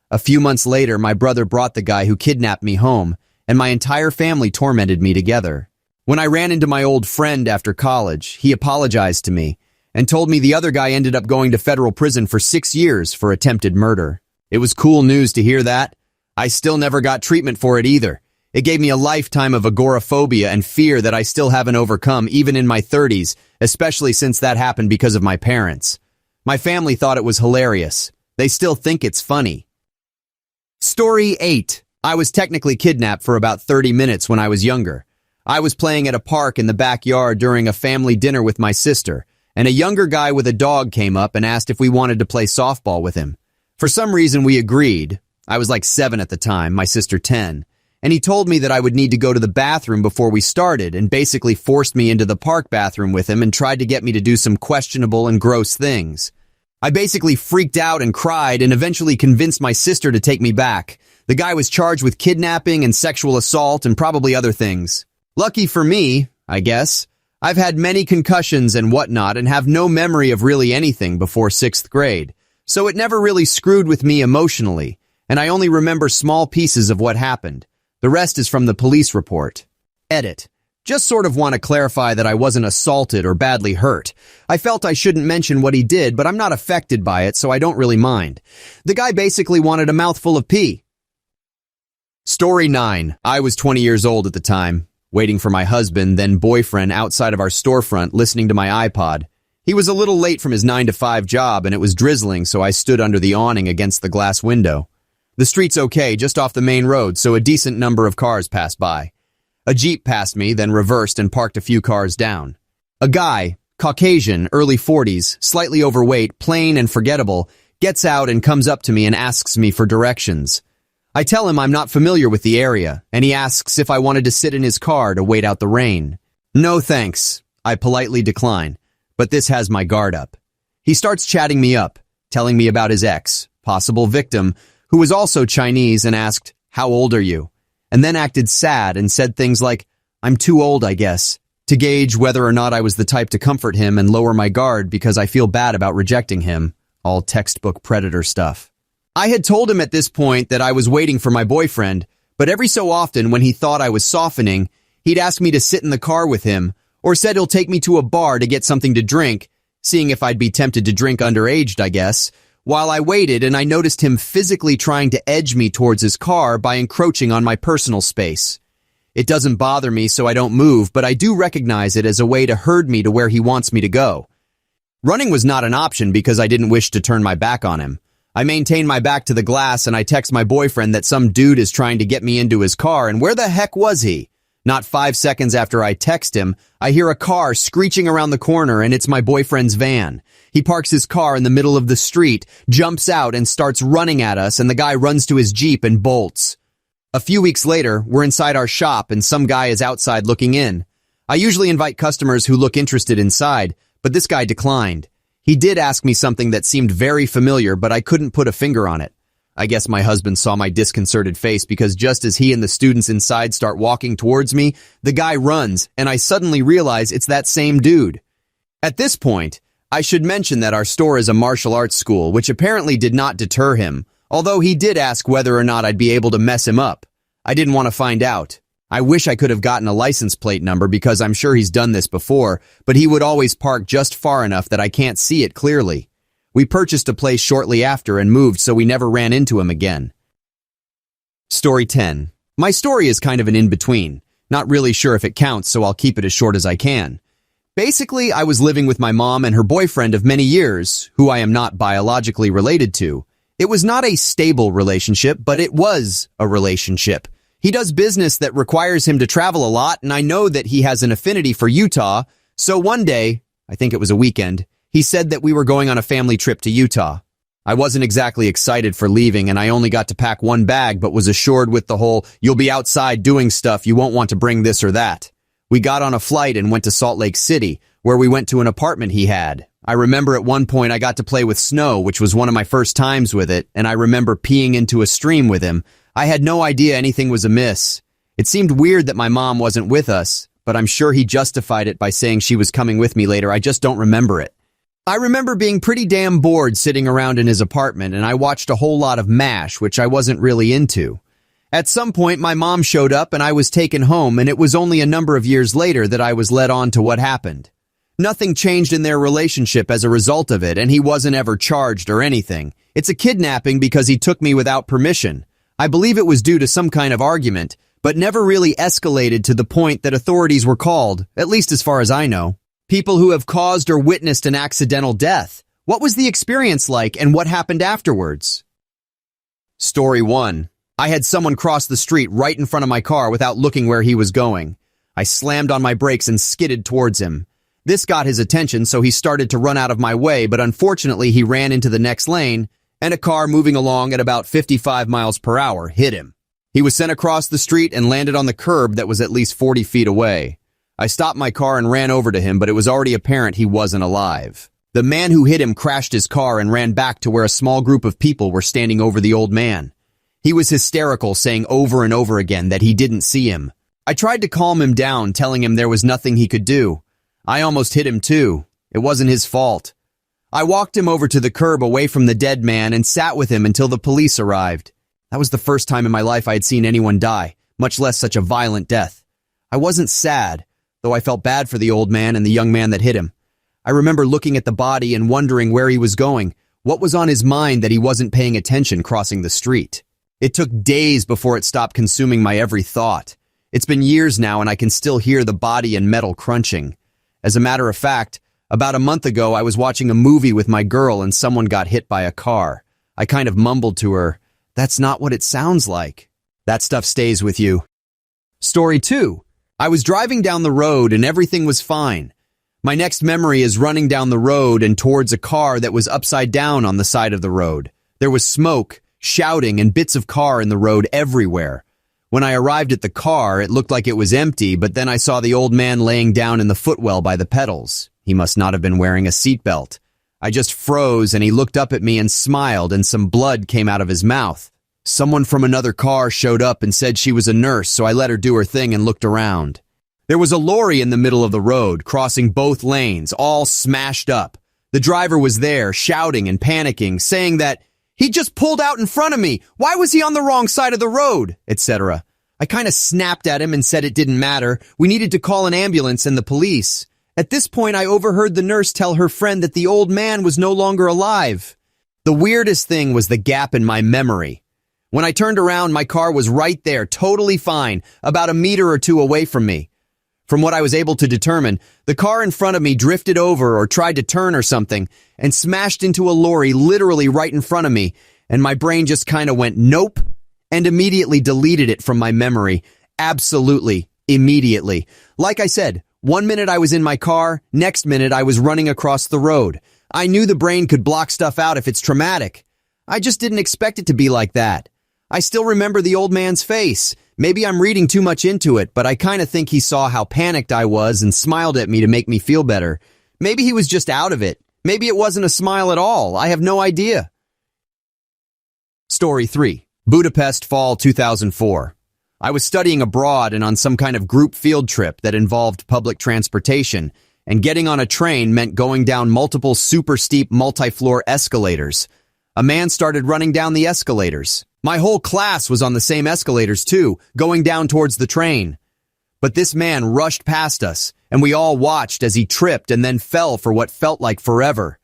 A few months later, my brother brought the guy who kidnapped me home, and my entire family tormented me together. When I ran into my old friend after college, he apologized to me and told me the other guy ended up going to federal prison for 6 years for attempted murder. It was cool news to hear that. I still never got treatment for it either. It gave me a lifetime of agoraphobia and fear that I still haven't overcome even in my 30s, especially since that happened because of my parents. My family thought it was hilarious. They still think it's funny. Story 8. I was technically kidnapped for about 30 minutes when I was younger. I was playing at a park in the backyard during a family dinner with my sister, and a younger guy with a dog came up and asked if we wanted to play softball with him. For some reason, we agreed. I was like 7 at the time, my sister 10, and he told me that I would need to go to the bathroom before we started and basically forced me into the park bathroom with him and tried to get me to do some questionable and gross things. I basically freaked out and cried and eventually convinced my sister to take me back. The guy was charged with kidnapping and sexual assault and probably other things. Lucky for me, I guess, I've had many concussions and whatnot and have no memory of really anything before 6th grade, so it never really screwed with me emotionally, and I only remember small pieces of what happened. The rest is from the police report. Edit. Just sort of want to clarify that I wasn't assaulted or badly hurt. I felt I shouldn't mention what he did, but I'm not affected by it, so I don't really mind. The guy basically wanted a mouthful of pee. Story 9. I was 20 years old at the time, waiting for my husband, then boyfriend, outside of our storefront, listening to my iPod. He was a little late from his 9-to-5 job, and it was drizzling, so I stood under the awning against the glass window. The street's okay, just off the main road, so a decent number of cars passed by. A Jeep passed me, then reversed and parked a few cars down. A guy, Caucasian, early 40s, slightly overweight, plain and forgettable, gets out and comes up to me and asks me for directions. I tell him I'm not familiar with the area, and he asks if I wanted to sit in his car to wait out the rain. No thanks, I politely decline, but this has my guard up. He starts chatting me up, telling me about his ex, possible victim, who was also Chinese, and asked, "How old are you?" And then acted sad and said things like, "I'm too old, I guess," to gauge whether or not I was the type to comfort him and lower my guard because I feel bad about rejecting him. All textbook predator stuff. I had told him at this point that I was waiting for my boyfriend, but every so often when he thought I was softening, he'd ask me to sit in the car with him, or said he'll take me to a bar to get something to drink, seeing if I'd be tempted to drink underaged, I guess, while I waited and I noticed him physically trying to edge me towards his car by encroaching on my personal space. It doesn't bother me so I don't move, but I do recognize it as a way to herd me to where he wants me to go. Running was not an option because I didn't wish to turn my back on him. I maintain my back to the glass and I text my boyfriend that some dude is trying to get me into his car, and where the heck was he? Not 5 seconds after I text him, I hear a car screeching around the corner and it's my boyfriend's van. He parks his car in the middle of the street, jumps out and starts running at us, and the guy runs to his Jeep and bolts. A few weeks later, we're inside our shop and some guy is outside looking in. I usually invite customers who look interested inside, but this guy declined. He did ask me something that seemed very familiar, but I couldn't put a finger on it. I guess my husband saw my disconcerted face because just as he and the students inside start walking towards me, the guy runs, and I suddenly realize it's that same dude. At this point, I should mention that our store is a martial arts school, which apparently did not deter him, although he did ask whether or not I'd be able to mess him up. I didn't want to find out. I wish I could have gotten a license plate number because I'm sure he's done this before, but he would always park just far enough that I can't see it clearly. We purchased a place shortly after and moved so we never ran into him again. Story 10. My story is kind of an in-between. Not really sure if it counts, so I'll keep it as short as I can. Basically, I was living with my mom and her boyfriend of many years, who I am not biologically related to. It was not a stable relationship, but it was a relationship. He does business that requires him to travel a lot, and I know that he has an affinity for Utah, so one day, I think it was a weekend, he said that we were going on a family trip to Utah. I wasn't exactly excited for leaving, and I only got to pack one bag, but was assured with the whole, you'll be outside doing stuff, you won't want to bring this or that. We got on a flight and went to Salt Lake City, where we went to an apartment he had. I remember at one point I got to play with snow, which was one of my first times with it, and I remember peeing into a stream with him. I had no idea anything was amiss. It seemed weird that my mom wasn't with us, but I'm sure he justified it by saying she was coming with me later. I just don't remember it. I remember being pretty damn bored sitting around in his apartment, and I watched a whole lot of MASH, which I wasn't really into. At some point, my mom showed up and I was taken home, and it was only a number of years later that I was led on to what happened. Nothing changed in their relationship as a result of it, and he wasn't ever charged or anything. It's a kidnapping because he took me without permission. I believe it was due to some kind of argument, but never really escalated to the point that authorities were called, at least as far as I know. People who have caused or witnessed an accidental death. What was the experience like and what happened afterwards? Story 1. I had someone cross the street right in front of my car without looking where he was going. I slammed on my brakes and skidded towards him. This got his attention, so he started to run out of my way, but unfortunately he ran into the next lane, and a car moving along at about 55 miles per hour hit him. He was sent across the street and landed on the curb that was at least 40 feet away. I stopped my car and ran over to him, but it was already apparent he wasn't alive. The man who hit him crashed his car and ran back to where a small group of people were standing over the old man. He was hysterical, saying over and over again that he didn't see him. I tried to calm him down, telling him there was nothing he could do. I almost hit him too. It wasn't his fault. I walked him over to the curb away from the dead man and sat with him until the police arrived. That was the first time in my life I had seen anyone die, much less such a violent death. I wasn't sad, though I felt bad for the old man and the young man that hit him. I remember looking at the body and wondering where he was going, what was on his mind that he wasn't paying attention crossing the street. It took days before it stopped consuming my every thought. It's been years now and I can still hear the body and metal crunching. As a matter of fact, about a month ago I was watching a movie with my girl and someone got hit by a car. I kind of mumbled to her, "That's not what it sounds like." That stuff stays with you. Story 2. I was driving down the road and everything was fine. My next memory is running down the road and towards a car that was upside down on the side of the road. There was smoke, shouting, and bits of car in the road everywhere. When I arrived at the car, it looked like it was empty, but then I saw the old man laying down in the footwell by the pedals. He must not have been wearing a seatbelt. I just froze and he looked up at me and smiled and some blood came out of his mouth. Someone from another car showed up and said she was a nurse, so I let her do her thing and looked around. There was a lorry in the middle of the road, crossing both lanes, all smashed up. The driver was there, shouting and panicking, saying that, "He just pulled out in front of me. Why was he on the wrong side of the road?" etc. I kind of snapped at him and said it didn't matter. We needed to call an ambulance and the police. At this point, I overheard the nurse tell her friend that the old man was no longer alive. The weirdest thing was the gap in my memory. When I turned around, my car was right there, totally fine, about a meter or two away from me. From what I was able to determine, the car in front of me drifted over or tried to turn or something and smashed into a lorry literally right in front of me, and my brain just kind of went nope and immediately deleted it from my memory. Absolutely, immediately. Like I said, 1 minute I was in my car, next minute I was running across the road. I knew the brain could block stuff out if it's traumatic. I just didn't expect it to be like that. I still remember the old man's face. Maybe I'm reading too much into it, but I kind of think he saw how panicked I was and smiled at me to make me feel better. Maybe he was just out of it. Maybe it wasn't a smile at all. I have no idea. Story 3. Budapest, Fall 2004. I was studying abroad and on some kind of group field trip that involved public transportation, and getting on a train meant going down multiple super steep multi-floor escalators. A man started running down the escalators. My whole class was on the same escalators too, going down towards the train. But this man rushed past us, and we all watched as he tripped and then fell for what felt like forever.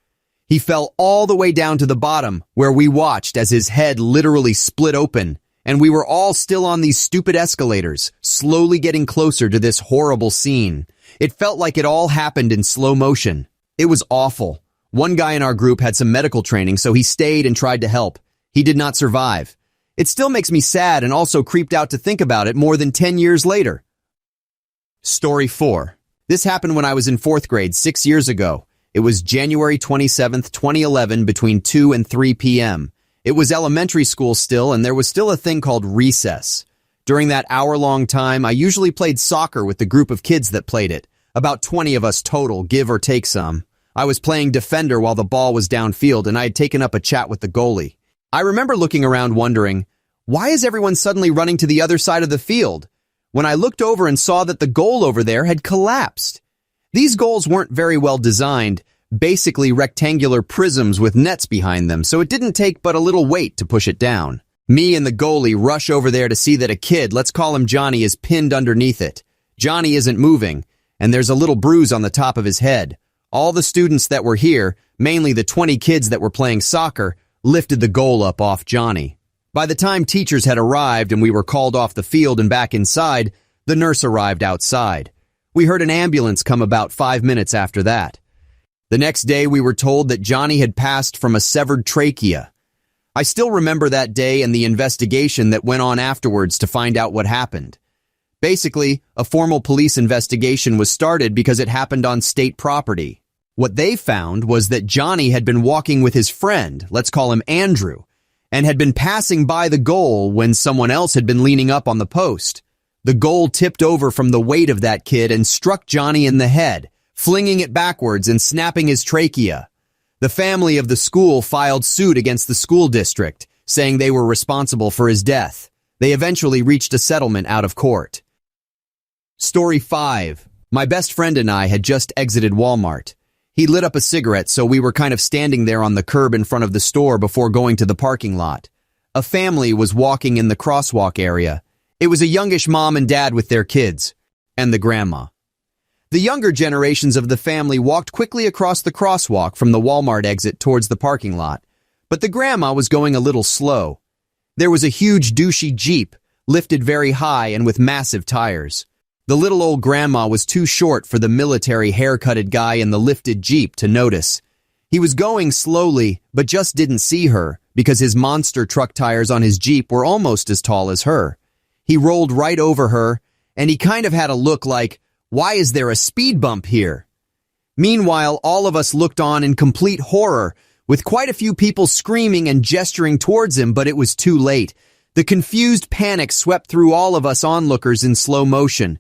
He fell all the way down to the bottom, where we watched as his head literally split open, and we were all still on these stupid escalators, slowly getting closer to this horrible scene. It felt like it all happened in slow motion. It was awful. One guy in our group had some medical training, so he stayed and tried to help. He did not survive. It still makes me sad and also creeped out to think about it more than 10 years later. Story 4. This happened when I was in 4th grade 6 years ago. It was January 27th, 2011, between 2 and 3 p.m. It was elementary school still, and there was still a thing called recess. During that hour-long time, I usually played soccer with the group of kids that played it. About 20 of us total, give or take some. I was playing defender while the ball was downfield, and I had taken up a chat with the goalie. I remember looking around wondering, why is everyone suddenly running to the other side of the field? When I looked over and saw that the goal over there had collapsed. These goals weren't very well designed, basically rectangular prisms with nets behind them, so it didn't take but a little weight to push it down. Me and the goalie rush over there to see that a kid, let's call him Johnny, is pinned underneath it. Johnny isn't moving, and there's a little bruise on the top of his head. All the students that were here, mainly the 20 kids that were playing soccer, lifted the goal up off Johnny. By the time teachers had arrived and we were called off the field and back inside, the nurse arrived outside. We heard an ambulance come about 5 minutes after that. The next day we were told that Johnny had passed from a severed trachea. I still remember that day and the investigation that went on afterwards to find out what happened. Basically, a formal police investigation was started because it happened on state property. What they found was that Johnny had been walking with his friend, let's call him Andrew, and had been passing by the goal when someone else had been leaning up on the post. The goal tipped over from the weight of that kid and struck Johnny in the head, flinging it backwards and snapping his trachea. The family of the school filed suit against the school district, saying they were responsible for his death. They eventually reached a settlement out of court. Story 5. My best friend and I had just exited Walmart. He lit up a cigarette, so we were kind of standing there on the curb in front of the store before going to the parking lot. A family was walking in the crosswalk area. It was a youngish mom and dad with their kids, and the grandma. The younger generations of the family walked quickly across the crosswalk from the Walmart exit towards the parking lot, but the grandma was going a little slow. There was a huge douchey Jeep, lifted very high and with massive tires. The little old grandma was too short for the military haircutted guy in the lifted Jeep to notice. He was going slowly, but just didn't see her because his monster truck tires on his Jeep were almost as tall as her. He rolled right over her, and he kind of had a look like, why is there a speed bump here? Meanwhile, all of us looked on in complete horror, with quite a few people screaming and gesturing towards him, but it was too late. The confused panic swept through all of us onlookers in slow motion.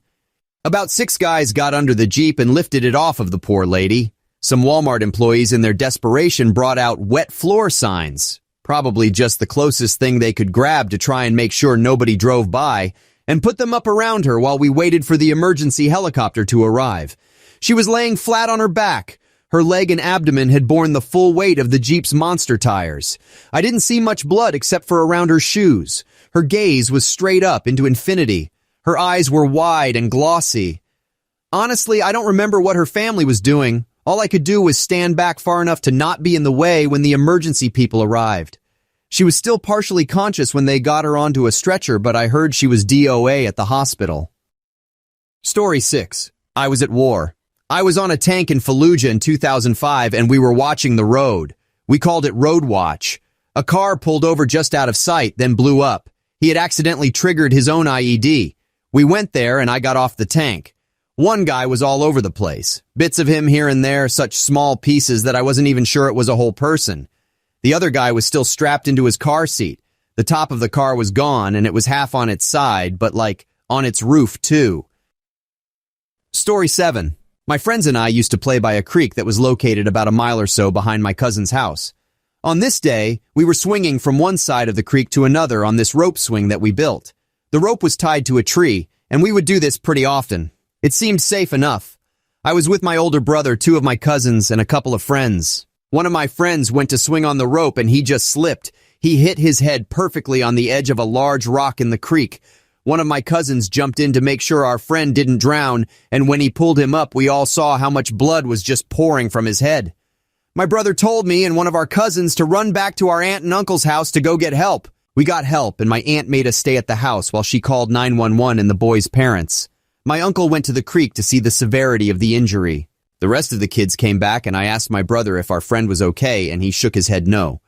About 6 guys got under the Jeep and lifted it off of the poor lady. Some Walmart employees in their desperation brought out wet floor signs, probably just the closest thing they could grab to try and make sure nobody drove by, and put them up around her while we waited for the emergency helicopter to arrive. She was laying flat on her back. Her leg and abdomen had borne the full weight of the Jeep's monster tires. I didn't see much blood except for around her shoes. Her gaze was straight up into infinity. Her eyes were wide and glossy. Honestly, I don't remember what her family was doing. All I could do was stand back far enough to not be in the way when the emergency people arrived. She was still partially conscious when they got her onto a stretcher, but I heard she was DOA at the hospital. Story 6. I was at war. I was on a tank in Fallujah in 2005, and we were watching the road. We called it Road Watch. A car pulled over just out of sight, then blew up. He had accidentally triggered his own IED. We went there, and I got off the tank. One guy was all over the place. Bits of him here and there, such small pieces that I wasn't even sure it was a whole person. The other guy was still strapped into his car seat. The top of the car was gone, and it was half on its side, but like on its roof too. Story 7. My friends and I used to play by a creek that was located about a mile or so behind my cousin's house. On this day, we were swinging from one side of the creek to another on this rope swing that we built. The rope was tied to a tree, and we would do this pretty often. It seemed safe enough. I was with my older brother, two of my cousins, and a couple of friends. One of my friends went to swing on the rope and he just slipped. He hit his head perfectly on the edge of a large rock in the creek. One of my cousins jumped in to make sure our friend didn't drown, and when he pulled him up, we all saw how much blood was just pouring from his head. My brother told me and one of our cousins to run back to our aunt and uncle's house to go get help. We got help, and my aunt made us stay at the house while she called 911 and the boy's parents. My uncle went to the creek to see the severity of the injury. The rest of the kids came back, and I asked my brother if our friend was okay, and he shook his head no.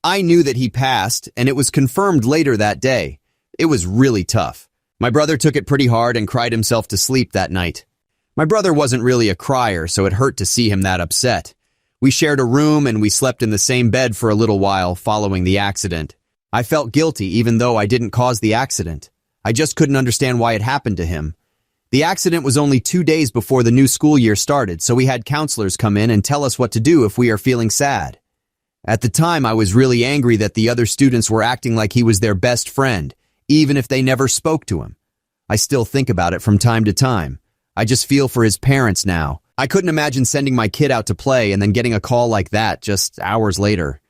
I knew that he passed, and it was confirmed later that day. It was really tough. My brother took it pretty hard and cried himself to sleep that night. My brother wasn't really a crier, so it hurt to see him that upset. We shared a room, and we slept in the same bed for a little while following the accident. I felt guilty even though I didn't cause the accident. I just couldn't understand why it happened to him. The accident was only 2 days before the new school year started, so we had counselors come in and tell us what to do if we are feeling sad. At the time, I was really angry that the other students were acting like he was their best friend, even if they never spoke to him. I still think about it from time to time. I just feel for his parents now. I couldn't imagine sending my kid out to play and then getting a call like that just hours later.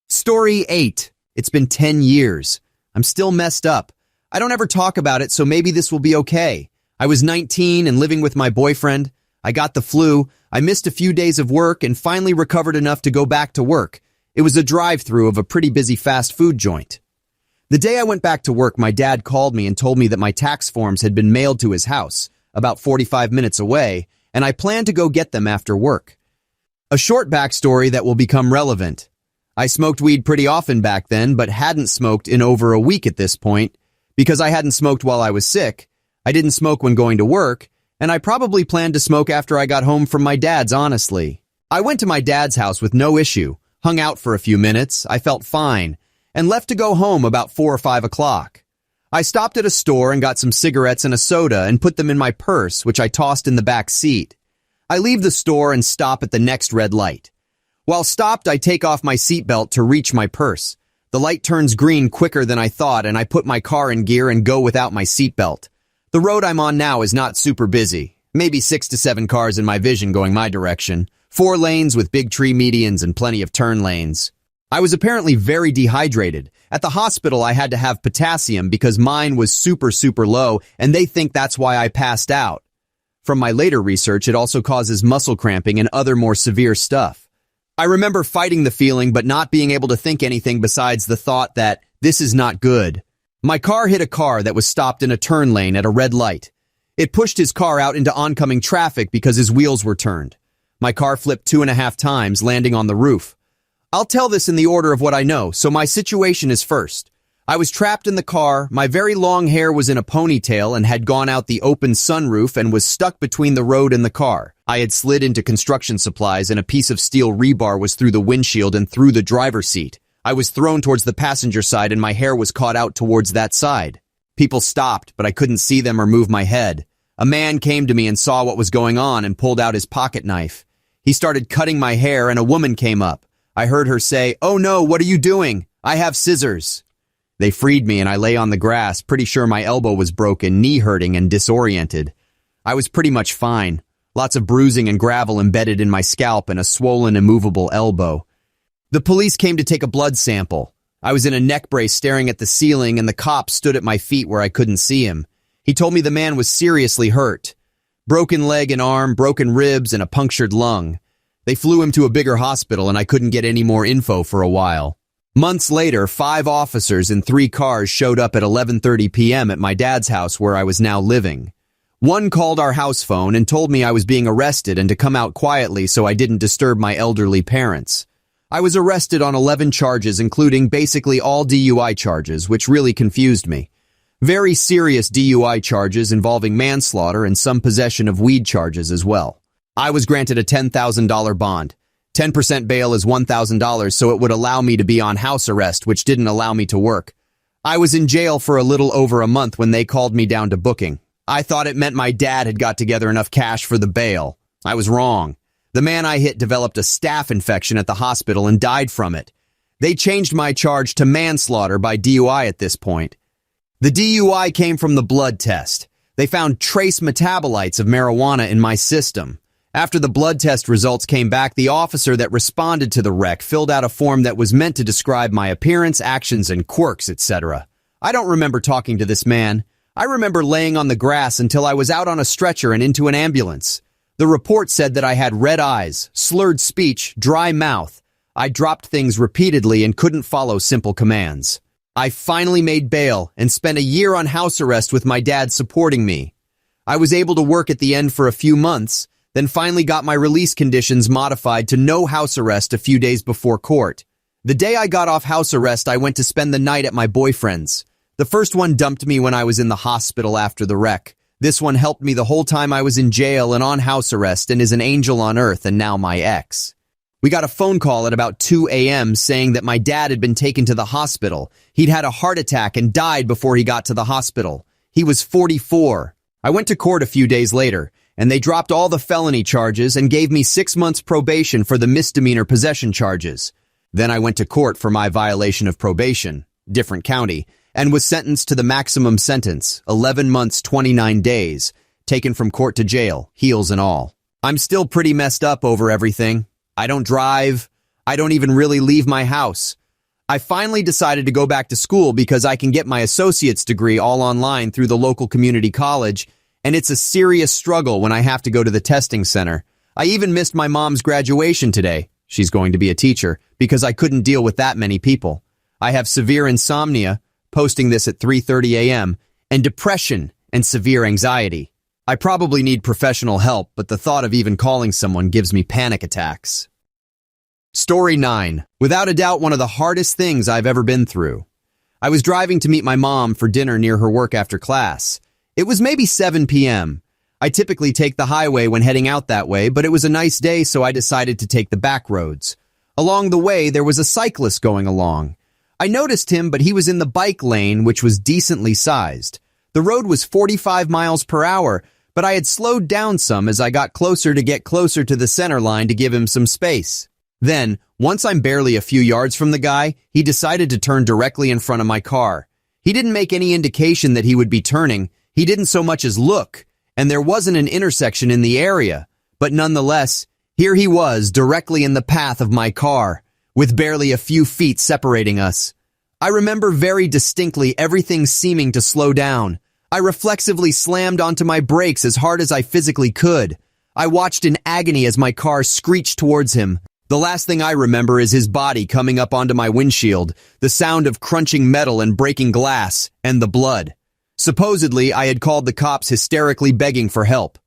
Story 8. It's been 10 years. I'm still messed up. I don't ever talk about it, so maybe this will be okay. I was 19 and living with my boyfriend. I got the flu. I missed a few days of work and finally recovered enough to go back to work. It was a drive-through of a pretty busy fast food joint. The day I went back to work, my dad called me and told me that my tax forms had been mailed to his house, about 45 minutes away, and I planned to go get them after work. A short backstory that will become relevant. I smoked weed pretty often back then, but hadn't smoked in over a week at this point. Because I hadn't smoked while I was sick, I didn't smoke when going to work, and I probably planned to smoke after I got home from my dad's, honestly. I went to my dad's house with no issue, hung out for a few minutes, I felt fine, and left to go home about 4 or 5 o'clock. I stopped at a store and got some cigarettes and a soda and put them in my purse, which I tossed in the back seat. I leave the store and stop at the next red light. While stopped, I take off my seatbelt to reach my purse. The light turns green quicker than I thought, and I put my car in gear and go without my seatbelt. The road I'm on now is not super busy. Maybe 6 to 7 cars in my vision going my direction. 4 lanes with big tree medians and plenty of turn lanes. I was apparently very dehydrated. At the hospital, I had to have potassium because mine was super low, and they think that's why I passed out. From my later research, it also causes muscle cramping and other more severe stuff. I remember fighting the feeling but not being able to think anything besides the thought that this is not good. My car hit a car that was stopped in a turn lane at a red light. It pushed his car out into oncoming traffic because his wheels were turned. My car flipped 2.5 times, landing on the roof. I'll tell this in the order of what I know, so my situation is first. I was trapped in the car, my very long hair was in a ponytail and had gone out the open sunroof and was stuck between the road and the car. I had slid into construction supplies and a piece of steel rebar was through the windshield and through the driver's seat. I was thrown towards the passenger side and my hair was caught out towards that side. People stopped, but I couldn't see them or move my head. A man came to me and saw what was going on and pulled out his pocket knife. He started cutting my hair and a woman came up. I heard her say, "Oh no, what are you doing? I have scissors." They freed me and I lay on the grass, pretty sure my elbow was broken, knee hurting and disoriented. I was pretty much fine. Lots of bruising and gravel embedded in my scalp and a swollen, immovable elbow. The police came to take a blood sample. I was in a neck brace staring at the ceiling and the cop stood at my feet where I couldn't see him. He told me the man was seriously hurt. Broken leg and arm, broken ribs, and a punctured lung. They flew him to a bigger hospital and I couldn't get any more info for a while. Months later, 5 officers in 3 cars showed up at 11:30 p.m. at my dad's house where I was now living. One called our house phone and told me I was being arrested and to come out quietly so I didn't disturb my elderly parents. I was arrested on 11 charges, including basically all DUI charges, which really confused me. Very serious DUI charges involving manslaughter and some possession of weed charges as well. I was granted a $10,000 bond. 10% bail is $1,000, so it would allow me to be on house arrest, which didn't allow me to work. I was in jail for a little over a month when they called me down to booking. I thought it meant my dad had got together enough cash for the bail. I was wrong. The man I hit developed a staph infection at the hospital and died from it. They changed my charge to manslaughter by DUI at this point. The DUI came from the blood test. They found trace metabolites of marijuana in my system. After the blood test results came back, the officer that responded to the wreck filled out a form that was meant to describe my appearance, actions, and quirks, etc. I don't remember talking to this man. I remember laying on the grass until I was out on a stretcher and into an ambulance. The report said that I had red eyes, slurred speech, dry mouth. I dropped things repeatedly and couldn't follow simple commands. I finally made bail and spent a year on house arrest with my dad supporting me. I was able to work at the end for a few months, then finally got my release conditions modified to no house arrest a few days before court. The day I got off house arrest, I went to spend the night at my boyfriend's. The first one dumped me when I was in the hospital after the wreck. This one helped me the whole time I was in jail and on house arrest and is an angel on earth and now my ex. We got a phone call at about 2 a.m. saying that my dad had been taken to the hospital. He'd had a heart attack and died before he got to the hospital. He was 44. I went to court a few days later, and they dropped all the felony charges and gave me 6 months probation for the misdemeanor possession charges. Then I went to court for my violation of probation, different county, and was sentenced to the maximum sentence, 11 months, 29 days, taken from court to jail, heels and all. I'm still pretty messed up over everything. I don't drive. I don't even really leave my house. I finally decided to go back to school because I can get my associate's degree all online through the local community college, and it's a serious struggle when I have to go to the testing center. I even missed my mom's graduation today. She's going to be a teacher because I couldn't deal with that many people. I have severe insomnia, posting this at 3:30 a.m., and depression and severe anxiety. I probably need professional help, but the thought of even calling someone gives me panic attacks. Story 9. Without a doubt, one of the hardest things I've ever been through. I was driving to meet my mom for dinner near her work after class. It was maybe 7 p.m. I typically take the highway when heading out that way, but it was a nice day, so I decided to take the back roads. Along the way, there was a cyclist going along. I noticed him, but he was in the bike lane, which was decently sized. The road was 45 miles per hour, but I had slowed down some as I got closer to the center line to give him some space. Then, once I'm barely a few yards from the guy, he decided to turn directly in front of my car. He didn't make any indication that he would be turning. He didn't so much as look, and there wasn't an intersection in the area. But nonetheless, here he was directly in the path of my car, with barely a few feet separating us. I remember very distinctly everything seeming to slow down. I reflexively slammed onto my brakes as hard as I physically could. I watched in agony as my car screeched towards him. The last thing I remember is his body coming up onto my windshield, the sound of crunching metal and breaking glass, and the blood. Supposedly, I had called the cops hysterically begging for help.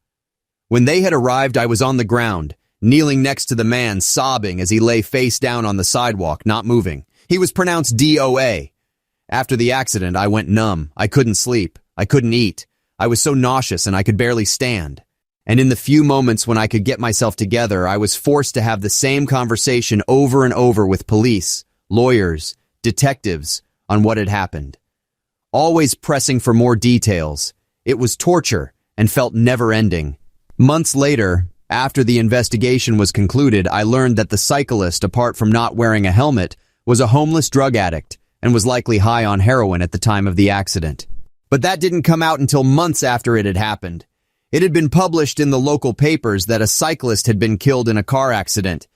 When they had arrived, I was on the ground, kneeling next to the man, sobbing as he lay face down on the sidewalk, not moving. He was pronounced DOA. After the accident, I went numb. I couldn't sleep. I couldn't eat. I was so nauseous and I could barely stand. And in the few moments when I could get myself together, I was forced to have the same conversation over and over with police, lawyers, detectives on what had happened. Always pressing for more details. It was torture and felt never-ending. Months later, after the investigation was concluded, I learned that the cyclist, apart from not wearing a helmet, was a homeless drug addict and was likely high on heroin at the time of the accident. But that didn't come out until months after it had happened. It had been published in the local papers that a cyclist had been killed in a car accident.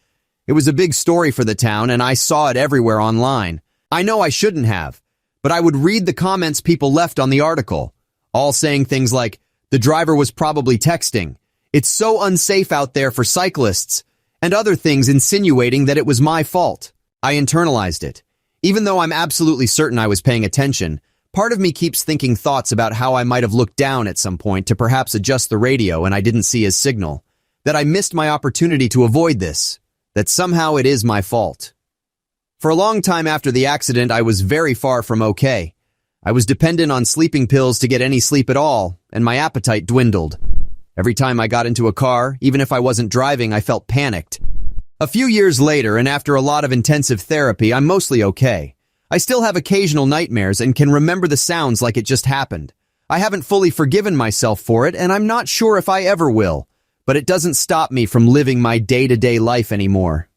It was a big story for the town, and I saw it everywhere online. I know I shouldn't have, but I would read the comments people left on the article, all saying things like, "The driver was probably texting. It's so unsafe out there for cyclists," and other things insinuating that it was my fault. I internalized it. Even though I'm absolutely certain I was paying attention, part of me keeps thinking thoughts about how I might have looked down at some point to perhaps adjust the radio and I didn't see his signal, that I missed my opportunity to avoid this, that somehow it is my fault. For a long time after the accident, I was very far from okay. I was dependent on sleeping pills to get any sleep at all, and my appetite dwindled. Every time I got into a car, even if I wasn't driving, I felt panicked. A few years later, and after a lot of intensive therapy, I'm mostly okay. I still have occasional nightmares and can remember the sounds like it just happened. I haven't fully forgiven myself for it, and I'm not sure if I ever will, but it doesn't stop me from living my day-to-day life anymore.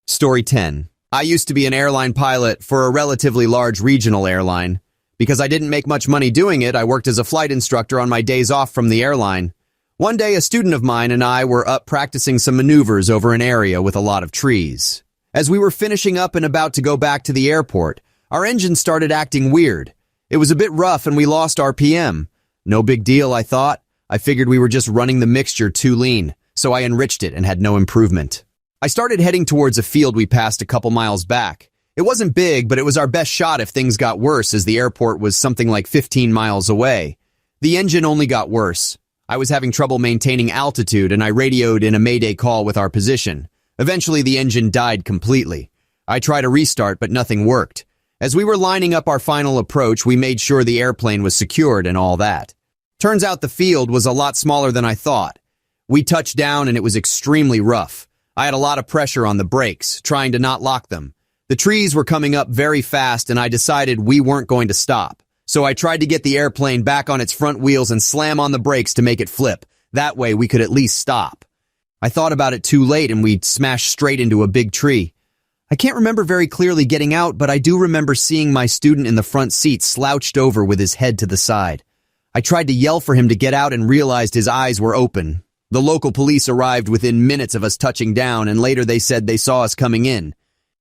Story 10. I used to be an airline pilot for a relatively large regional airline. Because I didn't make much money doing it, I worked as a flight instructor on my days off from the airline. One day, a student of mine and I were up practicing some maneuvers over an area with a lot of trees. As we were finishing up and about to go back to the airport, our engine started acting weird. It was a bit rough and we lost RPM. No big deal, I thought. I figured we were just running the mixture too lean, so I enriched it and had no improvement. I started heading towards a field we passed a couple miles back. It wasn't big, but it was our best shot if things got worse, as the airport was something like 15 miles away. The engine only got worse. I was having trouble maintaining altitude, and I radioed in a mayday call with our position. Eventually, the engine died completely. I tried to restart, but nothing worked. As we were lining up our final approach, we made sure the airplane was secured and all that. Turns out the field was a lot smaller than I thought. We touched down, and it was extremely rough. I had a lot of pressure on the brakes, trying to not lock them. The trees were coming up very fast, and I decided we weren't going to stop. So I tried to get the airplane back on its front wheels and slam on the brakes to make it flip. That way we could at least stop. I thought about it too late, and we smashed straight into a big tree. I can't remember very clearly getting out, but I do remember seeing my student in the front seat slouched over with his head to the side. I tried to yell for him to get out and realized his eyes were open. The local police arrived within minutes of us touching down, and later they said they saw us coming in.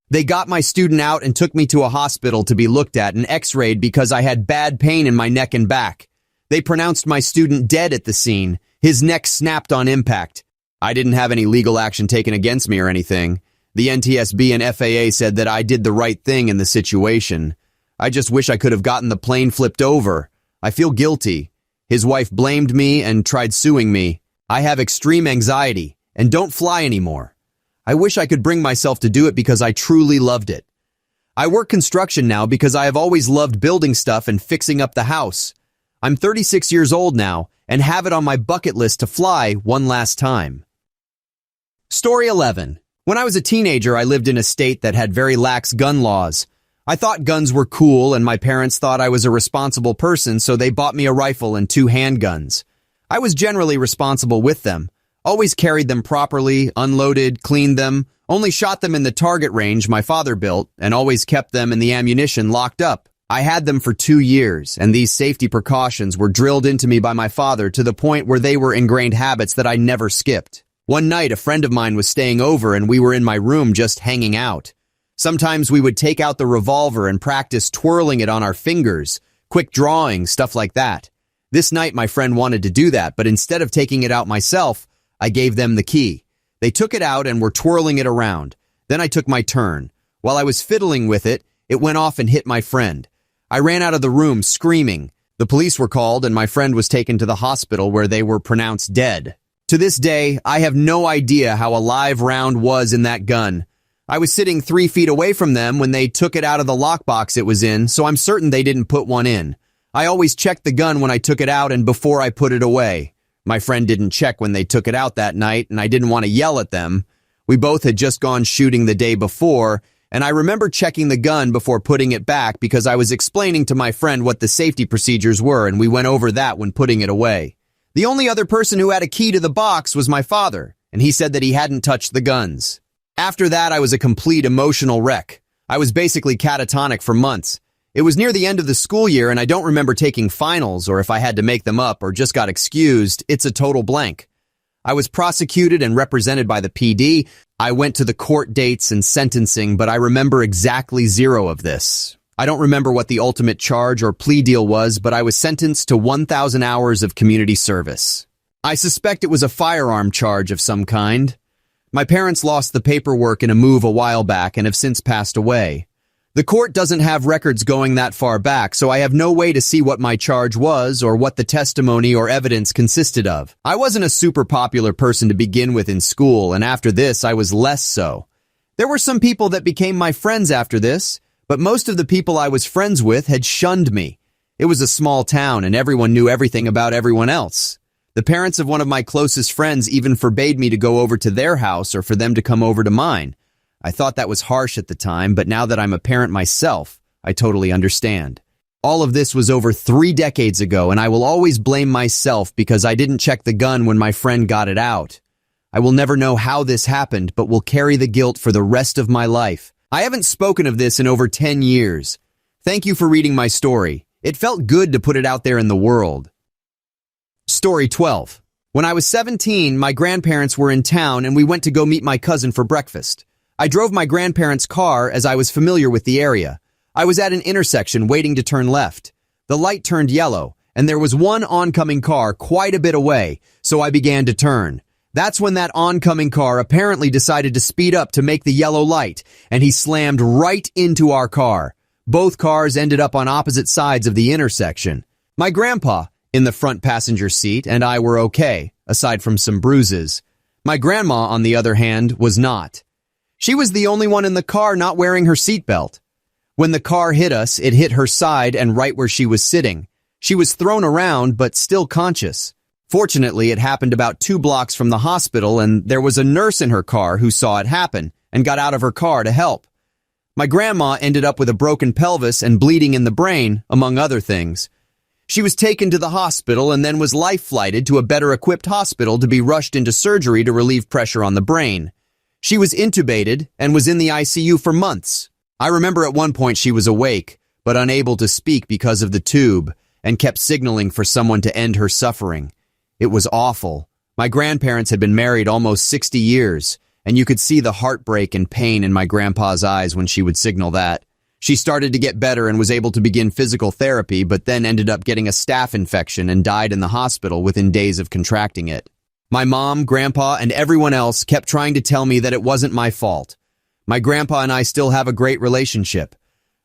They got my student out and took me to a hospital to be looked at and x-rayed because I had bad pain in my neck and back. They pronounced my student dead at the scene. His neck snapped on impact. I didn't have any legal action taken against me or anything. The NTSB and FAA said that I did the right thing in the situation. I just wish I could have gotten the plane flipped over. I feel guilty. His wife blamed me and tried suing me. I have extreme anxiety and don't fly anymore. I wish I could bring myself to do it because I truly loved it. I work construction now because I have always loved building stuff and fixing up the house. I'm 36 years old now and have it on my bucket list to fly one last time. Story 11. When I was a teenager, I lived in a state that had very lax gun laws. I thought guns were cool, and my parents thought I was a responsible person, so they bought me a rifle and 2 handguns. I was generally responsible with them. Always carried them properly, unloaded, cleaned them, only shot them in the target range my father built, and always kept them and the ammunition locked up. I had them for 2 years, and these safety precautions were drilled into me by my father to the point where they were ingrained habits that I never skipped. One night, a friend of mine was staying over, and we were in my room just hanging out. Sometimes we would take out the revolver and practice twirling it on our fingers, quick drawing, stuff like that. This night, my friend wanted to do that, but instead of taking it out myself, I gave them the key. They took it out and were twirling it around. Then I took my turn. While I was fiddling with it, it went off and hit my friend. I ran out of the room screaming. The police were called and my friend was taken to the hospital where they were pronounced dead. To this day, I have no idea how a live round was in that gun. I was sitting 3 feet away from them when they took it out of the lockbox it was in, so I'm certain they didn't put one in. I always checked the gun when I took it out and before I put it away. My friend didn't check when they took it out that night, and I didn't want to yell at them. We both had just gone shooting the day before, and I remember checking the gun before putting it back because I was explaining to my friend what the safety procedures were, and we went over that when putting it away. The only other person who had a key to the box was my father, and he said that he hadn't touched the guns. After that, I was a complete emotional wreck. I was basically catatonic for months. It was near the end of the school year, and I don't remember taking finals or if I had to make them up or just got excused. It's a total blank. I was prosecuted and represented by the PD. I went to the court dates and sentencing, but I remember exactly 0 of this. I don't remember what the ultimate charge or plea deal was, but I was sentenced to 1,000 hours of community service. I suspect it was a firearm charge of some kind. My parents lost the paperwork in a move a while back and have since passed away. The court doesn't have records going that far back, so I have no way to see what my charge was or what the testimony or evidence consisted of. I wasn't a super popular person to begin with in school, and after this, I was less so. There were some people that became my friends after this, but most of the people I was friends with had shunned me. It was a small town, and everyone knew everything about everyone else. The parents of one of my closest friends even forbade me to go over to their house or for them to come over to mine. I thought that was harsh at the time, but now that I'm a parent myself, I totally understand. All of this was over 3 decades ago, and I will always blame myself because I didn't check the gun when my friend got it out. I will never know how this happened, but will carry the guilt for the rest of my life. I haven't spoken of this in over 10 years. Thank you for reading my story. It felt good to put it out there in the world. Story 12. When I was 17, my grandparents were in town and we went to go meet my cousin for breakfast. I drove my grandparents' car as I was familiar with the area. I was at an intersection waiting to turn left. The light turned yellow, and there was one oncoming car quite a bit away, so I began to turn. That's when that oncoming car apparently decided to speed up to make the yellow light, and he slammed right into our car. Both cars ended up on opposite sides of the intersection. My grandpa, in the front passenger seat, and I were okay, aside from some bruises. My grandma, on the other hand, was not. She was the only one in the car not wearing her seatbelt. When the car hit us, it hit her side and right where she was sitting. She was thrown around, but still conscious. Fortunately, it happened about 2 blocks from the hospital, and there was a nurse in her car who saw it happen and got out of her car to help. My grandma ended up with a broken pelvis and bleeding in the brain, among other things. She was taken to the hospital and then was life-flighted to a better-equipped hospital to be rushed into surgery to relieve pressure on the brain. She was intubated and was in the ICU for months. I remember at one point she was awake, but unable to speak because of the tube, and kept signaling for someone to end her suffering. It was awful. My grandparents had been married almost 60 years, and you could see the heartbreak and pain in my grandpa's eyes when she would signal that. She started to get better and was able to begin physical therapy, but then ended up getting a staph infection and died in the hospital within days of contracting it. My mom, grandpa, and everyone else kept trying to tell me that it wasn't my fault. My grandpa and I still have a great relationship.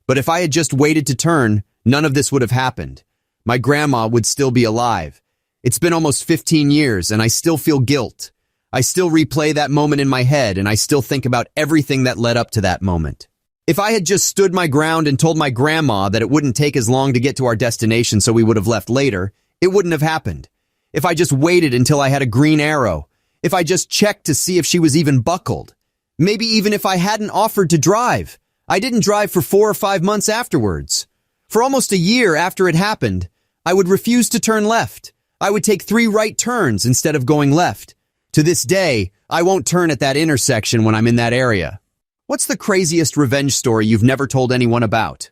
But if I had just waited to turn, none of this would have happened. My grandma would still be alive. It's been almost 15 years, and I still feel guilt. I still replay that moment in my head, and I still think about everything that led up to that moment. If I had just stood my ground and told my grandma that it wouldn't take as long to get to our destination so we would have left later, it wouldn't have happened. If I just waited until I had a green arrow. If I just checked to see if she was even buckled. Maybe even if I hadn't offered to drive. I didn't drive for 4 or 5 months afterwards. For almost a year after it happened, I would refuse to turn left. I would take 3 right turns instead of going left. To this day, I won't turn at that intersection when I'm in that area. What's the craziest revenge story you've never told anyone about?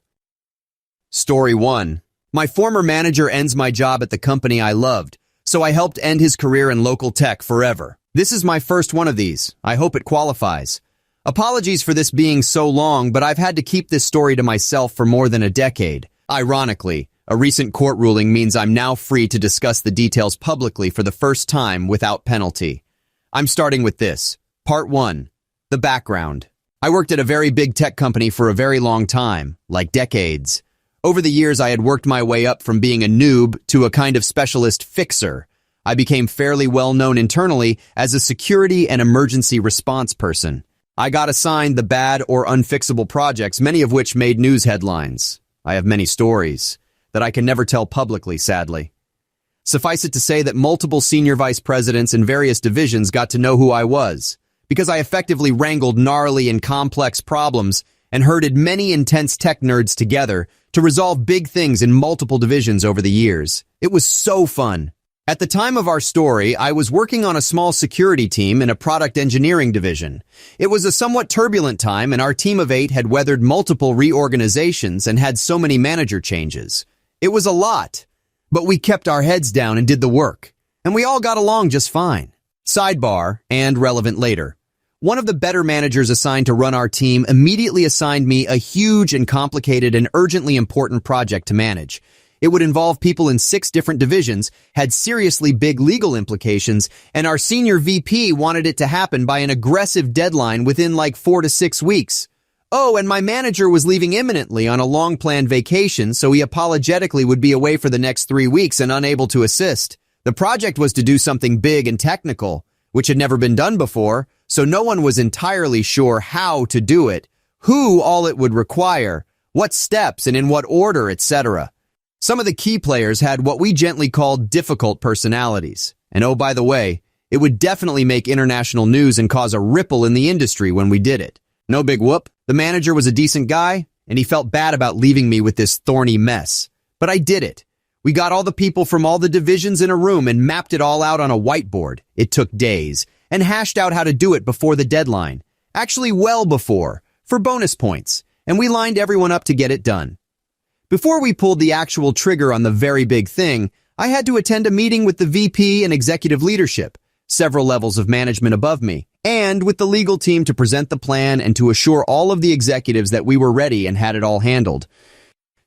Story 1. My former manager ends my job at the company I loved, so I helped end his career in local tech forever. This is my first one of these. I hope it qualifies. Apologies for this being so long, but I've had to keep this story to myself for more than a decade. Ironically, a recent court ruling means I'm now free to discuss the details publicly for the first time without penalty. I'm starting with this. Part 1. The background. I worked at a very big tech company for a very long time, like decades. Over the years, I had worked my way up from being a noob to a kind of specialist fixer. I became fairly well known internally as a security and emergency response person. I got assigned the bad or unfixable projects, many of which made news headlines. I have many stories that I can never tell publicly, sadly. Suffice it to say that multiple senior vice presidents in various divisions got to know who I was, because I effectively wrangled gnarly and complex problems and herded many intense tech nerds together to resolve big things in multiple divisions over the years. It was so fun. At the time of our story, I was working on a small security team in a product engineering division. It was a somewhat turbulent time, and our team of 8 had weathered multiple reorganizations and had so many manager changes. It was a lot, but we kept our heads down and did the work, and we all got along just fine. Sidebar, and relevant later. One of the better managers assigned to run our team immediately assigned me a huge and complicated and urgently important project to manage. It would involve people in 6 different divisions, had seriously big legal implications, and our senior VP wanted it to happen by an aggressive deadline within like 4 to 6 weeks. Oh, and my manager was leaving imminently on a long-planned vacation, so he apologetically would be away for the next 3 weeks and unable to assist. The project was to do something big and technical, which had never been done before, so no one was entirely sure how to do it, who all it would require, what steps and in what order, etc. Some of the key players had what we gently called difficult personalities. And oh, by the way, it would definitely make international news and cause a ripple in the industry when we did it. No big whoop. The manager was a decent guy, and he felt bad about leaving me with this thorny mess. But I did it. We got all the people from all the divisions in a room and mapped it all out on a whiteboard. It took days, and hashed out how to do it before the deadline. Actually, well before, for bonus points, and we lined everyone up to get it done. Before we pulled the actual trigger on the very big thing, I had to attend a meeting with the VP and executive leadership, several levels of management above me, and with the legal team to present the plan and to assure all of the executives that we were ready and had it all handled.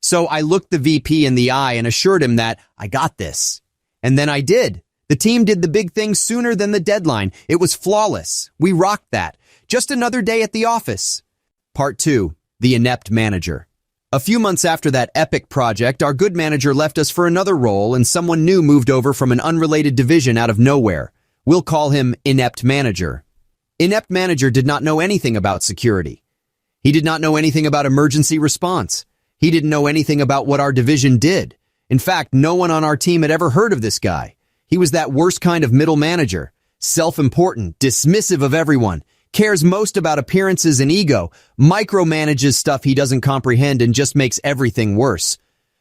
So I looked the VP in the eye and assured him that I got this. And then I did. The team did the big thing sooner than the deadline. It was flawless. We rocked that. Just another day at the office. Part 2. The Inept Manager. A few months after that epic project, our good manager left us for another role and someone new moved over from an unrelated division out of nowhere. We'll call him Inept Manager. Inept Manager did not know anything about security. He did not know anything about emergency response. He didn't know anything about what our division did. In fact, no one on our team had ever heard of this guy. He was that worst kind of middle manager, self-important, dismissive of everyone, cares most about appearances and ego, micromanages stuff he doesn't comprehend and just makes everything worse.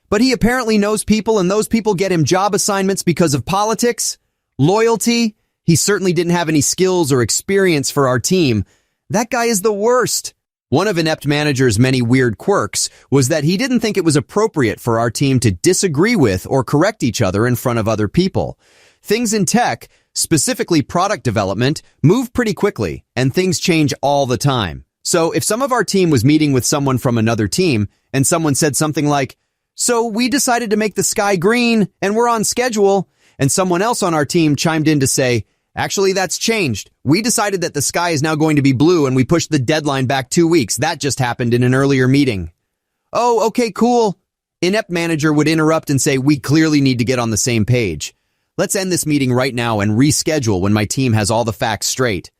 But he apparently knows people and those people get him job assignments because of politics, loyalty. He certainly didn't have any skills or experience for our team. That guy is the worst. One of Inept Manager's many weird quirks was that he didn't think it was appropriate for our team to disagree with or correct each other in front of other people. Things in tech, specifically product development, move pretty quickly, and things change all the time. So if some of our team was meeting with someone from another team, and someone said something like, "So we decided to make the sky green, and we're on schedule," and someone else on our team chimed in to say, "Actually, that's changed. We decided that the sky is now going to be blue and we pushed the deadline back 2 weeks. That just happened in an earlier meeting." "Oh, okay, cool." Inept Manager would interrupt and say, "We clearly need to get on the same page. Let's end this meeting right now and reschedule when my team has all the facts straight."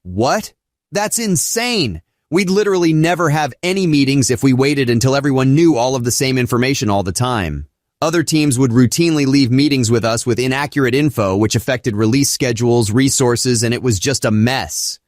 What? That's insane. We'd literally never have any meetings if we waited until everyone knew all of the same information all the time. Other teams would routinely leave meetings with us with inaccurate info, which affected release schedules, resources, and it was just a mess.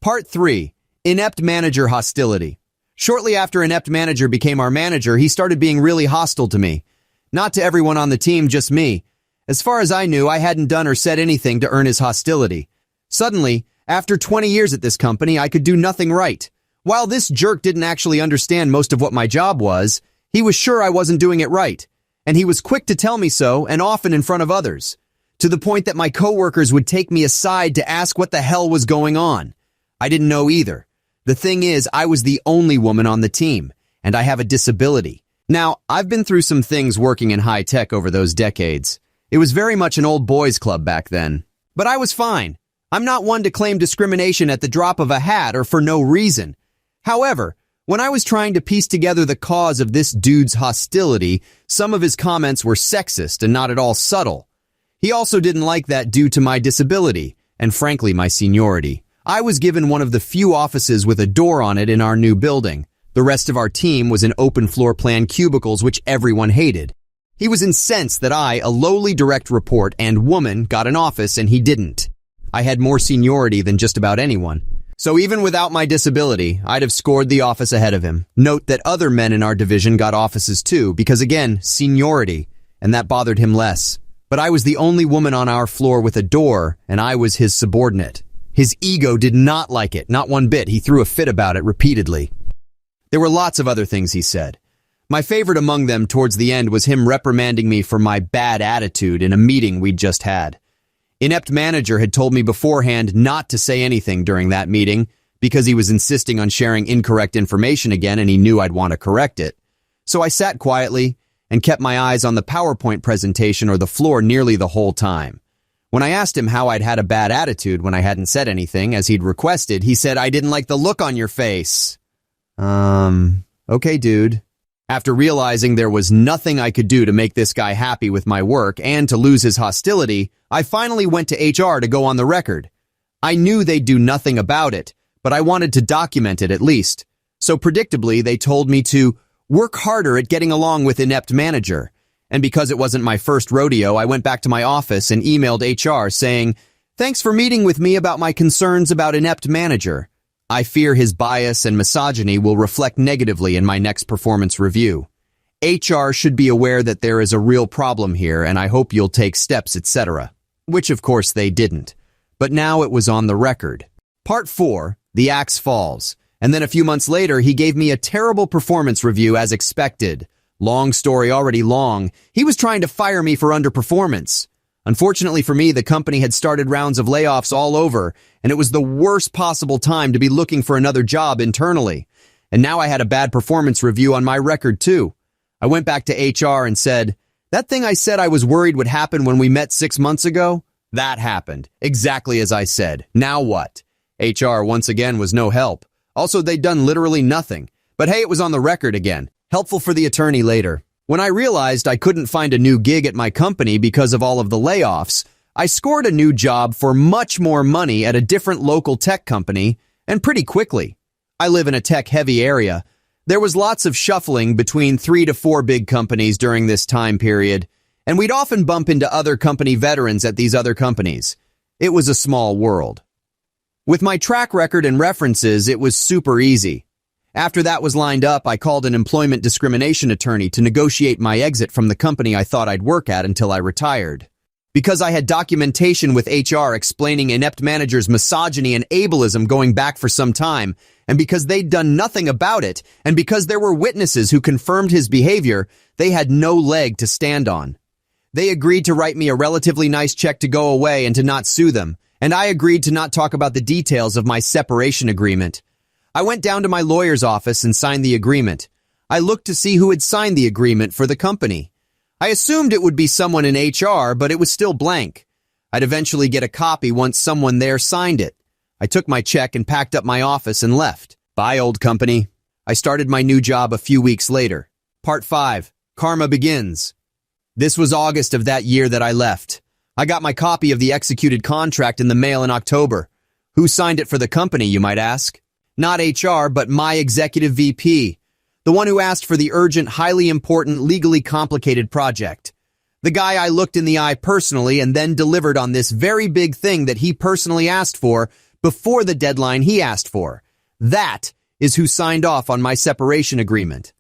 Part 3. Inept Manager Hostility. Shortly after Inept Manager became our manager, he started being really hostile to me. Not to everyone on the team, just me. As far as I knew, I hadn't done or said anything to earn his hostility. Suddenly, after 20 years at this company, I could do nothing right. While this jerk didn't actually understand most of what my job was, he was sure I wasn't doing it right. And he was quick to tell me so, and often in front of others, to the point that my coworkers would take me aside to ask what the hell was going on. I didn't know either. The thing is, I was the only woman on the team, and I have a disability. Now, I've been through some things working in high tech over those decades. It was very much an old boys club back then. But I was fine. I'm not one to claim discrimination at the drop of a hat or for no reason. However, when I was trying to piece together the cause of this dude's hostility, some of his comments were sexist and not at all subtle. He also didn't like that due to my disability, and frankly my seniority. I was given one of the few offices with a door on it in our new building. The rest of our team was in open floor plan cubicles which everyone hated. He was incensed that I, a lowly direct report and woman, got an office and he didn't. I had more seniority than just about anyone. So even without my disability, I'd have scored the office ahead of him. Note that other men in our division got offices too, because again, seniority, and that bothered him less. But I was the only woman on our floor with a door, and I was his subordinate. His ego did not like it, not one bit. He threw a fit about it repeatedly. There were lots of other things he said. My favorite among them towards the end was him reprimanding me for my bad attitude in a meeting we'd just had. Inept Manager had told me beforehand not to say anything during that meeting because he was insisting on sharing incorrect information again and he knew I'd want to correct it. So I sat quietly and kept my eyes on the PowerPoint presentation or the floor nearly the whole time. When I asked him how I'd had a bad attitude when I hadn't said anything, as he'd requested, he said, "I didn't like the look on your face." Okay, dude. After realizing there was nothing I could do to make this guy happy with my work and to lose his hostility, I finally went to HR to go on the record. I knew they'd do nothing about it, but I wanted to document it at least. So predictably, they told me to work harder at getting along with Inept Manager. And because it wasn't my first rodeo, I went back to my office and emailed HR saying, "Thanks for meeting with me about my concerns about Inept Manager. I fear his bias and misogyny will reflect negatively in my next performance review." HR should be aware that there is a real problem here and I hope you'll take steps, etc. Which of course they didn't. But now it was on the record. Part 4, the axe falls. And then a few months later, he gave me a terrible performance review as expected. Long story already long. He was trying to fire me for underperformance. Unfortunately for me, the company had started rounds of layoffs all over, and it was the worst possible time to be looking for another job internally. And now I had a bad performance review on my record too. I went back to HR and said, "That thing I said I was worried would happen when we met 6 months ago? That happened. Exactly as I said. Now what?" HR once again was no help. Also, they'd done literally nothing. But hey, it was on the record again. Helpful for the attorney later. When I realized I couldn't find a new gig at my company because of all of the layoffs, I scored a new job for much more money at a different local tech company, and pretty quickly. I live in a tech-heavy area. There was lots of shuffling between 3 to 4 big companies during this time period, and we'd often bump into other company veterans at these other companies. It was a small world. With my track record and references, it was super easy. After that was lined up, I called an employment discrimination attorney to negotiate my exit from the company I thought I'd work at until I retired. Because I had documentation with HR explaining inept managers' misogyny and ableism going back for some time, and because they'd done nothing about it, and because there were witnesses who confirmed his behavior, they had no leg to stand on. They agreed to write me a relatively nice check to go away and to not sue them, and I agreed to not talk about the details of my separation agreement. I went down to my lawyer's office and signed the agreement. I looked to see who had signed the agreement for the company. I assumed it would be someone in HR, but it was still blank. I'd eventually get a copy once someone there signed it. I took my check and packed up my office and left. Bye, old company. I started my new job a few weeks later. Part 5. Karma begins. This was August of that year that I left. I got my copy of the executed contract in the mail in October. Who signed it for the company, you might ask? Not HR, but my executive VP. The one who asked for the urgent, highly important, legally complicated project. The guy I looked in the eye personally and then delivered on this very big thing that he personally asked for before the deadline he asked for. That is who signed off on my separation agreement.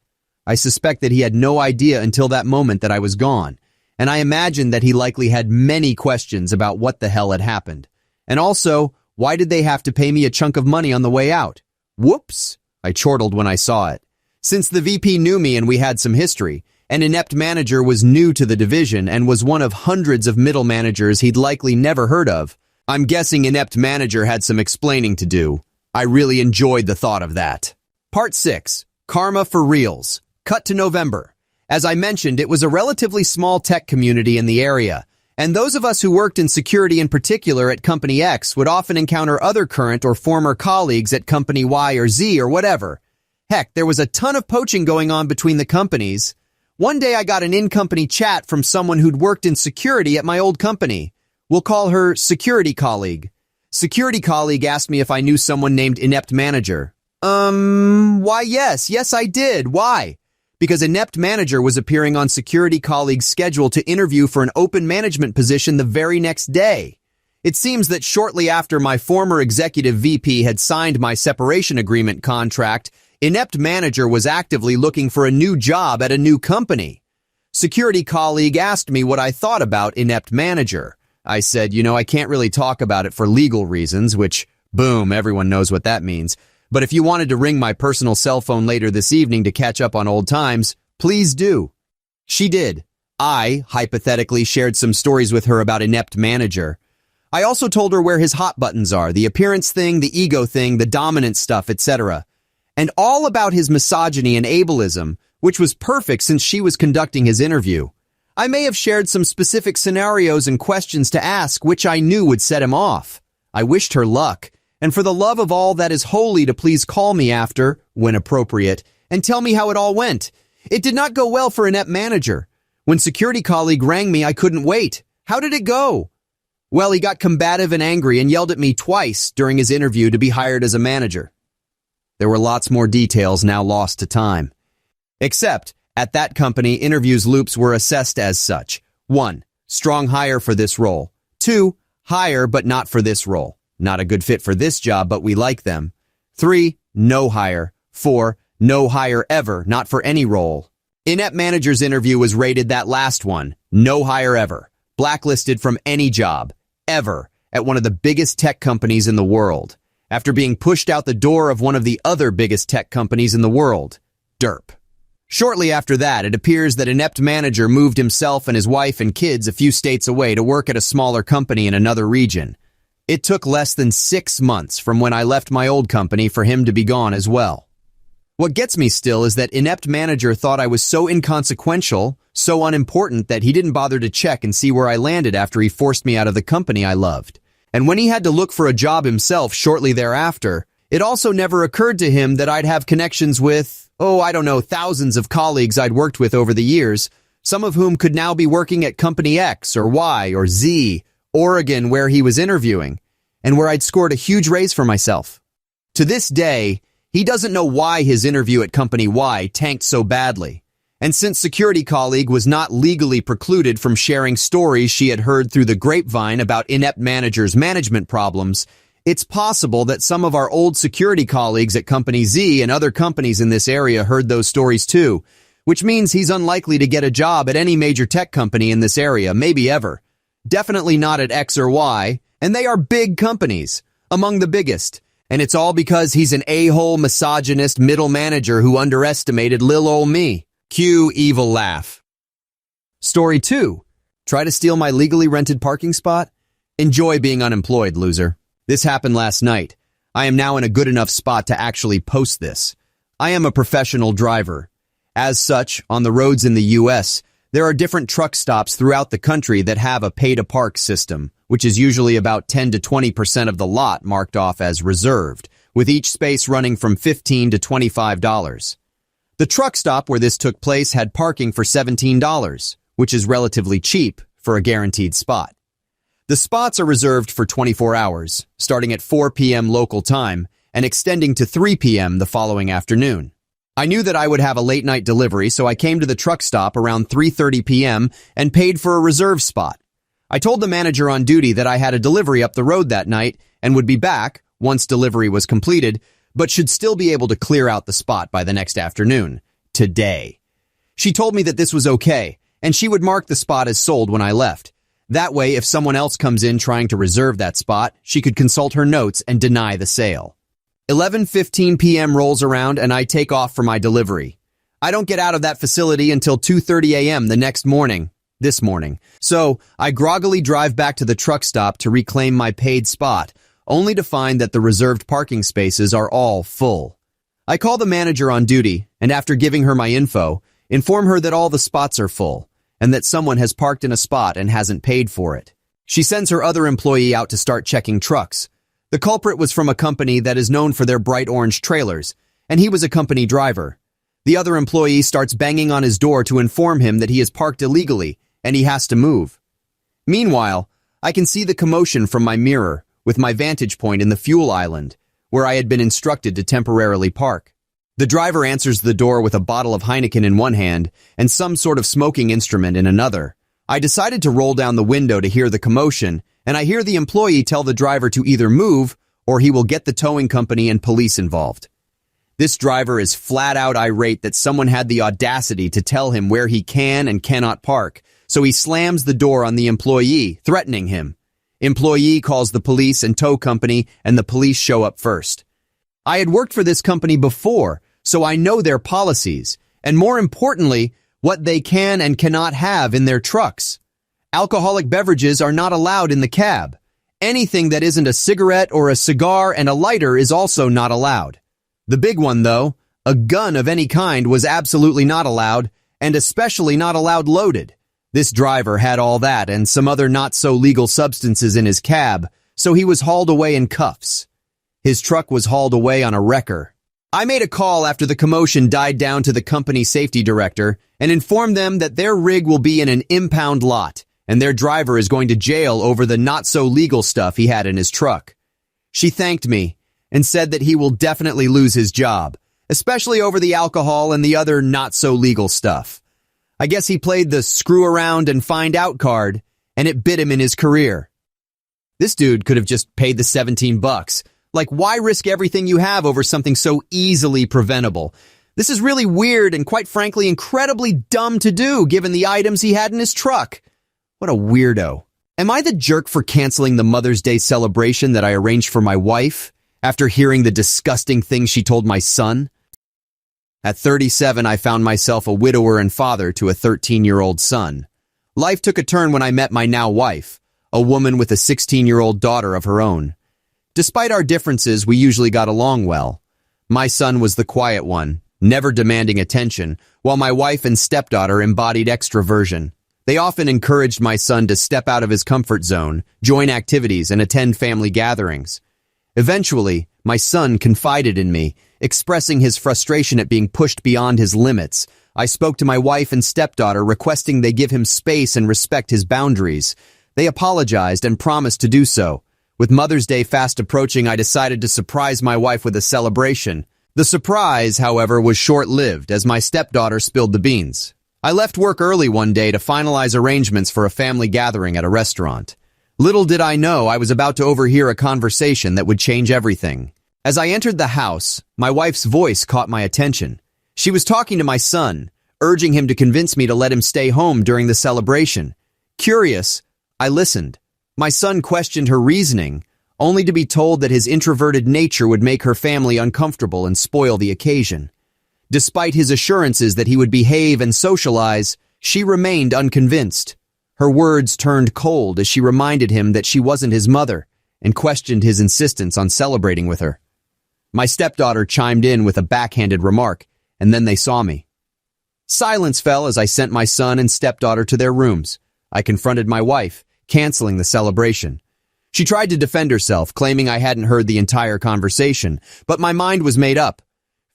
I suspect that he had no idea until that moment that I was gone, and I imagine that he likely had many questions about what the hell had happened. And also, why did they have to pay me a chunk of money on the way out? Whoops, I chortled when I saw it. Since the VP knew me and we had some history, an inept manager was new to the division and was one of hundreds of middle managers he'd likely never heard of. I'm guessing inept manager had some explaining to do. I really enjoyed the thought of that. Part 6. Karma for Reals. Cut to November. As I mentioned, it was a relatively small tech community in the area, and those of us who worked in security in particular at Company X would often encounter other current or former colleagues at Company Y or Z or whatever. Heck, there was a ton of poaching going on between the companies. One day I got an in-company chat from someone who'd worked in security at my old company. We'll call her Security Colleague. Security Colleague asked me if I knew someone named Inept Manager. Why yes I did. Why? Because Inept Manager was appearing on Security Colleague's schedule to interview for an open management position the very next day. It seems that shortly after my former executive VP had signed my separation agreement contract, Inept Manager was actively looking for a new job at a new company. Security Colleague asked me what I thought about Inept Manager. I said, I can't really talk about it for legal reasons, which, boom, everyone knows what that means. But if you wanted to ring my personal cell phone later this evening to catch up on old times, please do. She did. I, hypothetically, shared some stories with her about Inept Manager. I also told her where his hot buttons are, the appearance thing, the ego thing, the dominant stuff, etc. And all about his misogyny and ableism, which was perfect since she was conducting his interview. I may have shared some specific scenarios and questions to ask, which I knew would set him off. I wished her luck. And for the love of all that is holy, to please call me after, when appropriate, and tell me how it all went. It did not go well for Inept Manager. When Security Colleague rang me, I couldn't wait. How did it go? Well, he got combative and angry and yelled at me twice during his interview to be hired as a manager. There were lots more details now lost to time. Except, at that company, interviews loops were assessed as such. 1. Strong hire for this role. 2. Hire but not for this role. Not a good fit for this job, but we like them. 3. No hire. 4. No hire ever, not for any role. Inept Manager's interview was rated that last one, no hire ever, blacklisted from any job, ever, at one of the biggest tech companies in the world, after being pushed out the door of one of the other biggest tech companies in the world, Derp. Shortly after that, it appears that Inept Manager moved himself and his wife and kids a few states away to work at a smaller company in another region. It took less than 6 months from when I left my old company for him to be gone as well. What gets me still is that Inept Manager thought I was so inconsequential, so unimportant that he didn't bother to check and see where I landed after he forced me out of the company I loved. And when he had to look for a job himself shortly thereafter, it also never occurred to him that I'd have connections with, thousands of colleagues I'd worked with over the years, some of whom could now be working at Company X or Y or Z, Oregon, where he was interviewing, and where I'd scored a huge raise for myself. To this day, he doesn't know why his interview at Company Y tanked so badly. And since security colleague was not legally precluded from sharing stories she had heard through the grapevine about Inept Manager's management problems, it's possible that some of our old security colleagues at Company Z and other companies in this area heard those stories too, which means he's unlikely to get a job at any major tech company in this area, maybe ever. Definitely not at X or Y, and they are big companies, among the biggest. And it's all because he's an a-hole misogynist middle manager who underestimated lil ol' me. Cue evil laugh. Story 2. Try to steal my legally rented parking spot? Enjoy being unemployed, loser. This happened last night. I am now in a good enough spot to actually post this. I am a professional driver. As such, on the roads in the U.S., there are different truck stops throughout the country that have a pay-to-park system, which is usually about 10 to 20% of the lot marked off as reserved, with each space running from $15 to $25. The truck stop where this took place had parking for $17, which is relatively cheap for a guaranteed spot. The spots are reserved for 24 hours, starting at 4 p.m. local time and extending to 3 p.m. the following afternoon. I knew that I would have a late-night delivery, so I came to the truck stop around 3:30 p.m. and paid for a reserve spot. I told the manager on duty that I had a delivery up the road that night and would be back once delivery was completed, but should still be able to clear out the spot by the next afternoon, today. She told me that this was okay, and she would mark the spot as sold when I left. That way, if someone else comes in trying to reserve that spot, she could consult her notes and deny the sale. 11:15 p.m. rolls around and I take off for my delivery. I don't get out of that facility until 2:30 a.m. this morning. So I groggily drive back to the truck stop to reclaim my paid spot, only to find that the reserved parking spaces are all full. I call the manager on duty, and after giving her my info, inform her that all the spots are full, and that someone has parked in a spot and hasn't paid for it. She sends her other employee out to start checking trucks. The culprit was from a company that is known for their bright orange trailers, and he was a company driver. The other employee starts banging on his door to inform him that he is parked illegally, and he has to move. Meanwhile, I can see the commotion from my mirror, with my vantage point in the fuel island, where I had been instructed to temporarily park. The driver answers the door with a bottle of Heineken in one hand and some sort of smoking instrument in another. I decided to roll down the window to hear the commotion, and I hear the employee tell the driver to either move or he will get the towing company and police involved. This driver is flat out irate that someone had the audacity to tell him where he can and cannot park, so he slams the door on the employee, threatening him. Employee calls the police and tow company, and the police show up first. I had worked for this company before, so I know their policies, and more importantly, what they can and cannot have in their trucks. Alcoholic beverages are not allowed in the cab. Anything that isn't a cigarette or a cigar and a lighter is also not allowed. The big one, though, a gun of any kind was absolutely not allowed, and especially not allowed loaded. This driver had all that and some other not-so-legal substances in his cab, so he was hauled away in cuffs. His truck was hauled away on a wrecker. I made a call after the commotion died down to the company safety director and informed them that their rig will be in an impound lot, and their driver is going to jail over the not-so-legal stuff he had in his truck. She thanked me and said that he will definitely lose his job, especially over the alcohol and the other not-so-legal stuff. I guess he played the screw around and find out card, and it bit him in his career. This dude could have just paid the $17. Like, why risk everything you have over something so easily preventable? This is really weird and quite frankly incredibly dumb to do given the items he had in his truck. What a weirdo. Am I the jerk for canceling the Mother's Day celebration that I arranged for my wife after hearing the disgusting things she told my son? At 37, I found myself a widower and father to a 13-year-old son. Life took a turn when I met my now wife, a woman with a 16-year-old daughter of her own. Despite our differences, we usually got along well. My son was the quiet one, never demanding attention, while my wife and stepdaughter embodied extroversion. They often encouraged my son to step out of his comfort zone, join activities, and attend family gatherings. Eventually, my son confided in me, expressing his frustration at being pushed beyond his limits. I spoke to my wife and stepdaughter, requesting they give him space and respect his boundaries. They apologized and promised to do so. With Mother's Day fast approaching, I decided to surprise my wife with a celebration. The surprise, however, was short-lived as my stepdaughter spilled the beans. I left work early one day to finalize arrangements for a family gathering at a restaurant. Little did I know I was about to overhear a conversation that would change everything. As I entered the house, my wife's voice caught my attention. She was talking to my son, urging him to convince me to let him stay home during the celebration. Curious, I listened. My son questioned her reasoning, only to be told that his introverted nature would make her family uncomfortable and spoil the occasion. Despite his assurances that he would behave and socialize, she remained unconvinced. Her words turned cold as she reminded him that she wasn't his mother and questioned his insistence on celebrating with her. My stepdaughter chimed in with a backhanded remark, and then they saw me. Silence fell as I sent my son and stepdaughter to their rooms. I confronted my wife, canceling the celebration. She tried to defend herself, claiming I hadn't heard the entire conversation, but my mind was made up.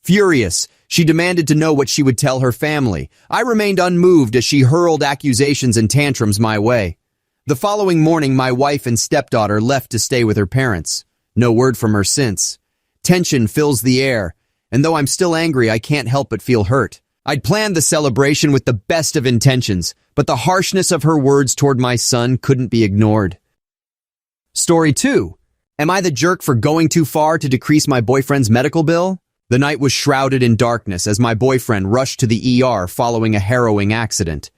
Furious, she demanded to know what she would tell her family. I remained unmoved as she hurled accusations and tantrums my way. The following morning, my wife and stepdaughter left to stay with her parents. No word from her since. Tension fills the air, and though I'm still angry, I can't help but feel hurt. I'd planned the celebration with the best of intentions, but the harshness of her words toward my son couldn't be ignored. Story 2. Am I the jerk for going too far to decrease my boyfriend's medical bill? The night was shrouded in darkness as my boyfriend rushed to the ER following a harrowing accident.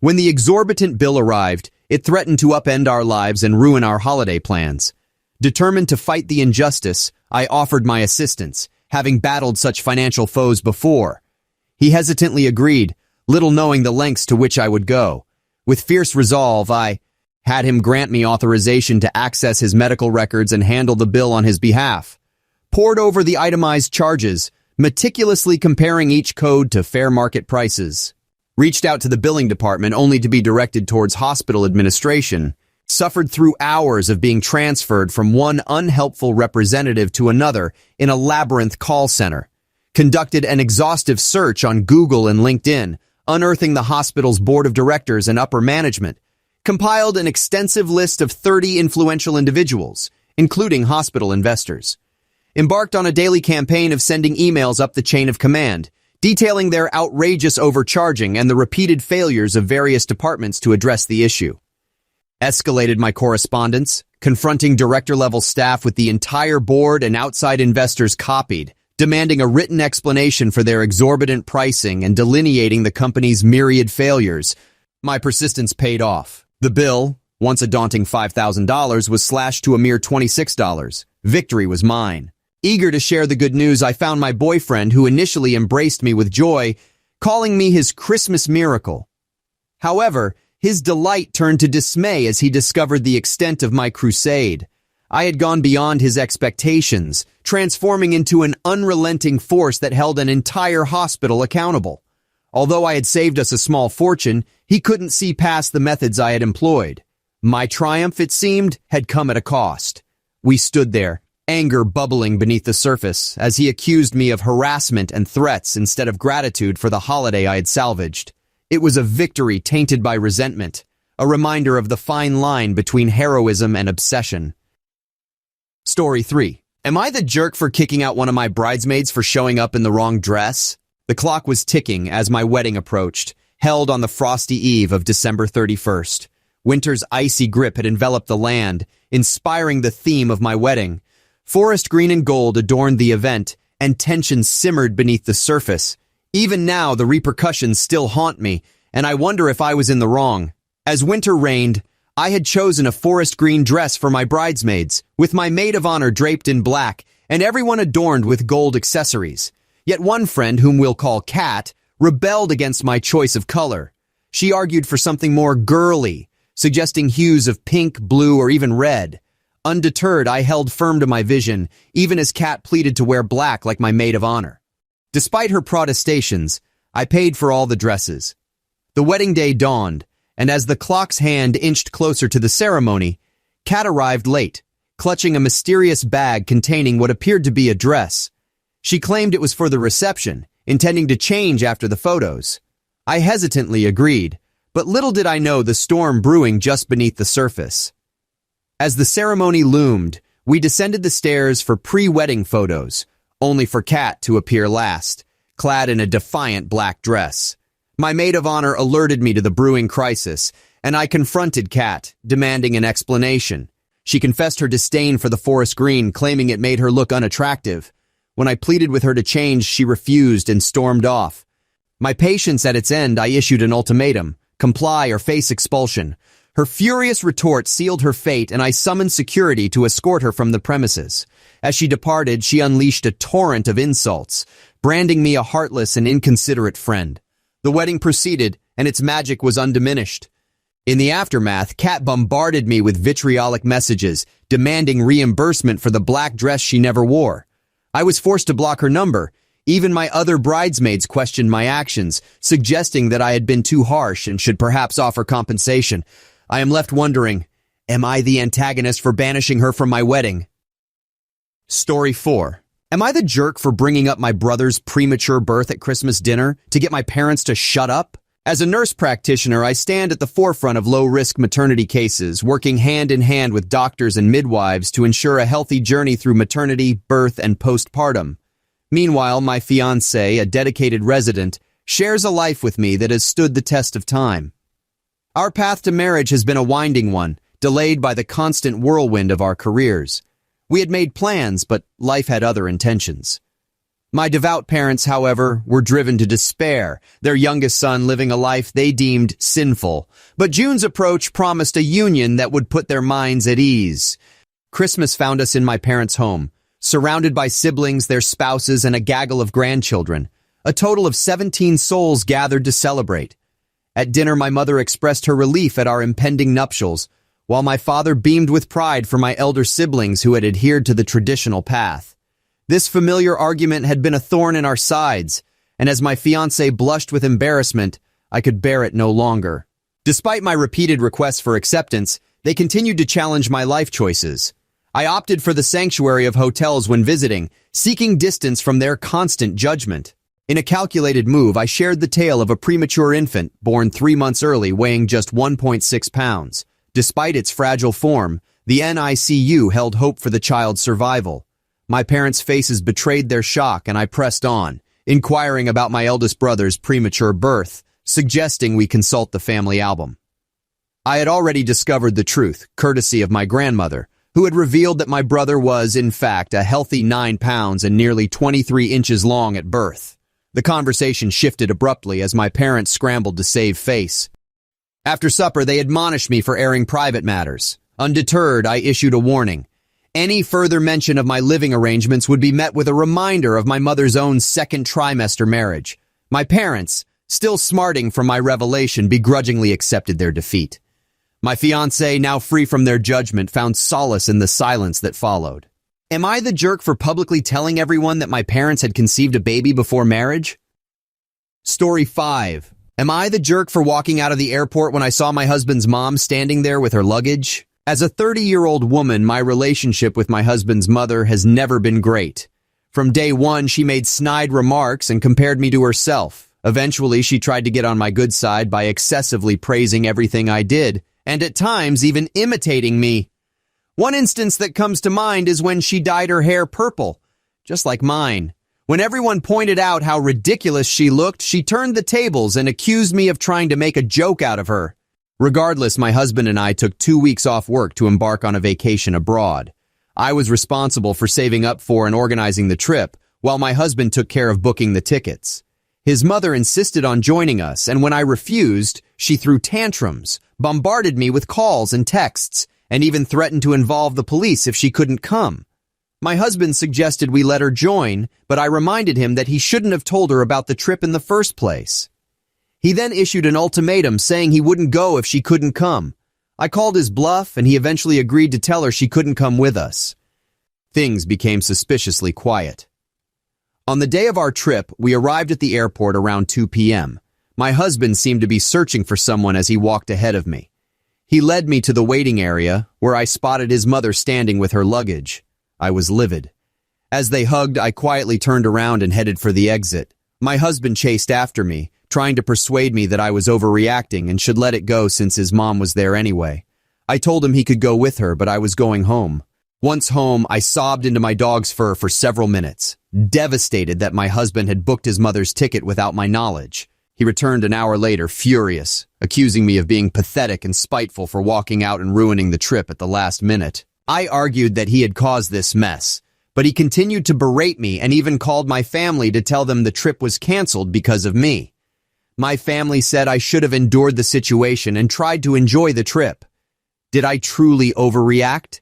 When the exorbitant bill arrived, it threatened to upend our lives and ruin our holiday plans. Determined to fight the injustice, I offered my assistance, having battled such financial foes before. He hesitantly agreed, little knowing the lengths to which I would go. With fierce resolve, I had him grant me authorization to access his medical records and handle the bill on his behalf. Pored over the itemized charges, meticulously comparing each code to fair market prices. Reached out to the billing department only to be directed towards hospital administration. Suffered through hours of being transferred from one unhelpful representative to another in a labyrinth call center. Conducted an exhaustive search on Google and LinkedIn, unearthing the hospital's board of directors and upper management. Compiled an extensive list of 30 influential individuals, including hospital investors. Embarked on a daily campaign of sending emails up the chain of command, detailing their outrageous overcharging and the repeated failures of various departments to address the issue. Escalated my correspondence, confronting director-level staff with the entire board and outside investors copied, demanding a written explanation for their exorbitant pricing and delineating the company's myriad failures. My persistence paid off. The bill, once a daunting $5,000, was slashed to a mere $26. Victory was mine. Eager to share the good news, I found my boyfriend, who initially embraced me with joy, calling me his Christmas miracle. However, his delight turned to dismay as he discovered the extent of my crusade. I had gone beyond his expectations, transforming into an unrelenting force that held an entire hospital accountable. Although I had saved us a small fortune, he couldn't see past the methods I had employed. My triumph, it seemed, had come at a cost. We stood there, anger bubbling beneath the surface, as he accused me of harassment and threats instead of gratitude for the holiday I had salvaged. It was a victory tainted by resentment, a reminder of the fine line between heroism and obsession. Story 3. Am I the jerk for kicking out one of my bridesmaids for showing up in the wrong dress? The clock was ticking as my wedding approached, held on the frosty eve of December 31st. Winter's icy grip had enveloped the land, inspiring the theme of my wedding. Forest green and gold adorned the event, and tension simmered beneath the surface, Even now, the repercussions still haunt me, and I wonder if I was in the wrong. As winter reigned, I had chosen a forest green dress for my bridesmaids, with my maid of honor draped in black, and everyone adorned with gold accessories. Yet one friend, whom we'll call Kat, rebelled against my choice of color. She argued for something more girly, suggesting hues of pink, blue, or even red. Undeterred, I held firm to my vision, even as Kat pleaded to wear black like my maid of honor. Despite her protestations, I paid for all the dresses. The wedding day dawned, and as the clock's hand inched closer to the ceremony, Kat arrived late, clutching a mysterious bag containing what appeared to be a dress. She claimed it was for the reception, intending to change after the photos. I hesitantly agreed, but little did I know the storm brewing just beneath the surface. As the ceremony loomed, we descended the stairs for pre-wedding photos, only for Kat to appear last, clad in a defiant black dress. My maid of honor alerted me to the brewing crisis, and I confronted Kat, demanding an explanation. She confessed her disdain for the forest green, claiming it made her look unattractive. When I pleaded with her to change, she refused and stormed off. My patience at its end, I issued an ultimatum: comply or face expulsion. Her furious retort sealed her fate, and I summoned security to escort her from the premises. As she departed, she unleashed a torrent of insults, branding me a heartless and inconsiderate friend. The wedding proceeded, and its magic was undiminished. In the aftermath, Kat bombarded me with vitriolic messages, demanding reimbursement for the black dress she never wore. I was forced to block her number. Even my other bridesmaids questioned my actions, suggesting that I had been too harsh and should perhaps offer compensation. I am left wondering, am I the antagonist for banishing her from my wedding? Story 4. Am I the jerk for bringing up my brother's premature birth at Christmas dinner to get my parents to shut up? As a nurse practitioner, I stand at the forefront of low-risk maternity cases, working hand-in-hand with doctors and midwives to ensure a healthy journey through maternity, birth, and postpartum. Meanwhile, my fiancé, a dedicated resident, shares a life with me that has stood the test of time. Our path to marriage has been a winding one, delayed by the constant whirlwind of our careers. We had made plans, but life had other intentions. My devout parents, however, were driven to despair, their youngest son living a life they deemed sinful. But June's approach promised a union that would put their minds at ease. Christmas found us in my parents' home, surrounded by siblings, their spouses, and a gaggle of grandchildren. A total of 17 souls gathered to celebrate. At dinner, my mother expressed her relief at our impending nuptials, while my father beamed with pride for my elder siblings who had adhered to the traditional path. This familiar argument had been a thorn in our sides, and as my fiancé blushed with embarrassment, I could bear it no longer. Despite my repeated requests for acceptance, they continued to challenge my life choices. I opted for the sanctuary of hotels when visiting, seeking distance from their constant judgment. In a calculated move, I shared the tale of a premature infant, born 3 months early, weighing just 1.6 pounds. Despite its fragile form, the NICU held hope for the child's survival. My parents' faces betrayed their shock, and I pressed on, inquiring about my eldest brother's premature birth, suggesting we consult the family album. I had already discovered the truth, courtesy of my grandmother, who had revealed that my brother was, in fact, a healthy 9 pounds and nearly 23 inches long at birth. The conversation shifted abruptly as my parents scrambled to save face. After supper, they admonished me for airing private matters. Undeterred, I issued a warning. Any further mention of my living arrangements would be met with a reminder of my mother's own second trimester marriage. My parents, still smarting from my revelation, begrudgingly accepted their defeat. My fiancé, now free from their judgment, found solace in the silence that followed. Am I the jerk for publicly telling everyone that my parents had conceived a baby before marriage? Story 5. Am I the jerk for walking out of the airport when I saw my husband's mom standing there with her luggage? As a 30-year-old woman, my relationship with my husband's mother has never been great. From day one, she made snide remarks and compared me to herself. Eventually, she tried to get on my good side by excessively praising everything I did, and at times even imitating me. One instance that comes to mind is when she dyed her hair purple, just like mine. When everyone pointed out how ridiculous she looked, she turned the tables and accused me of trying to make a joke out of her. Regardless, my husband and I took 2 weeks off work to embark on a vacation abroad. I was responsible for saving up for and organizing the trip, while my husband took care of booking the tickets. His mother insisted on joining us, and when I refused, she threw tantrums, bombarded me with calls and texts, and even threatened to involve the police if she couldn't come. My husband suggested we let her join, but I reminded him that he shouldn't have told her about the trip in the first place. He then issued an ultimatum saying he wouldn't go if she couldn't come. I called his bluff, and he eventually agreed to tell her she couldn't come with us. Things became suspiciously quiet. On the day of our trip, we arrived at the airport around 2 p.m. My husband seemed to be searching for someone as he walked ahead of me. He led me to the waiting area, where I spotted his mother standing with her luggage. I was livid. As they hugged, I quietly turned around and headed for the exit. My husband chased after me, trying to persuade me that I was overreacting and should let it go since his mom was there anyway. I told him he could go with her, but I was going home. Once home, I sobbed into my dog's fur for several minutes, devastated that my husband had booked his mother's ticket without my knowledge. He returned an hour later, furious, accusing me of being pathetic and spiteful for walking out and ruining the trip at the last minute. I argued that he had caused this mess, but he continued to berate me and even called my family to tell them the trip was canceled because of me. My family said I should have endured the situation and tried to enjoy the trip. Did I truly overreact?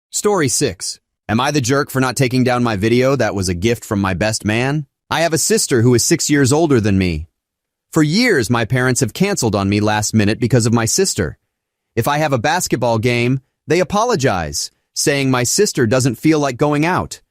Story 6. Am I the jerk for not taking down my video that was a gift from my best man? I have a sister who is 6 years older than me. For years, my parents have canceled on me last minute because of my sister. If I have a basketball game, they apologize, saying my sister doesn't feel like going out.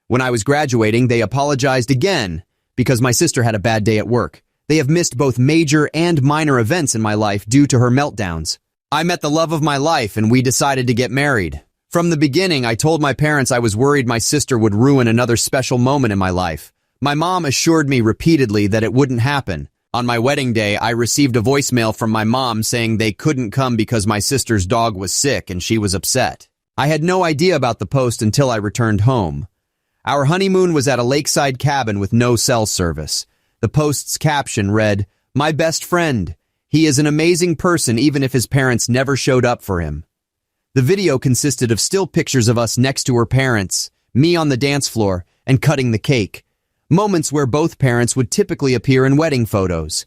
When I was graduating, they apologized again because my sister had a bad day at work. They have missed both major and minor events in my life due to her meltdowns. I met the love of my life and we decided to get married. From the beginning, I told my parents I was worried my sister would ruin another special moment in my life. My mom assured me repeatedly that it wouldn't happen. On my wedding day, I received a voicemail from my mom saying they couldn't come because my sister's dog was sick and she was upset. I had no idea about the post until I returned home. Our honeymoon was at a lakeside cabin with no cell service. The post's caption read, "My best friend. He is an amazing person even if his parents never showed up for him." The video consisted of still pictures of us next to her parents, me on the dance floor, and cutting the cake. Moments where both parents would typically appear in wedding photos.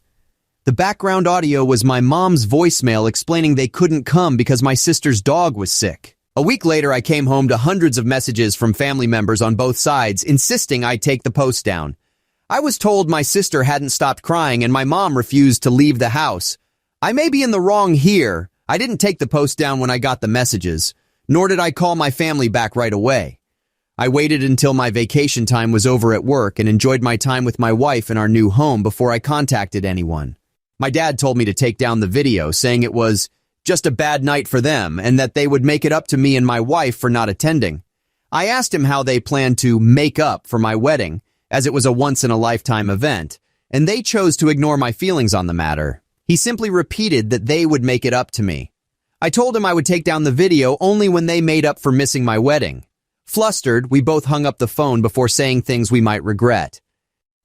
The background audio was my mom's voicemail explaining they couldn't come because my sister's dog was sick. A week later, I came home to hundreds of messages from family members on both sides insisting I take the post down. I was told my sister hadn't stopped crying and my mom refused to leave the house. I may be in the wrong here. I didn't take the post down when I got the messages, nor did I call my family back right away. I waited until my vacation time was over at work and enjoyed my time with my wife in our new home before I contacted anyone. My dad told me to take down the video, saying it was just a bad night for them and that they would make it up to me and my wife for not attending. I asked him how they planned to make up for my wedding, as it was a once-in-a-lifetime event, and they chose to ignore my feelings on the matter. He simply repeated that they would make it up to me. I told him I would take down the video only when they made up for missing my wedding. Flustered, we both hung up the phone before saying things we might regret.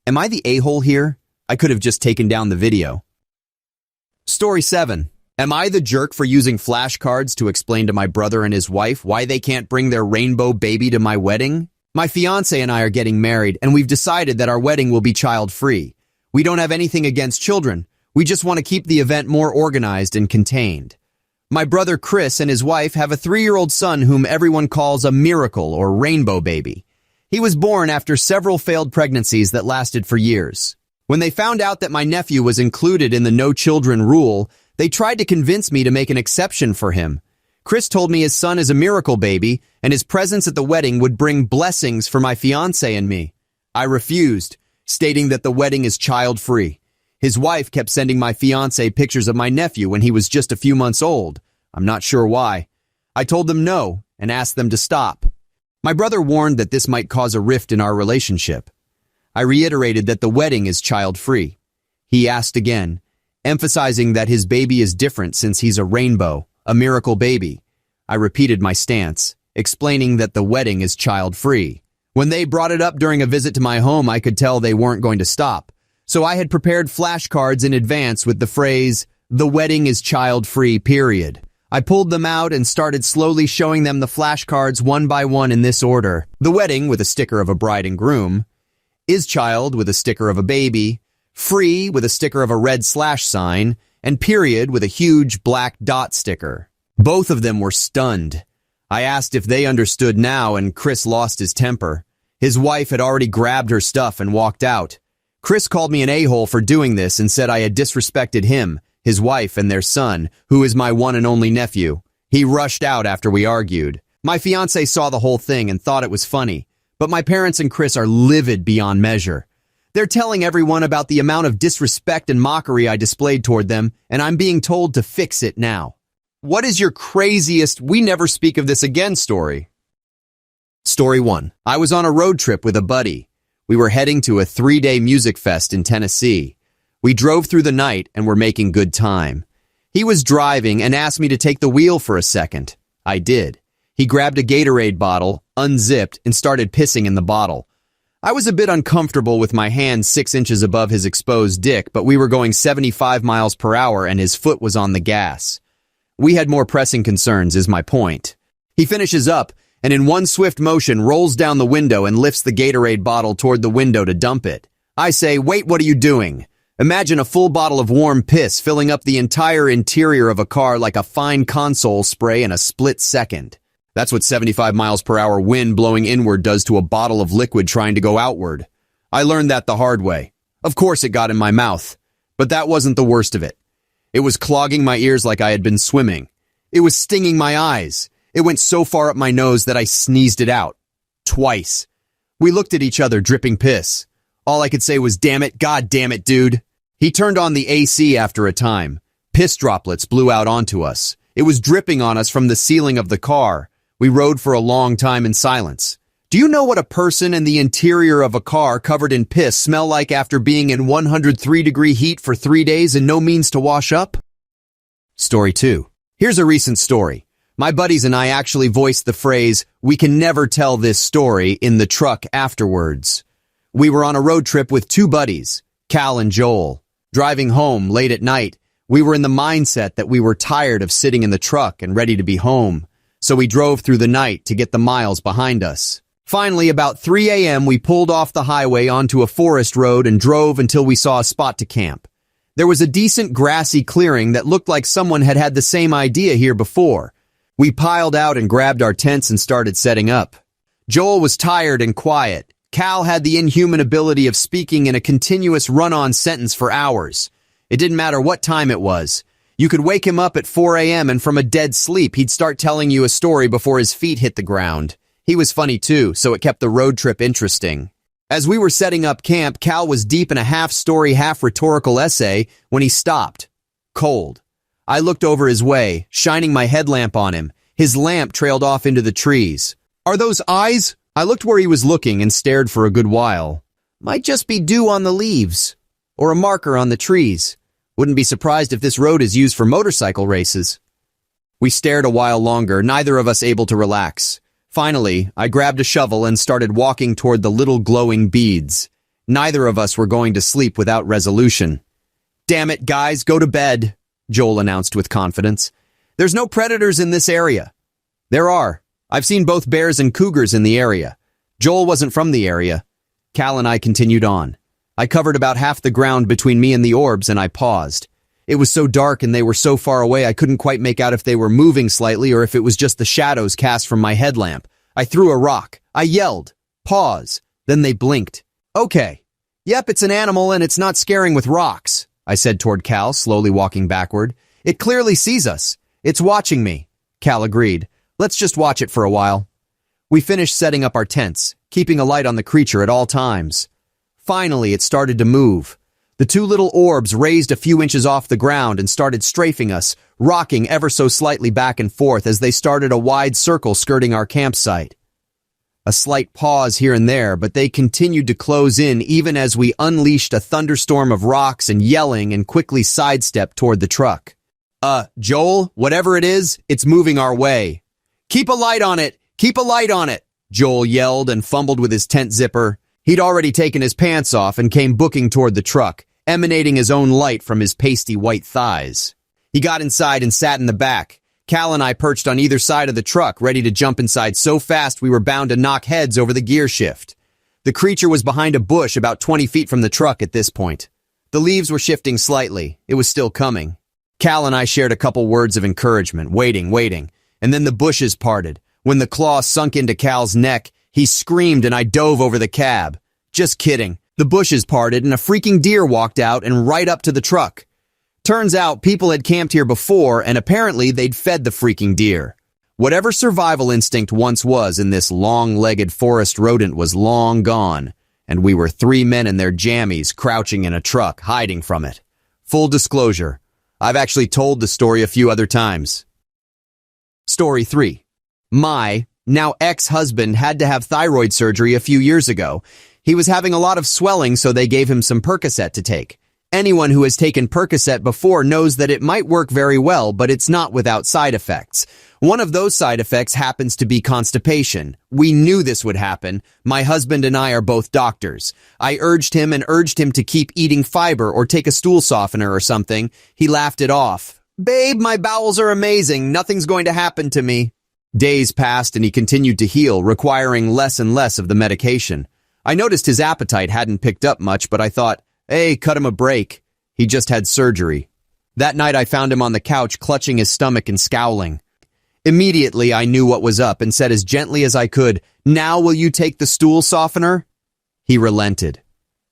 Am I the a-hole here? I could have just taken down the video. Story 7. Am I the jerk for using flashcards to explain to my brother and his wife why they can't bring their rainbow baby to my wedding? My fiancé and I are getting married, and we've decided that our wedding will be child-free. We don't have anything against children. We just want to keep the event more organized and contained. My brother Chris and his wife have a 3-year-old son whom everyone calls a miracle or rainbow baby. He was born after several failed pregnancies that lasted for years. When they found out that my nephew was included in the no children rule, they tried to convince me to make an exception for him. Chris told me his son is a miracle baby and his presence at the wedding would bring blessings for my fiancé and me. I refused, stating that the wedding is child-free. His wife kept sending my fiancé pictures of my nephew when he was just a few months old. I'm not sure why. I told them no and asked them to stop. My brother warned that this might cause a rift in our relationship. I reiterated that the wedding is child-free. He asked again, emphasizing that his baby is different since he's a rainbow, a miracle baby. I repeated my stance, explaining that the wedding is child-free. When they brought it up during a visit to my home, I could tell they weren't going to stop. So I had prepared flashcards in advance with the phrase, "The wedding is child-free, period." I pulled them out and started slowly showing them the flashcards one by one in this order. The wedding, with a sticker of a bride and groom. Is Child with a sticker of a baby, Free with a sticker of a red slash sign, and Period with a huge black dot sticker. Both of them were stunned. I asked if they understood now, and Chris lost his temper. His wife had already grabbed her stuff and walked out. Chris called me an a-hole for doing this and said I had disrespected him, his wife, and their son, who is my one and only nephew. He rushed out after we argued. My fiancé saw the whole thing and thought it was funny, but my parents and Chris are livid beyond measure. They're telling everyone about the amount of disrespect and mockery I displayed toward them, and I'm being told to fix it now. What is your craziest "we never speak of this again" story? Story 1. I was on a road trip with a buddy. We were heading to a 3-day music fest in Tennessee. We drove through the night and were making good time. He was driving and asked me to take the wheel for a second. I did. He grabbed a Gatorade bottle, unzipped, and started pissing in the bottle. I was a bit uncomfortable with my hand 6 inches above his exposed dick, but we were going 75 miles per hour and his foot was on the gas. We had more pressing concerns, is my point. He finishes up, and in one swift motion rolls down the window and lifts the Gatorade bottle toward the window to dump it. I say, "Wait, what are you doing?" Imagine a full bottle of warm piss filling up the entire interior of a car like a fine console spray in a split second. That's what 75 miles per hour wind blowing inward does to a bottle of liquid trying to go outward. I learned that the hard way. Of course it got in my mouth, but that wasn't the worst of it. It was clogging my ears like I had been swimming. It was stinging my eyes. It went so far up my nose that I sneezed it out. Twice. We looked at each other, dripping piss. All I could say was, "Damn it, God damn it, dude." He turned on the AC after a time. Piss droplets blew out onto us. It was dripping on us from the ceiling of the car. We rode for a long time in silence. Do you know what a person in the interior of a car covered in piss smell like after being in 103-degree heat for 3 days and no means to wash up? Story 2. Here's a recent story. My buddies and I actually voiced the phrase, "we can never tell this story," in the truck afterwards. We were on a road trip with 2 buddies, Cal and Joel. Driving home late at night, we were in the mindset that we were tired of sitting in the truck and ready to be home. So we drove through the night to get the miles behind us. Finally, about 3 a.m., we pulled off the highway onto a forest road and drove until we saw a spot to camp. There was a decent grassy clearing that looked like someone had had the same idea here before. We piled out and grabbed our tents and started setting up. Joel was tired and quiet. Cal had the inhuman ability of speaking in a continuous run-on sentence for hours. It didn't matter what time it was. You could wake him up at 4 a.m. and from a dead sleep, he'd start telling you a story before his feet hit the ground. He was funny too, so it kept the road trip interesting. As we were setting up camp, Cal was deep in a half-story, half-rhetorical essay when he stopped. Cold. I looked over his way, shining my headlamp on him. His lamp trailed off into the trees. "Are those eyes?" I looked where he was looking and stared for a good while. "Might just be dew on the leaves, or a marker on the trees. Wouldn't be surprised if this road is used for motorcycle races." We stared a while longer, neither of us able to relax. Finally, I grabbed a shovel and started walking toward the little glowing beads. Neither of us were going to sleep without resolution. "Damn it, guys, go to bed," Joel announced with confidence. "There's no predators in this area." "There are. I've seen both bears and cougars in the area." Joel wasn't from the area. Cal and I continued on. I covered about half the ground between me and the orbs, and I paused. It was so dark and they were so far away I couldn't quite make out if they were moving slightly or if it was just the shadows cast from my headlamp. I threw a rock. I yelled, "Pause." Then they blinked. "Okay. Yep, it's an animal and it's not scaring with rocks," I said toward Cal, slowly walking backward. "It clearly sees us. It's watching me." Cal agreed. "Let's just watch it for a while." We finished setting up our tents, keeping a light on the creature at all times. Finally, it started to move. The 2 little orbs raised a few inches off the ground and started strafing us, rocking ever so slightly back and forth as they started a wide circle skirting our campsite. A slight pause here and there, but they continued to close in even as we unleashed a thunderstorm of rocks and yelling and quickly sidestepped toward the truck. Joel, whatever it is, it's moving our way." "Keep a light on it! Keep a light on it!" Joel yelled and fumbled with his tent zipper. He'd already taken his pants off and came booking toward the truck, emanating his own light from his pasty white thighs. He got inside and sat in the back. Cal and I perched on either side of the truck, ready to jump inside so fast we were bound to knock heads over the gear shift. The creature was behind a bush about 20 feet from the truck at this point. The leaves were shifting slightly. It was still coming. Cal and I shared a couple words of encouragement, waiting, and then the bushes parted. When the claw sunk into Cal's neck, he screamed and I dove over the cab. Just kidding. The bushes parted and a freaking deer walked out and right up to the truck. Turns out people had camped here before and apparently they'd fed the freaking deer. Whatever survival instinct once was in this long-legged forest rodent was long gone, and we were 3 men in their jammies crouching in a truck, hiding from it. Full disclosure, I've actually told the story a few other times. Story 3. My, now ex-husband, had to have thyroid surgery a few years ago. He was having a lot of swelling, so they gave him some Percocet to take. Anyone who has taken Percocet before knows that it might work very well, but it's not without side effects. One of those side effects happens to be constipation. We knew this would happen. My husband and I are both doctors. I urged him to keep eating fiber or take a stool softener or something. He laughed it off. Babe, my bowels are amazing. Nothing's going to happen to me. Days passed and he continued to heal, requiring less and less of the medication. I noticed his appetite hadn't picked up much, but I thought, hey, cut him a break. He just had surgery. That night I found him on the couch clutching his stomach and scowling. Immediately I knew what was up and said as gently as I could, "Now will you take the stool softener?" He relented.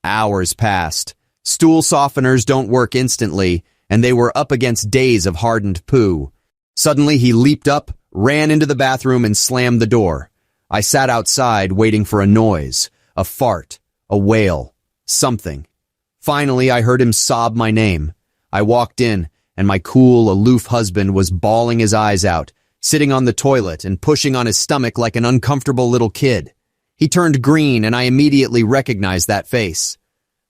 Hours passed. Stool softeners don't work instantly, and they were up against days of hardened poo. Suddenly he leaped up, ran into the bathroom and slammed the door. I sat outside waiting for a noise, a fart, a wail, something. Finally I heard him sob my name. I walked in, and my cool, aloof husband was bawling his eyes out, sitting on the toilet and pushing on his stomach like an uncomfortable little kid. He turned green and I immediately recognized that face.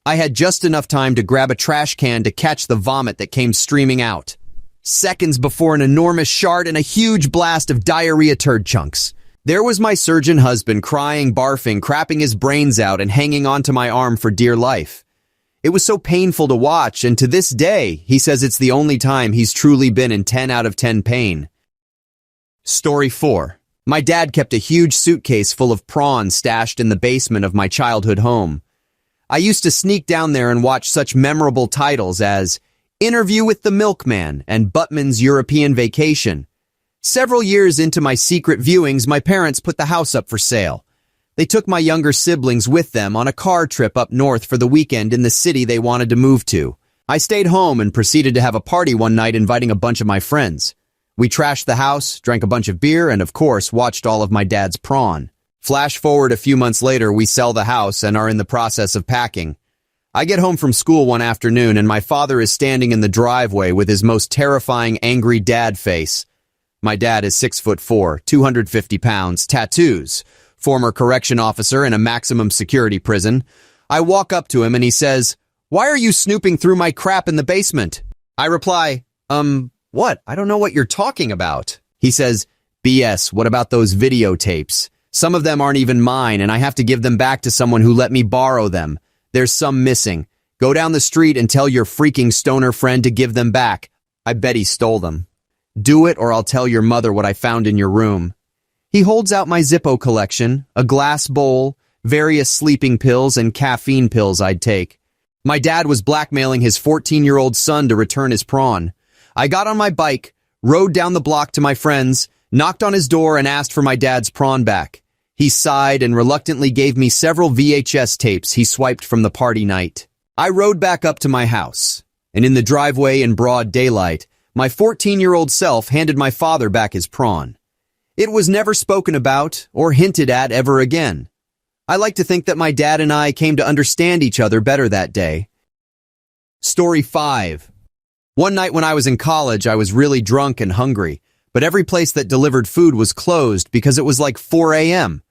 I had just enough time to grab a trash can to catch the vomit that came streaming out. Seconds before an enormous shard and a huge blast of diarrhea turd chunks. There was my surgeon husband crying, barfing, crapping his brains out and hanging onto my arm for dear life. It was so painful to watch, and to this day, he says it's the only time he's truly been in 10 out of 10 pain. Story 4. My dad kept a huge suitcase full of prawns stashed in the basement of my childhood home. I used to sneak down there and watch such memorable titles as Interview with the Milkman and Buttman's European Vacation. Several years into my secret viewings, my parents put the house up for sale. They took my younger siblings with them on a car trip up north for the weekend in the city they wanted to move to. I stayed home and proceeded to have a party one night inviting a bunch of my friends. We trashed the house, drank a bunch of beer, and of course, watched all of my dad's prawn. Flash forward a few months later, we sell the house and are in the process of packing. I get home from school one afternoon and my father is standing in the driveway with his most terrifying angry dad face. My dad is 6'4", 250 pounds, tattoos, former correction officer in a maximum security prison. I walk up to him and he says, "Why are you snooping through my crap in the basement?" I reply, What? I don't know what you're talking about. He says, BS, what about those videotapes? Some of them aren't even mine, and I have to give them back to someone who let me borrow them. There's some missing. Go down the street and tell your freaking stoner friend to give them back. I bet he stole them. Do it or I'll tell your mother what I found in your room. He holds out my Zippo collection, a glass bowl, various sleeping pills, and caffeine pills I'd take. My dad was blackmailing his 14-year-old son to return his prawn. I got on my bike, rode down the block to my friend's, knocked on his door and asked for my dad's prawn back. He sighed and reluctantly gave me several VHS tapes he swiped from the party night. I rode back up to my house, and in the driveway in broad daylight, my 14-year-old self handed my father back his prawn. It was never spoken about or hinted at ever again. I like to think that my dad and I came to understand each other better that day. Story 5. One night when I was in college, I was really drunk and hungry, but every place that delivered food was closed because it was like 4 a.m.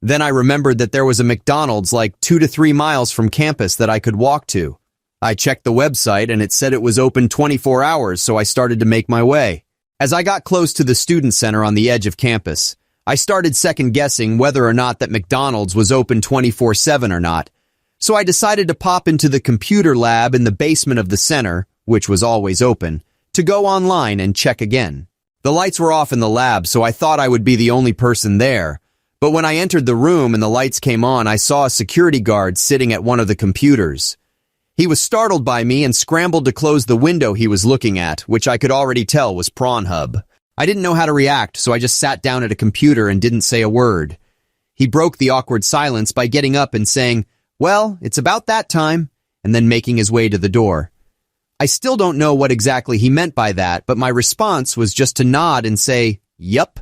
Then I remembered that there was a McDonald's like 2 to 3 miles from campus that I could walk to. I checked the website and it said it was open 24 hours, so I started to make my way. As I got close to the student center on the edge of campus, I started second-guessing whether or not that McDonald's was open 24/7 or not. So I decided to pop into the computer lab in the basement of the center, which was always open, to go online and check again. The lights were off in the lab, so I thought I would be the only person there, But when I entered the room and the lights came on, I saw a security guard sitting at one of the computers. He was startled by me and scrambled to close the window he was looking at, which I could already tell was Pornhub. I didn't know how to react, so I just sat down at a computer and didn't say a word. He broke the awkward silence by getting up and saying, "Well, it's about that time," and then making his way to the door. I still don't know what exactly he meant by that, but my response was just to nod and say, "Yup."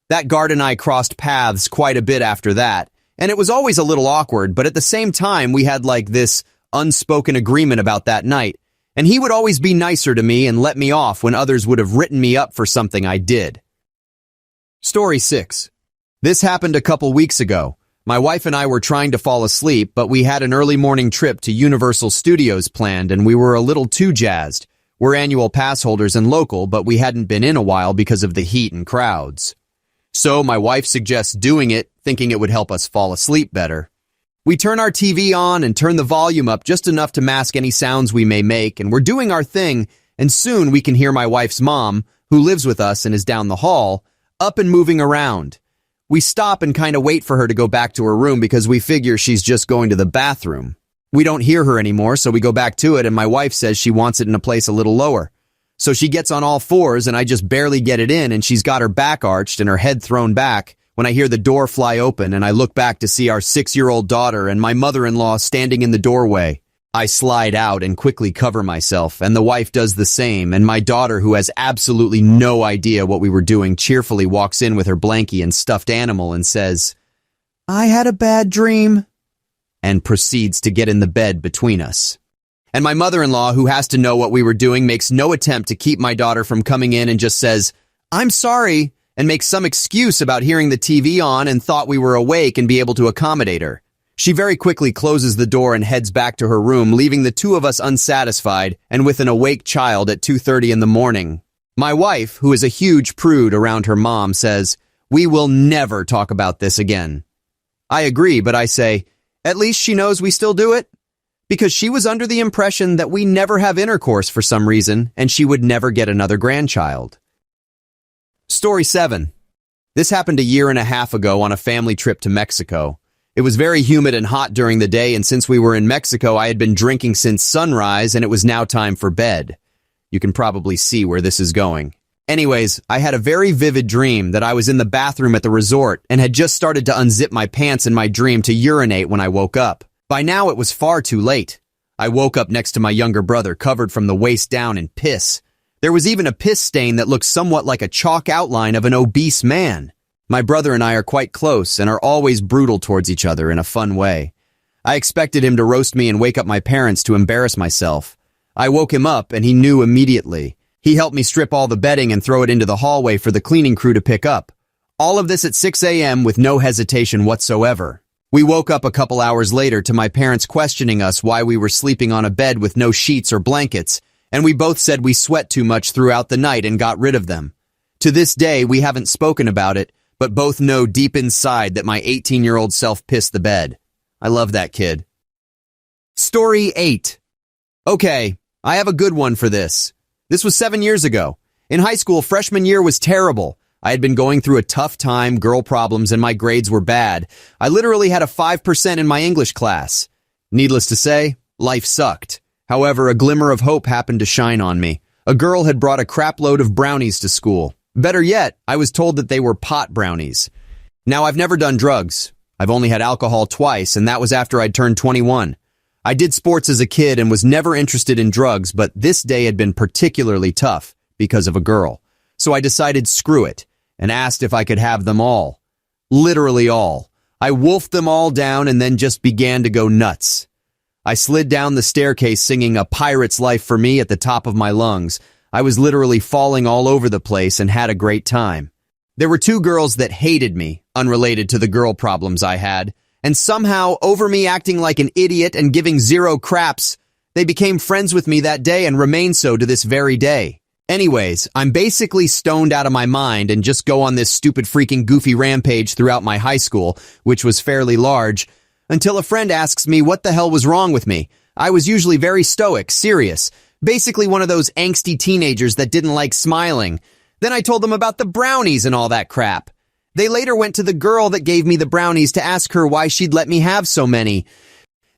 That guard and I crossed paths quite a bit after that, and it was always a little awkward, but at the same time we had like this unspoken agreement about that night, and he would always be nicer to me and let me off when others would have written me up for something I did. Story 6. This happened a couple weeks ago. My wife and I were trying to fall asleep, but we had an early morning trip to Universal Studios planned, and we were a little too jazzed. We're annual pass holders and local, but we hadn't been in a while because of the heat and crowds. So my wife suggests doing it, thinking it would help us fall asleep better. We turn our TV on and turn the volume up just enough to mask any sounds we may make, and we're doing our thing, and soon we can hear my wife's mom, who lives with us and is down the hall, up and moving around. We stop and kind of wait for her to go back to her room because we figure she's just going to the bathroom. We don't hear her anymore, so we go back to it, and my wife says she wants it in a place a little lower. So she gets on all fours, and I just barely get it in, and she's got her back arched and her head thrown back when I hear the door fly open, and I look back to see our 6-year-old daughter and my mother-in-law standing in the doorway. I slide out and quickly cover myself, and the wife does the same, and my daughter, who has absolutely no idea what we were doing, cheerfully walks in with her blankie and stuffed animal and says, "I had a bad dream," and proceeds to get in the bed between us. And my mother-in-law, who has to know what we were doing, makes no attempt to keep my daughter from coming in and just says, "I'm sorry," and makes some excuse about hearing the TV on and thought we were awake and be able to accommodate her. She very quickly closes the door and heads back to her room, leaving the two of us unsatisfied and with an awake child at 2:30 in the morning. My wife, who is a huge prude around her mom, says, "We will never talk about this again." I agree, but I say, at least she knows we still do it? Because she was under the impression that we never have intercourse for some reason, and she would never get another grandchild. Story 7. This happened a year and a half ago on a family trip to Mexico. It was very humid and hot during the day, and since we were in Mexico, I had been drinking since sunrise, and it was now time for bed. You can probably see where this is going. Anyways, I had a very vivid dream that I was in the bathroom at the resort and had just started to unzip my pants in my dream to urinate when I woke up. By now, it was far too late. I woke up next to my younger brother, covered from the waist down in piss. There was even a piss stain that looked somewhat like a chalk outline of an obese man. My brother and I are quite close and are always brutal towards each other in a fun way. I expected him to roast me and wake up my parents to embarrass myself. I woke him up and he knew immediately. He helped me strip all the bedding and throw it into the hallway for the cleaning crew to pick up. All of this at 6 a.m. with no hesitation whatsoever. We woke up a couple hours later to my parents questioning us why we were sleeping on a bed with no sheets or blankets, and we both said we sweat too much throughout the night and got rid of them. To this day, we haven't spoken about it, but both know deep inside that my 18-year-old self pissed the bed. I love that kid. Story 8. Okay, I have a good one for this. This was 7 years ago. In high school, freshman year was terrible. I had been going through a tough time, girl problems, and my grades were bad. I literally had a 5% in my English class. Needless to say, life sucked. However, a glimmer of hope happened to shine on me. A girl had brought a crap load of brownies to school. Better yet, I was told that they were pot brownies. Now, I've never done drugs. I've only had alcohol twice, and that was after I'd turned 21. I did sports as a kid and was never interested in drugs, but this day had been particularly tough because of a girl. So I decided screw it and asked if I could have them all. Literally all. I wolfed them all down and then just began to go nuts. I slid down the staircase singing A Pirate's Life for Me at the top of my lungs. I was literally falling all over the place and had a great time. There were two girls that hated me, unrelated to the girl problems I had, and somehow, over me acting like an idiot and giving zero craps, they became friends with me that day and remain so to this very day. Anyways, I'm basically stoned out of my mind and just go on this stupid freaking goofy rampage throughout my high school, which was fairly large, until a friend asks me what the hell was wrong with me. I was usually very stoic, serious, basically one of those angsty teenagers that didn't like smiling. Then I told them about the brownies and all that crap. They later went to the girl that gave me the brownies to ask her why she'd let me have so many.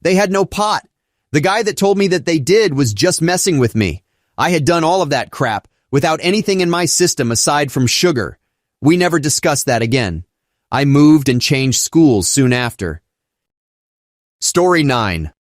They had no pot. The guy that told me that they did was just messing with me. I had done all of that crap without anything in my system aside from sugar. We never discussed that again. I moved and changed schools soon after. Story 9.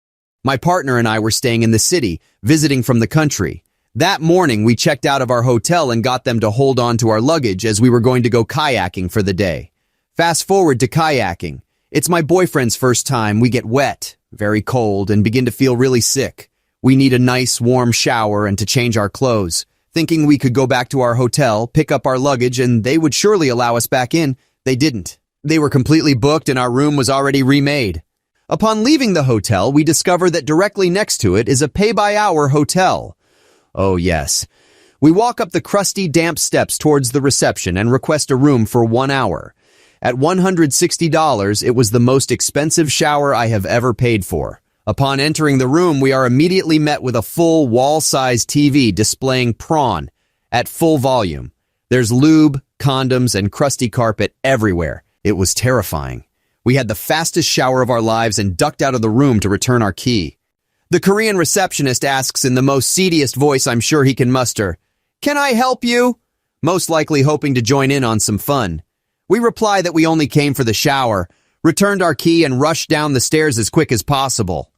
My partner and I were staying in the city, visiting from the country. That morning, we checked out of our hotel and got them to hold on to our luggage as we were going to go kayaking for the day. Fast forward to kayaking. It's my boyfriend's first time. We get wet, very cold, and begin to feel really sick. We need a nice, warm shower and to change our clothes. Thinking we could go back to our hotel, pick up our luggage, and they would surely allow us back in, they didn't. They were completely booked and our room was already remade. Upon leaving the hotel, we discover that directly next to it is a pay-by-hour hotel. Oh yes. We walk up the crusty, damp steps towards the reception and request a room for 1 hour. At $160, it was the most expensive shower I have ever paid for. Upon entering the room, we are immediately met with a full wall-sized TV displaying Prawn at full volume. There's lube, condoms, and crusty carpet everywhere. It was terrifying. We had the fastest shower of our lives and ducked out of the room to return our key. The Korean receptionist asks in the most seediest voice I'm sure he can muster, "Can I help you?" Most likely hoping to join in on some fun. We reply that we only came for the shower, returned our key, and rushed down the stairs as quick as possible.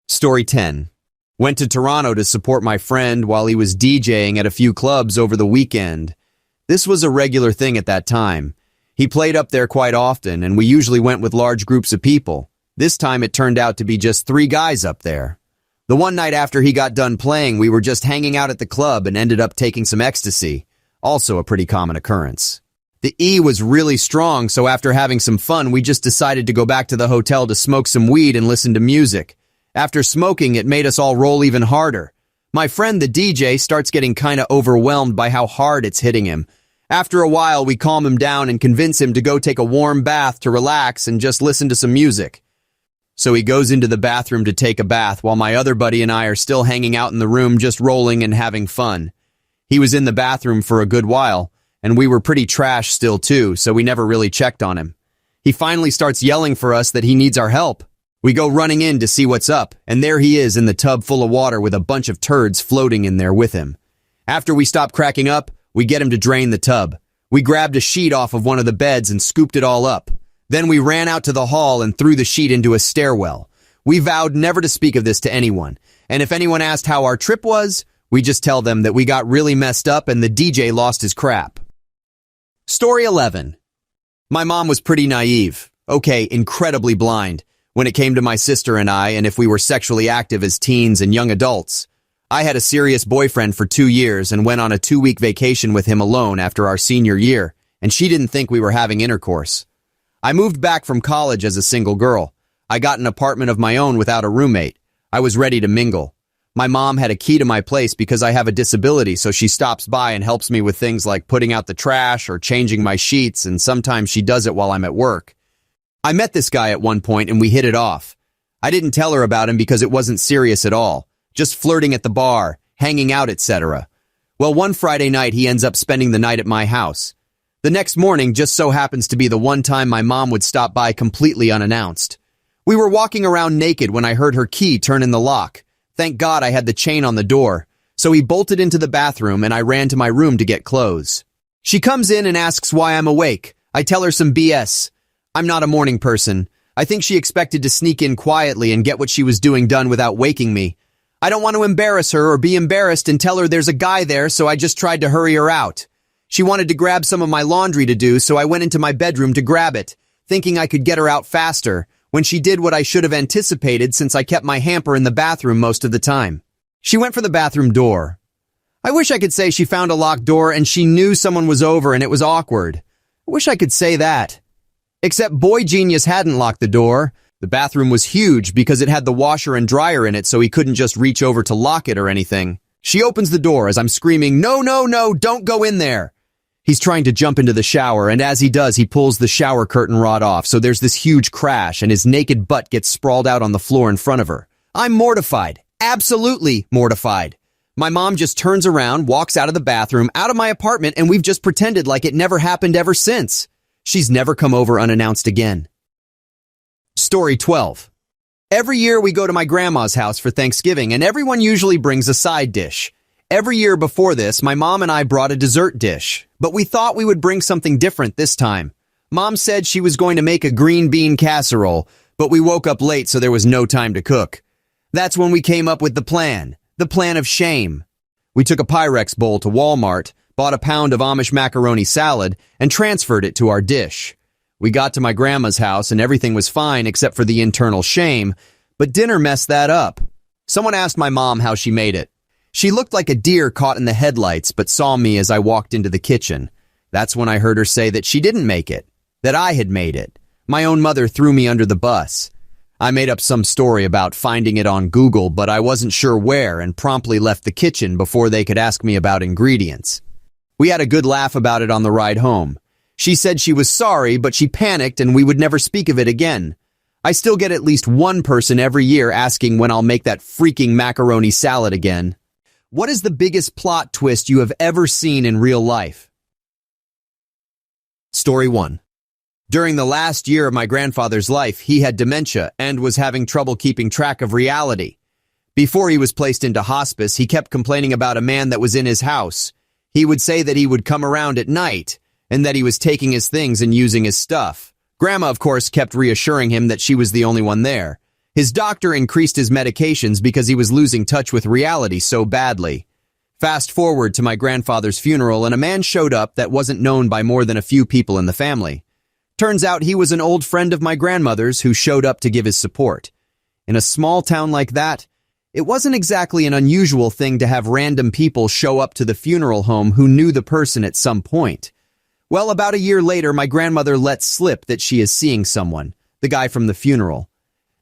Story 10. Went to Toronto to support my friend while he was DJing at a few clubs over the weekend. This was a regular thing at that time. He played up there quite often, and we usually went with large groups of people. This time it turned out to be just 3 guys up there. The one night after he got done playing, we were just hanging out at the club and ended up taking some ecstasy. Also a pretty common occurrence. The E was really strong, so after having some fun, we just decided to go back to the hotel to smoke some weed and listen to music. After smoking, it made us all roll even harder. My friend, the DJ, starts getting kinda overwhelmed by how hard it's hitting him. After a while, we calm him down and convince him to go take a warm bath to relax and just listen to some music. So he goes into the bathroom to take a bath while my other buddy and I are still hanging out in the room just rolling and having fun. He was in the bathroom for a good while, and we were pretty trash still too, so we never really checked on him. He finally starts yelling for us that he needs our help. We go running in to see what's up, and there he is in the tub full of water with a bunch of turds floating in there with him. After we stop cracking up, we get him to drain the tub. We grabbed a sheet off of one of the beds and scooped it all up. Then we ran out to the hall and threw the sheet into a stairwell. We vowed never to speak of this to anyone, and if anyone asked how our trip was, we just tell them that we got really messed up and the DJ lost his crap. Story 11. My mom was pretty naive. Okay, incredibly blind when it came to my sister and I, and if we were sexually active as teens and young adults. I had a serious boyfriend for 2 years and went on a 2-week vacation with him alone after our senior year, and she didn't think we were having intercourse. I moved back from college as a single girl. I got an apartment of my own without a roommate. I was ready to mingle. My mom had a key to my place because I have a disability, so she stops by and helps me with things like putting out the trash or changing my sheets, and sometimes she does it while I'm at work. I met this guy at one point and we hit it off. I didn't tell her about him because it wasn't serious at all. Just flirting at the bar, hanging out, etc. Well, one Friday night he ends up spending the night at my house. The next morning just so happens to be the one time my mom would stop by completely unannounced. We were walking around naked when I heard her key turn in the lock. Thank God I had the chain on the door. So he bolted into the bathroom and I ran to my room to get clothes. She comes in and asks why I'm awake. I tell her some BS. I'm not a morning person. I think she expected to sneak in quietly and get what she was doing done without waking me. I don't want to embarrass her or be embarrassed and tell her there's a guy there, so I just tried to hurry her out. She wanted to grab some of my laundry to do, so I went into my bedroom to grab it, thinking I could get her out faster, when she did what I should have anticipated since I kept my hamper in the bathroom most of the time. She went for the bathroom door. I wish I could say she found a locked door and she knew someone was over and it was awkward. I wish I could say that. Except Boy Genius hadn't locked the door. The bathroom was huge because it had the washer and dryer in it, so he couldn't just reach over to lock it or anything. She opens the door as I'm screaming, "No, no, no, don't go in there!" He's trying to jump into the shower, and as he does, he pulls the shower curtain rod off, so there's this huge crash, and his naked butt gets sprawled out on the floor in front of her. I'm mortified. Absolutely mortified. My mom just turns around, walks out of the bathroom, out of my apartment, and we've just pretended like it never happened ever since. She's never come over unannounced again. Story 12. Every year we go to my grandma's house for Thanksgiving, and everyone usually brings a side dish. Every year before this, my mom and I brought a dessert dish, but we thought we would bring something different this time. Mom said she was going to make a green bean casserole, but we woke up late so there was no time to cook. That's when we came up with the plan of shame. We took a Pyrex bowl to Walmart, bought a pound of Amish macaroni salad, and transferred it to our dish. We got to my grandma's house and everything was fine except for the internal shame, but dinner messed that up. Someone asked my mom how she made it. She looked like a deer caught in the headlights but saw me as I walked into the kitchen. That's when I heard her say that she didn't make it, that I had made it. My own mother threw me under the bus. I made up some story about finding it on Google, but I wasn't sure where and promptly left the kitchen before they could ask me about ingredients. We had a good laugh about it on the ride home. She said she was sorry, but she panicked and we would never speak of it again. I still get at least one person every year asking when I'll make that freaking macaroni salad again. What is the biggest plot twist you have ever seen in real life? Story 1. During the last year of my grandfather's life, he had dementia and was having trouble keeping track of reality. Before he was placed into hospice, he kept complaining about a man that was in his house. He would say that he would come around at night and that he was taking his things and using his stuff. Grandma, of course, kept reassuring him that she was the only one there. His doctor increased his medications because he was losing touch with reality so badly. Fast forward to my grandfather's funeral, and a man showed up that wasn't known by more than a few people in the family. Turns out he was an old friend of my grandmother's who showed up to give his support. In a small town like that, it wasn't exactly an unusual thing to have random people show up to the funeral home who knew the person at some point. Well, about a year later, my grandmother let slip that she is seeing someone, the guy from the funeral.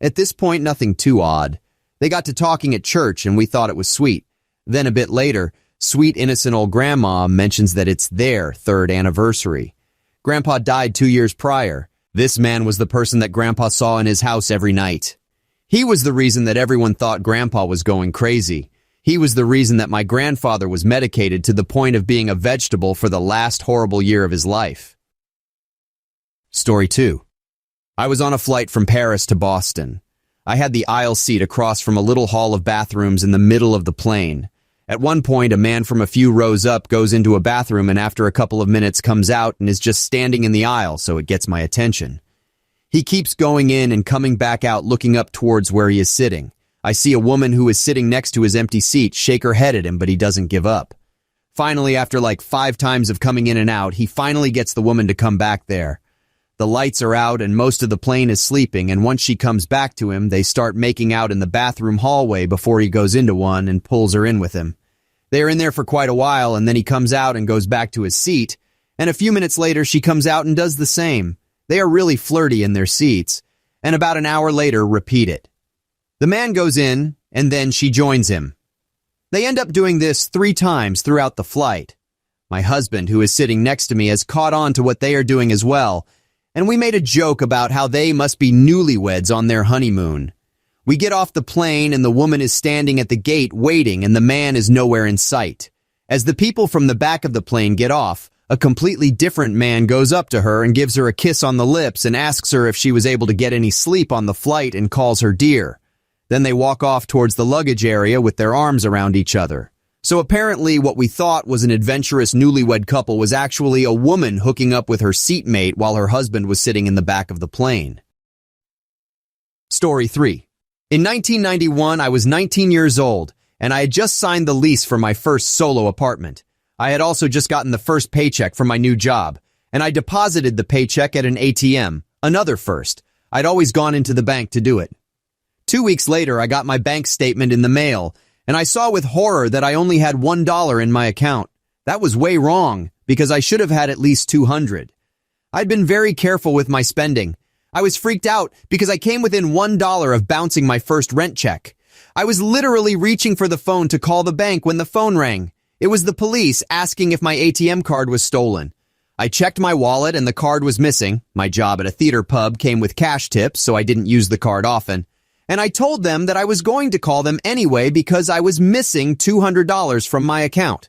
At this point, nothing too odd. They got to talking at church and we thought it was sweet. Then a bit later, sweet innocent old grandma mentions that it's their 3rd anniversary. Grandpa died 2 years prior. This man was the person that Grandpa saw in his house every night. He was the reason that everyone thought Grandpa was going crazy. He was the reason that my grandfather was medicated to the point of being a vegetable for the last horrible year of his life. Story 2. I was on a flight from Paris to Boston. I had the aisle seat across from a little hall of bathrooms in the middle of the plane. At one point, a man from a few rows up goes into a bathroom and after a couple of minutes comes out and is just standing in the aisle, so it gets my attention. He keeps going in and coming back out looking up towards where he is sitting. I see a woman who is sitting next to his empty seat shake her head at him, but he doesn't give up. Finally, after like 5 times of coming in and out, he finally gets the woman to come back there. The lights are out and most of the plane is sleeping, and once she comes back to him, they start making out in the bathroom hallway before he goes into one and pulls her in with him. They are in there for quite a while, and then he comes out and goes back to his seat, and a few minutes later she comes out and does the same. They are really flirty in their seats, and about an hour later repeat it. The man goes in, and then she joins him. They end up doing this 3 times throughout the flight. My husband, who is sitting next to me, has caught on to what they are doing as well, and we made a joke about how they must be newlyweds on their honeymoon. We get off the plane and the woman is standing at the gate waiting and the man is nowhere in sight. As the people from the back of the plane get off, a completely different man goes up to her and gives her a kiss on the lips and asks her if she was able to get any sleep on the flight and calls her dear. Then they walk off towards the luggage area with their arms around each other. So apparently what we thought was an adventurous newlywed couple was actually a woman hooking up with her seatmate while her husband was sitting in the back of the plane. Story 3. In 1991, I was 19 years old, and I had just signed the lease for my first solo apartment. I had also just gotten the first paycheck from my new job, and I deposited the paycheck at an ATM, another first. I'd always gone into the bank to do it. 2 weeks later, I got my bank statement in the mail, and I saw with horror that I only had $1 in my account. That was way wrong, because I should have had at least $200. I'd been very careful with my spending. I was freaked out because I came within $1 of bouncing my first rent check. I was literally reaching for the phone to call the bank when the phone rang. It was the police asking if my ATM card was stolen. I checked my wallet and the card was missing. My job at a theater pub came with cash tips, so I didn't use the card often. And I told them that I was going to call them anyway because I was missing $200 from my account.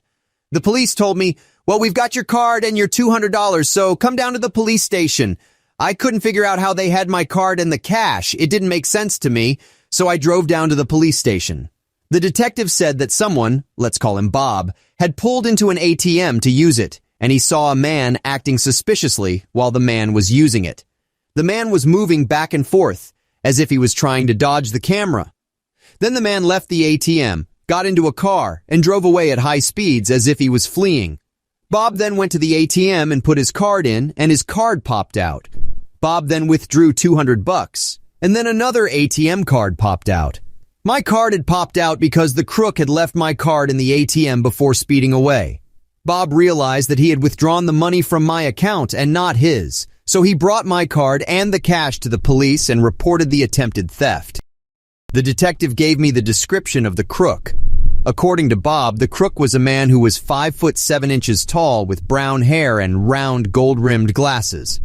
The police told me, "Well, we've got your card and your $200, so come down to the police station." I couldn't figure out how they had my card and the cash. It didn't make sense to me, so I drove down to the police station. The detective said that someone, let's call him Bob, had pulled into an ATM to use it, and he saw a man acting suspiciously while the man was using it. The man was moving back and forth, as if he was trying to dodge the camera. Then the man left the ATM, got into a car, and drove away at high speeds as if he was fleeing. Bob then went to the ATM and put his card in, and his card popped out. Bob then withdrew $200, and then another ATM card popped out. My card had popped out because the crook had left my card in the ATM before speeding away. Bob realized that he had withdrawn the money from my account and not his, so he brought my card and the cash to the police and reported the attempted theft. The detective gave me the description of the crook. According to Bob, the crook was a man who was 5'7" tall with brown hair and round gold-rimmed glasses.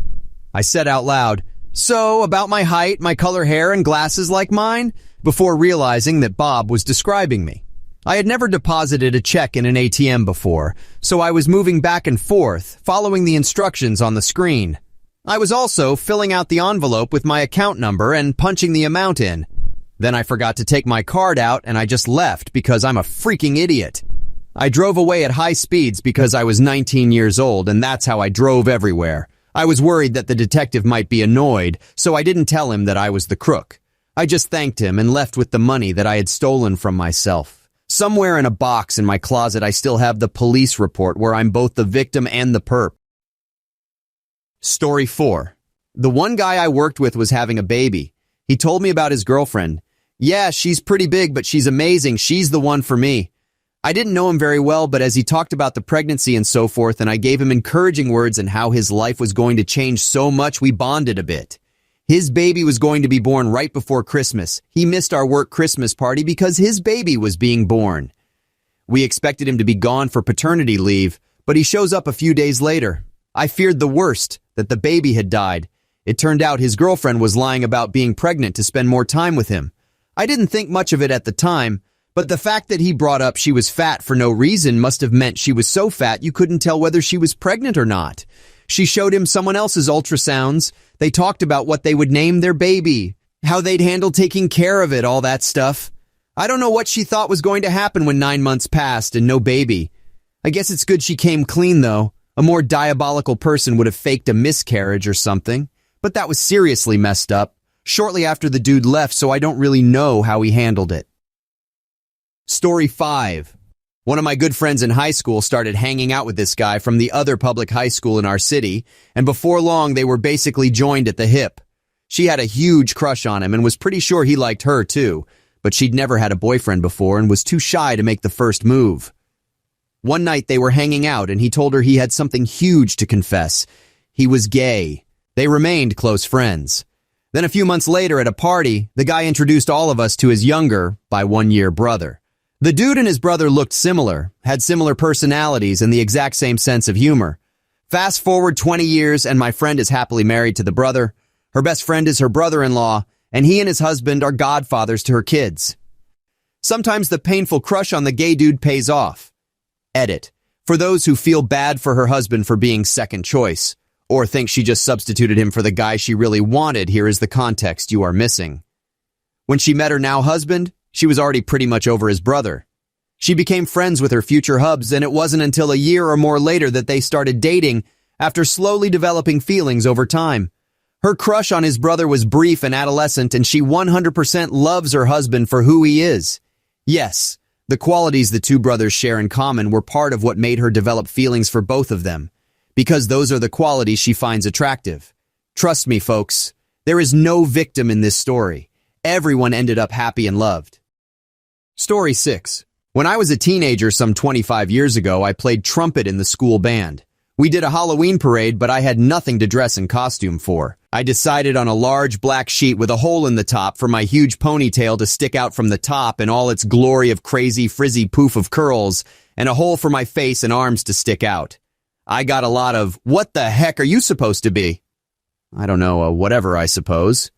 I said out loud, "So, about my height, my color hair, and glasses like mine?" before realizing that Bob was describing me. I had never deposited a check in an ATM before, so I was moving back and forth, following the instructions on the screen. I was also filling out the envelope with my account number and punching the amount in. Then I forgot to take my card out and I just left because I'm a freaking idiot. I drove away at high speeds because I was 19 years old and that's how I drove everywhere. I was worried that the detective might be annoyed, so I didn't tell him that I was the crook. I just thanked him and left with the money that I had stolen from myself. Somewhere in a box in my closet I still have the police report where I'm both the victim and the perp. Story 4. The one guy I worked with was having a baby. He told me about his girlfriend. "Yeah, she's pretty big, but she's amazing. She's the one for me." I didn't know him very well, but as he talked about the pregnancy and so forth, and I gave him encouraging words and how his life was going to change so much, we bonded a bit. His baby was going to be born right before Christmas. He missed our work Christmas party because his baby was being born. We expected him to be gone for paternity leave, but he shows up a few days later. I feared the worst, that the baby had died. It turned out his girlfriend was lying about being pregnant to spend more time with him. I didn't think much of it at the time, but the fact that he brought up she was fat for no reason must have meant she was so fat you couldn't tell whether she was pregnant or not. She showed him someone else's ultrasounds. They talked about what they would name their baby, how they'd handle taking care of it, all that stuff. I don't know what she thought was going to happen when 9 months passed and no baby. I guess it's good she came clean, though. A more diabolical person would have faked a miscarriage or something. But that was seriously messed up. Shortly after the dude left, so I don't really know how he handled it. Story 5. One of my good friends in high school started hanging out with this guy from the other public high school in our city, and before long they were basically joined at the hip. She had a huge crush on him and was pretty sure he liked her too, but she'd never had a boyfriend before and was too shy to make the first move. One night they were hanging out and he told her he had something huge to confess. He was gay. They remained close friends. Then a few months later at a party, the guy introduced all of us to his younger, by 1 year, brother. The dude and his brother looked similar, had similar personalities and the exact same sense of humor. Fast forward 20 years and my friend is happily married to the brother. Her best friend is her brother-in-law, and he and his husband are godfathers to her kids. Sometimes the painful crush on the gay dude pays off. Edit. For those who feel bad for her husband for being second choice, or think she just substituted him for the guy she really wanted, here is the context you are missing. When she met her now husband, she was already pretty much over his brother. She became friends with her future hubs, and it wasn't until a year or more later that they started dating after slowly developing feelings over time. Her crush on his brother was brief and adolescent, and she 100% loves her husband for who he is. Yes, the qualities the two brothers share in common were part of what made her develop feelings for both of them, because those are the qualities she finds attractive. Trust me, folks, there is no victim in this story. Everyone ended up happy and loved. Story 6. When I was a teenager some 25 years ago, I played trumpet in the school band. We did a Halloween parade, but I had nothing to dress in costume for. I decided on a large black sheet with a hole in the top for my huge ponytail to stick out from the top in all its glory of crazy frizzy poof of curls, and a hole for my face and arms to stick out. I got a lot of, "What the heck are you supposed to be?" I don't know, whatever, I suppose.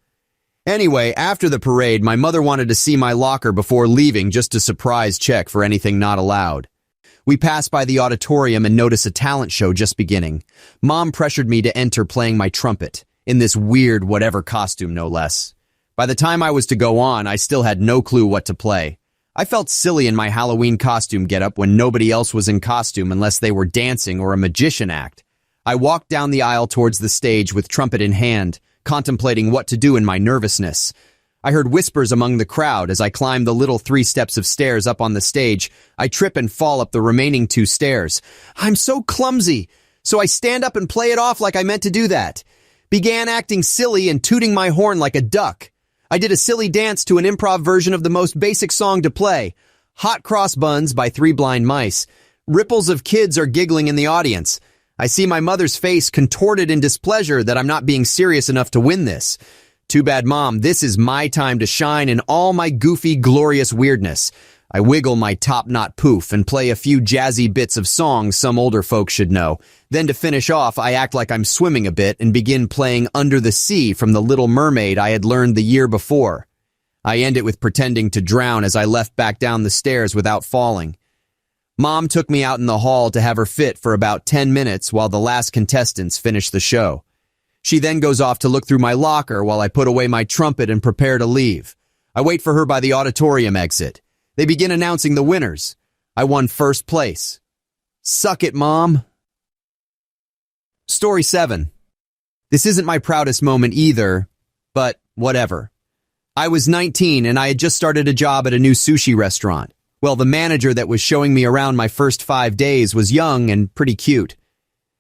Anyway, after the parade, my mother wanted to see my locker before leaving just to surprise check for anything not allowed. We pass by the auditorium and notice a talent show just beginning. Mom pressured me to enter playing my trumpet, in this weird whatever costume no less. By the time I was to go on, I still had no clue what to play. I felt silly in my Halloween costume getup when nobody else was in costume unless they were dancing or a magician act. I walked down the aisle towards the stage with trumpet in hand, contemplating what to do in my nervousness. I heard whispers among the crowd as I climbed the little 3 steps of stairs up on the stage. I trip and fall up the remaining 2 stairs. I'm so clumsy, so I stand up and play it off like I meant to do that. Began acting silly and tooting my horn like a duck. I did a silly dance to an improv version of the most basic song to play, Hot Cross Buns by 3 Blind Mice. Ripples of kids are giggling in the audience. I see my mother's face contorted in displeasure that I'm not being serious enough to win this. Too bad, Mom, this is my time to shine in all my goofy, glorious weirdness. I wiggle my top knot poof and play a few jazzy bits of songs some older folks should know. Then to finish off, I act like I'm swimming a bit and begin playing Under the Sea from The Little Mermaid I had learned the year before. I end it with pretending to drown as I left back down the stairs without falling. Mom took me out in the hall to have her fit for about 10 minutes while the last contestants finished the show. She then goes off to look through my locker while I put away my trumpet and prepare to leave. I wait for her by the auditorium exit. They begin announcing the winners. I won first place. Suck it, Mom. Story 7. This isn't my proudest moment either, but whatever. I was 19 and I had just started a job at a new sushi restaurant. Well, the manager that was showing me around my first 5 days was young and pretty cute.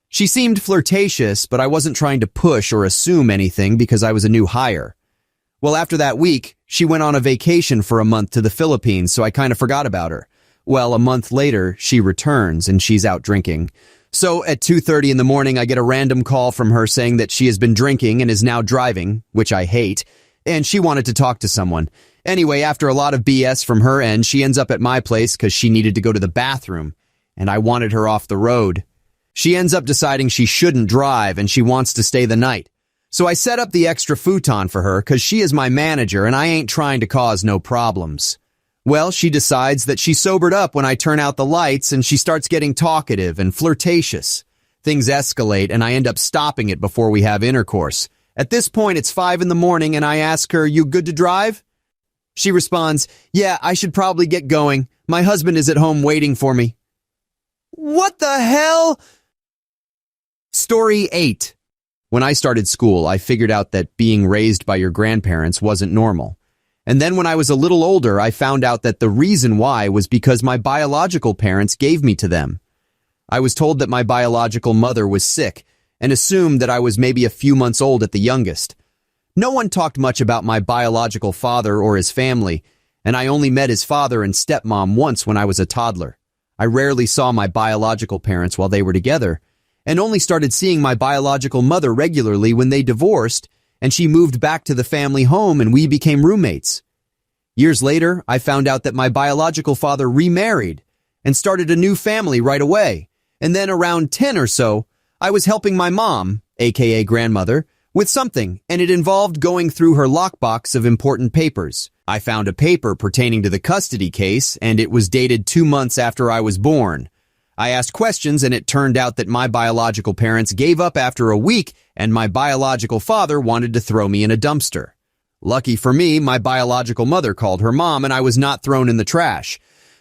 She seemed flirtatious, but I wasn't trying to push or assume anything because I was a new hire. Well, after that week, she went on a vacation for a month to the Philippines, so I kind of forgot about her. Well, a month later, she returns and she's out drinking. So at 2:30 in the morning, I get a random call from her saying that she has been drinking and is now driving, which I hate, and she wanted to talk to someone. Anyway, after a lot of BS from her end, she ends up at my place because she needed to go to the bathroom, and I wanted her off the road. She ends up deciding she shouldn't drive and she wants to stay the night. So I set up the extra futon for her because she is my manager and I ain't trying to cause no problems. Well, she decides that she sobered up when I turn out the lights and she starts getting talkative and flirtatious. Things escalate and I end up stopping it before we have intercourse. At this point, it's 5 in the morning and I ask her, "You good to drive?" She responds, "Yeah, I should probably get going. My husband is at home waiting for me." What the hell? Story 8. When I started school, I figured out that being raised by your grandparents wasn't normal. And then when I was a little older, I found out that the reason why was because my biological parents gave me to them. I was told that my biological mother was sick and assumed that I was maybe a few months old at the youngest. No one talked much about my biological father or his family, and I only met his father and stepmom once when I was a toddler. I rarely saw my biological parents while they were together, and only started seeing my biological mother regularly when they divorced, and she moved back to the family home and we became roommates. Years later, I found out that my biological father remarried and started a new family right away. And then around 10 or so, I was helping my mom, aka grandmother, with something, and it involved going through her lockbox of important papers. I found a paper pertaining to the custody case, and it was dated 2 months after I was born. I asked questions, and it turned out that my biological parents gave up after a week, and my biological father wanted to throw me in a dumpster. Lucky for me, my biological mother called her mom, and I was not thrown in the trash.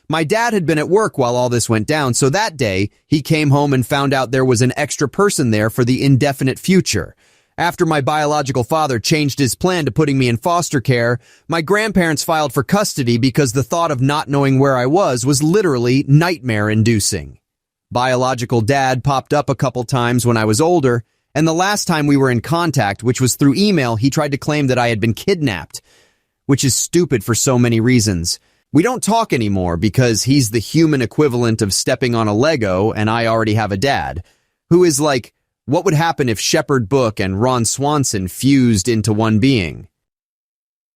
My dad had been at work while all this went down, so that day, he came home and found out there was an extra person there for the indefinite future. After my biological father changed his plan to putting me in foster care, my grandparents filed for custody because the thought of not knowing where I was literally nightmare-inducing. Biological dad popped up a couple times when I was older, and the last time we were in contact, which was through email, he tried to claim that I had been kidnapped, which is stupid for so many reasons. We don't talk anymore because he's the human equivalent of stepping on a Lego, and I already have a dad, who is like, what would happen if Shepard Book and Ron Swanson fused into one being?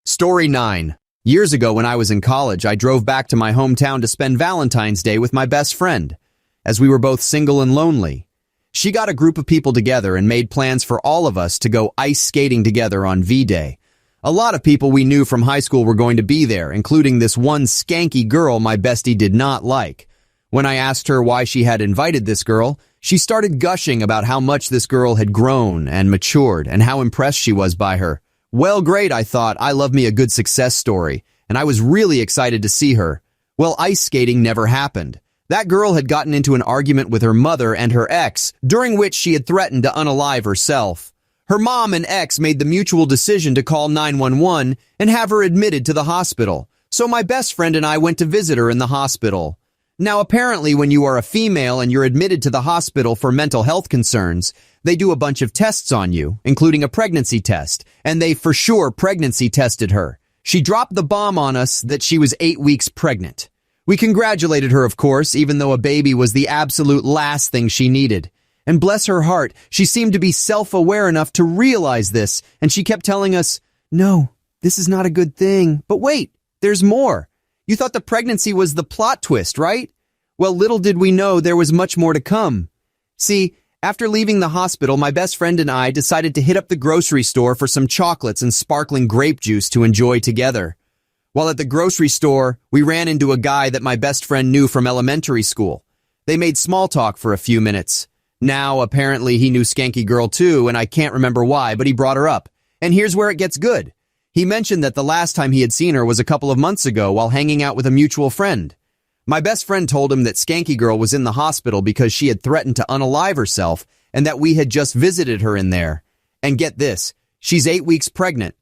Story 9. Years ago when I was in college, I drove back to my hometown to spend Valentine's Day with my best friend, as we were both single and lonely. She got a group of people together and made plans for all of us to go ice skating together on V-Day. A lot of people we knew from high school were going to be there, including this one skanky girl my bestie did not like. When I asked her why she had invited this girl, she started gushing about how much this girl had grown and matured and how impressed she was by her. Well, great, I thought. I love me a good success story, and I was really excited to see her. Well, ice skating never happened. That girl had gotten into an argument with her mother and her ex, during which she had threatened to unalive herself. Her mom and ex made the mutual decision to call 911 and have her admitted to the hospital. So my best friend and I went to visit her in the hospital. Now, apparently, when you are a female and you're admitted to the hospital for mental health concerns, they do a bunch of tests on you, including a pregnancy test, and they for sure pregnancy tested her. She dropped the bomb on us that she was 8 weeks pregnant. We congratulated her, of course, even though a baby was the absolute last thing she needed. And bless her heart, she seemed to be self-aware enough to realize this, and she kept telling us, "No, this is not a good thing. But wait, there's more. You thought the pregnancy was the plot twist, right? Well, little did we know there was much more to come." See, after leaving the hospital, my best friend and I decided to hit up the grocery store for some chocolates and sparkling grape juice to enjoy together. While at the grocery store, we ran into a guy that my best friend knew from elementary school. They made small talk for a few minutes. Now, apparently, he knew Skanky Girl too, and I can't remember why, but he brought her up. And here's where it gets good. He mentioned that the last time he had seen her was a couple of months ago while hanging out with a mutual friend. My best friend told him that Skanky Girl was in the hospital because she had threatened to unalive herself and that we had just visited her in there. And get this, she's 8 weeks pregnant.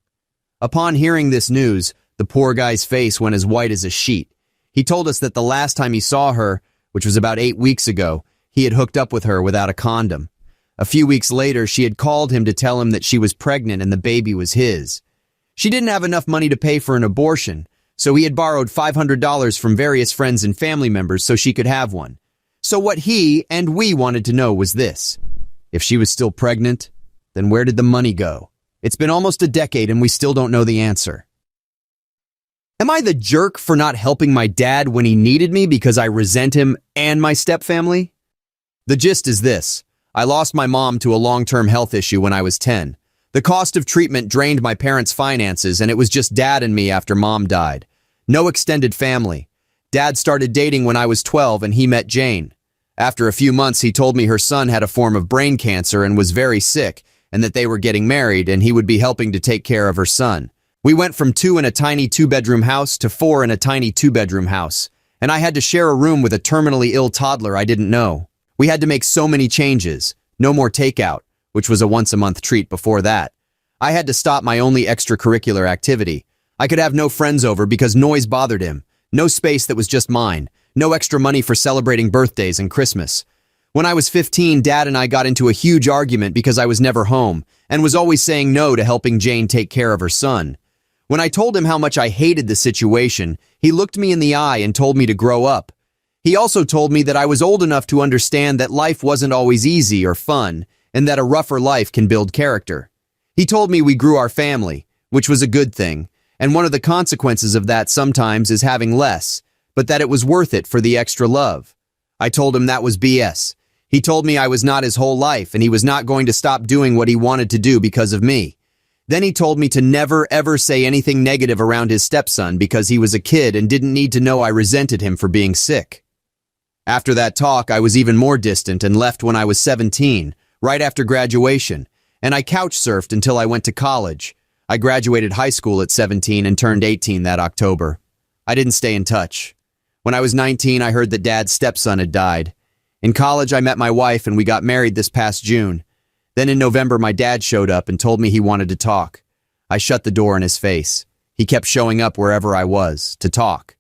Upon hearing this news, the poor guy's face went as white as a sheet. He told us that the last time he saw her, which was about 8 weeks ago, he had hooked up with her without a condom. A few weeks later, she had called him to tell him that she was pregnant and the baby was his. She didn't have enough money to pay for an abortion, so he had borrowed $500 from various friends and family members so she could have one. So what he and we wanted to know was this. If she was still pregnant, then where did the money go? It's been almost a decade and we still don't know the answer. Am I the jerk for not helping my dad when he needed me because I resent him and my stepfamily? The gist is this. I lost my mom to a long-term health issue when I was 10. The cost of treatment drained my parents' finances, and it was just Dad and me after Mom died. No extended family. Dad started dating when I was 12, and he met Jane. After a few months, he told me her son had a form of brain cancer and was very sick, and that they were getting married, and he would be helping to take care of her son. We went from 2 in a tiny 2-bedroom house to 4 in a tiny 2-bedroom house, and I had to share a room with a terminally ill toddler I didn't know. We had to make so many changes. No more takeout, which was a once-a-month treat before that. I had to stop my only extracurricular activity. I could have no friends over because noise bothered him. No space that was just mine. No extra money for celebrating birthdays and Christmas. When I was 15, Dad and I got into a huge argument because I was never home and was always saying no to helping Jane take care of her son. When I told him how much I hated the situation, he looked me in the eye and told me to grow up. He also told me that I was old enough to understand that life wasn't always easy or fun, and that a rougher life can build character. He told me we grew our family, which was a good thing, and one of the consequences of that sometimes is having less, but that it was worth it for the extra love. I told him that was BS. He told me I was not his whole life, and he was not going to stop doing what he wanted to do because of me. Then he told me to never ever say anything negative around his stepson because he was a kid and didn't need to know I resented him for being sick. After that talk, I was even more distant and left when I was 17, right after graduation, and I couch surfed until I went to college. I graduated high school at 17 and turned 18 that October. I didn't stay in touch. When I was 19, I heard that Dad's stepson had died. In college, I met my wife and we got married this past June. Then in November, my dad showed up and told me he wanted to talk. I shut the door in his face. He kept showing up wherever I was, to talk.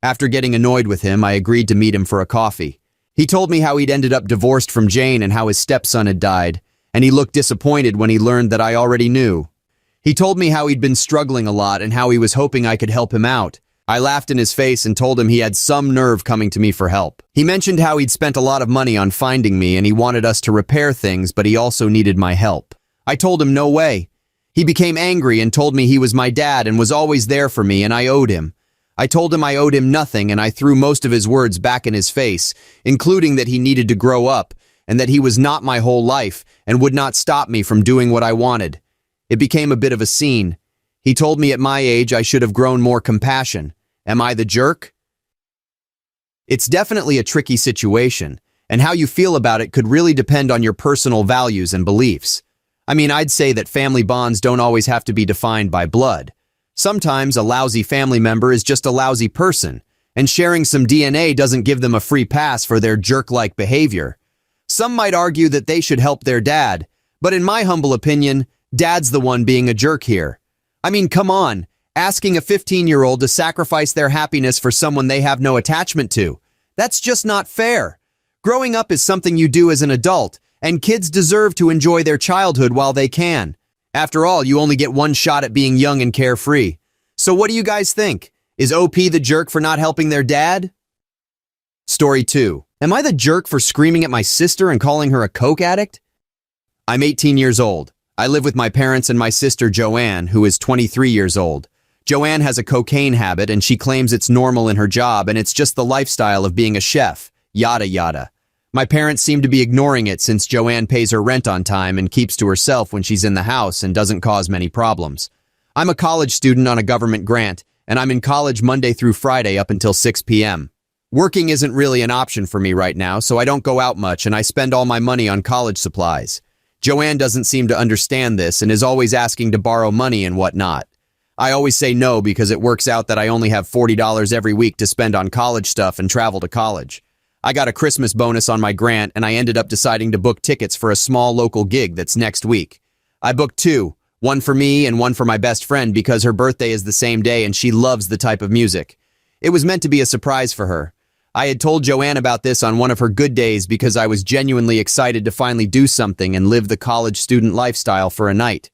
After getting annoyed with him, I agreed to meet him for a coffee. He told me how he'd ended up divorced from Jane and how his stepson had died, and he looked disappointed when he learned that I already knew. He told me how he'd been struggling a lot and how he was hoping I could help him out. I laughed in his face and told him he had some nerve coming to me for help. He mentioned how he'd spent a lot of money on finding me and he wanted us to repair things, but he also needed my help. I told him no way. He became angry and told me he was my dad and was always there for me and I owed him. I told him I owed him nothing and I threw most of his words back in his face, including that he needed to grow up and that he was not my whole life and would not stop me from doing what I wanted. It became a bit of a scene. He told me at my age I should have grown more compassion. Am I the jerk? It's definitely a tricky situation, and how you feel about it could really depend on your personal values and beliefs. I mean, I'd say that family bonds don't always have to be defined by blood. Sometimes a lousy family member is just a lousy person, and sharing some DNA doesn't give them a free pass for their jerk-like behavior. Some might argue that they should help their dad, but in my humble opinion, dad's the one being a jerk here. I mean, come on, asking a 15-year-old to sacrifice their happiness for someone they have no attachment to. That's just not fair. Growing up is something you do as an adult, and kids deserve to enjoy their childhood while they can. After all, you only get one shot at being young and carefree. So what do you guys think? Is OP the jerk for not helping their dad? Story 2. Am I the jerk for screaming at my sister and calling her a coke addict? I'm 18 years old. I live with my parents and my sister Joanne, who is 23 years old. Joanne has a cocaine habit and she claims it's normal in her job and it's just the lifestyle of being a chef, yada yada. My parents seem to be ignoring it since Joanne pays her rent on time and keeps to herself when she's in the house and doesn't cause many problems. I'm a college student on a government grant, and I'm in college Monday through Friday up until 6 p.m. Working isn't really an option for me right now, so I don't go out much and I spend all my money on college supplies. Joanne doesn't seem to understand this and is always asking to borrow money and whatnot. I always say no because it works out that I only have $40 every week to spend on college stuff and travel to college. I got a Christmas bonus on my grant and I ended up deciding to book tickets for a small local gig that's next week. I booked 2, one for me and one for my best friend because her birthday is the same day and she loves the type of music. It was meant to be a surprise for her. I had told Joanne about this on one of her good days because I was genuinely excited to finally do something and live the college student lifestyle for a night.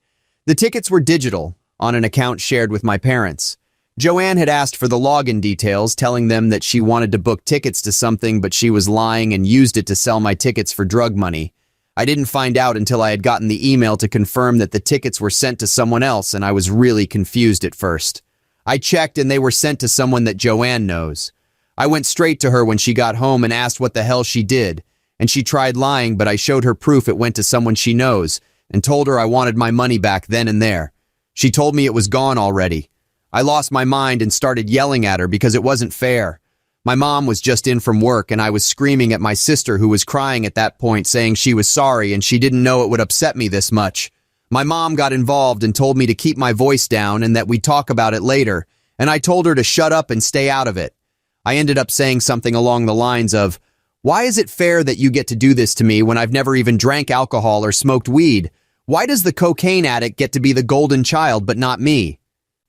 The tickets were digital, on an account shared with my parents. Joanne had asked for the login details, telling them that she wanted to book tickets to something, but she was lying and used it to sell my tickets for drug money. I didn't find out until I had gotten the email to confirm that the tickets were sent to someone else, and I was really confused at first. I checked and they were sent to someone that Joanne knows. I went straight to her when she got home and asked what the hell she did, and she tried lying, but I showed her proof it went to someone she knows and told her I wanted my money back then and there. She told me it was gone already. I lost my mind and started yelling at her because it wasn't fair. My mom was just in from work and I was screaming at my sister who was crying at that point saying she was sorry and she didn't know it would upset me this much. My mom got involved and told me to keep my voice down and that we'd talk about it later, and I told her to shut up and stay out of it. I ended up saying something along the lines of, "Why is it fair that you get to do this to me when I've never even drank alcohol or smoked weed? Why does the cocaine addict get to be the golden child but not me?"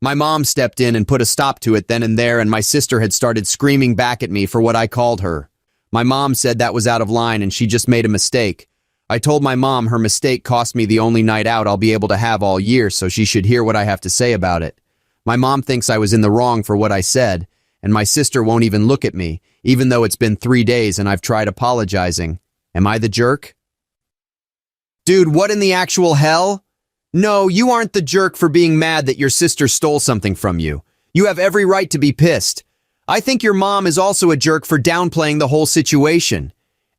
My mom stepped in and put a stop to it then and there, and my sister had started screaming back at me for what I called her. My mom said that was out of line and she just made a mistake. I told my mom her mistake cost me the only night out I'll be able to have all year, so she should hear what I have to say about it. My mom thinks I was in the wrong for what I said, and my sister won't even look at me, even though it's been 3 days and I've tried apologizing. Am I the jerk? Dude, what in the actual hell? No, you aren't the jerk for being mad that your sister stole something from you. You have every right to be pissed. I think your mom is also a jerk for downplaying the whole situation.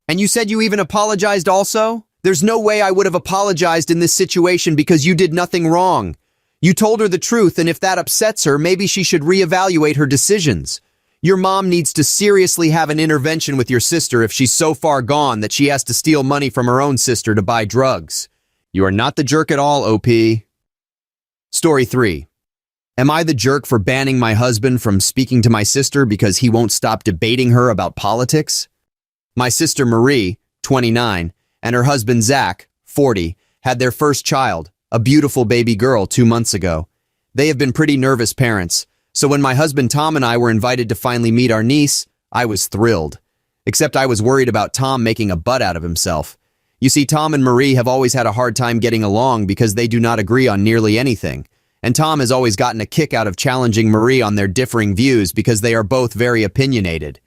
And you said you even apologized also? There's no way I would have apologized in this situation because you did nothing wrong. You told her the truth, and if that upsets her, maybe she should reevaluate her decisions. Your mom needs to seriously have an intervention with your sister if she's so far gone that she has to steal money from her own sister to buy drugs. You are not the jerk at all, OP. Story 3. Am I the jerk for banning my husband from speaking to my sister because he won't stop debating her about politics? My sister Marie, 29, and her husband Zach, 40, had their first child, a beautiful baby girl, 2 months ago. They have been pretty nervous parents, so when my husband Tom and I were invited to finally meet our niece, I was thrilled. Except I was worried about Tom making a butt out of himself. You see, Tom and Marie have always had a hard time getting along because they do not agree on nearly anything. And Tom has always gotten a kick out of challenging Marie on their differing views because they are both very opinionated.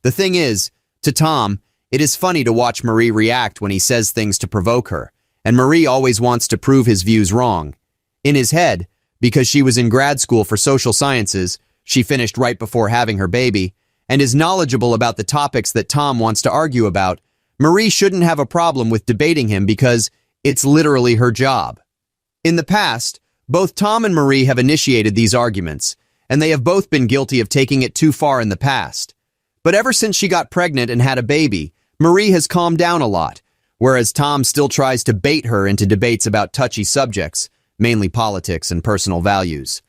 The thing is, to Tom, it is funny to watch Marie react when he says things to provoke her, and Marie always wants to prove his views wrong. In his head, because she was in grad school for social sciences, she finished right before having her baby, and is knowledgeable about the topics that Tom wants to argue about, Marie shouldn't have a problem with debating him because it's literally her job. In the past, both Tom and Marie have initiated these arguments, and they have both been guilty of taking it too far in the past. But ever since she got pregnant and had a baby, Marie has calmed down a lot, whereas Tom still tries to bait her into debates about touchy subjects, mainly politics and personal values.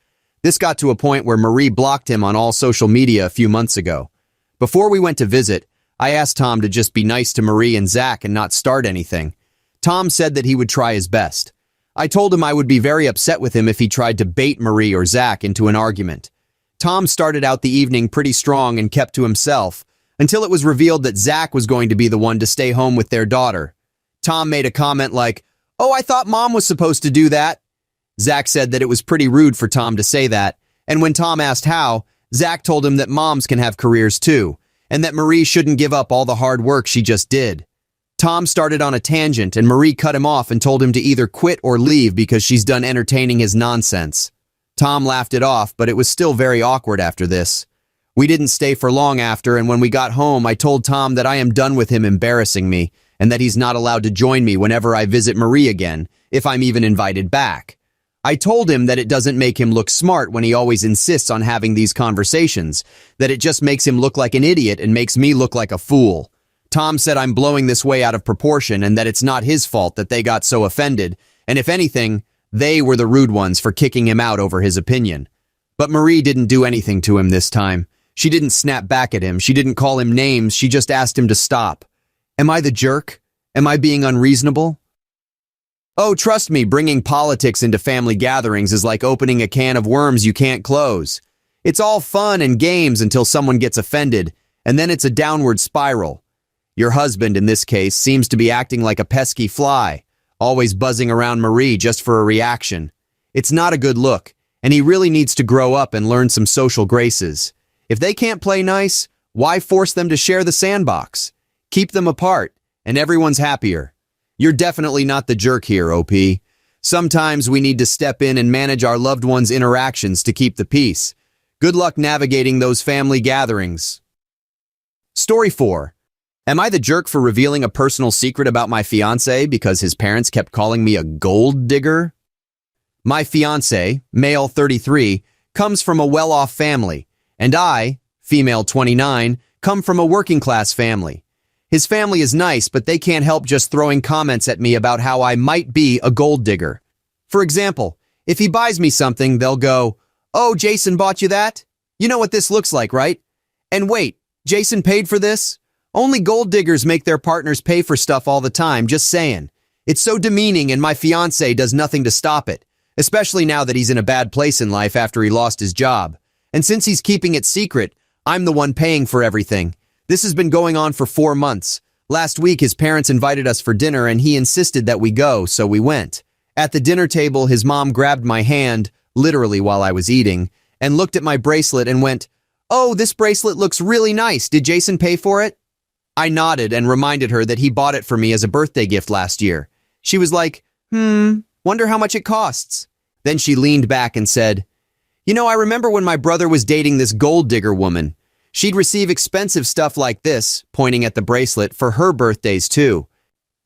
This got to a point where Marie blocked him on all social media a few months ago. Before we went to visit, I asked Tom to just be nice to Marie and Zach and not start anything. Tom said that he would try his best. I told him I would be very upset with him if he tried to bait Marie or Zach into an argument. Tom started out the evening pretty strong and kept to himself, until it was revealed that Zach was going to be the one to stay home with their daughter. Tom made a comment like, "Oh, I thought Mom was supposed to do that." Zach said that it was pretty rude for Tom to say that, and when Tom asked how, Zach told him that moms can have careers too, and that Marie shouldn't give up all the hard work she just did. Tom started on a tangent and Marie cut him off and told him to either quit or leave because she's done entertaining his nonsense. Tom laughed it off, but it was still very awkward after this. We didn't stay for long after, and when we got home, I told Tom that I am done with him embarrassing me and that he's not allowed to join me whenever I visit Marie again, if I'm even invited back. I told him that it doesn't make him look smart when he always insists on having these conversations, that it just makes him look like an idiot and makes me look like a fool. Tom said I'm blowing this way out of proportion and that it's not his fault that they got so offended, and if anything, they were the rude ones for kicking him out over his opinion. But Marie didn't do anything to him this time. She didn't snap back at him, she didn't call him names, she just asked him to stop. Am I the jerk? Am I being unreasonable? Oh, trust me, bringing politics into family gatherings is like opening a can of worms you can't close. It's all fun and games until someone gets offended, and then it's a downward spiral. Your husband, in this case, seems to be acting like a pesky fly, always buzzing around Marie just for a reaction. It's not a good look, and he really needs to grow up and learn some social graces. If they can't play nice, why force them to share the sandbox? Keep them apart, and everyone's happier. You're definitely not the jerk here, OP. Sometimes we need to step in and manage our loved ones' interactions to keep the peace. Good luck navigating those family gatherings. Story 4. Am I the jerk for revealing a personal secret about my fiancé because his parents kept calling me a gold digger? My fiancé, male 33, comes from a well-off family, and I, female 29, come from a working-class family. His family is nice, but they can't help just throwing comments at me about how I might be a gold digger. For example, if he buys me something, they'll go, "Oh, Jason bought you that? You know what this looks like, right? And wait, Jason paid for this? Only gold diggers make their partners pay for stuff all the time, just saying." It's so demeaning and my fiancé does nothing to stop it, especially now that he's in a bad place in life after he lost his job. And since he's keeping it secret, I'm the one paying for everything. This has been going on for 4 months. Last week, his parents invited us for dinner and he insisted that we go, so we went. At the dinner table, his mom grabbed my hand, literally while I was eating, and looked at my bracelet and went, "Oh, this bracelet looks really nice. Did Jason pay for it?" I nodded and reminded her that he bought it for me as a birthday gift last year. She was like, wonder how much it costs. Then she leaned back and said, "You know, I remember when my brother was dating this gold digger woman. She'd receive expensive stuff like this," pointing at the bracelet, "for her birthdays too."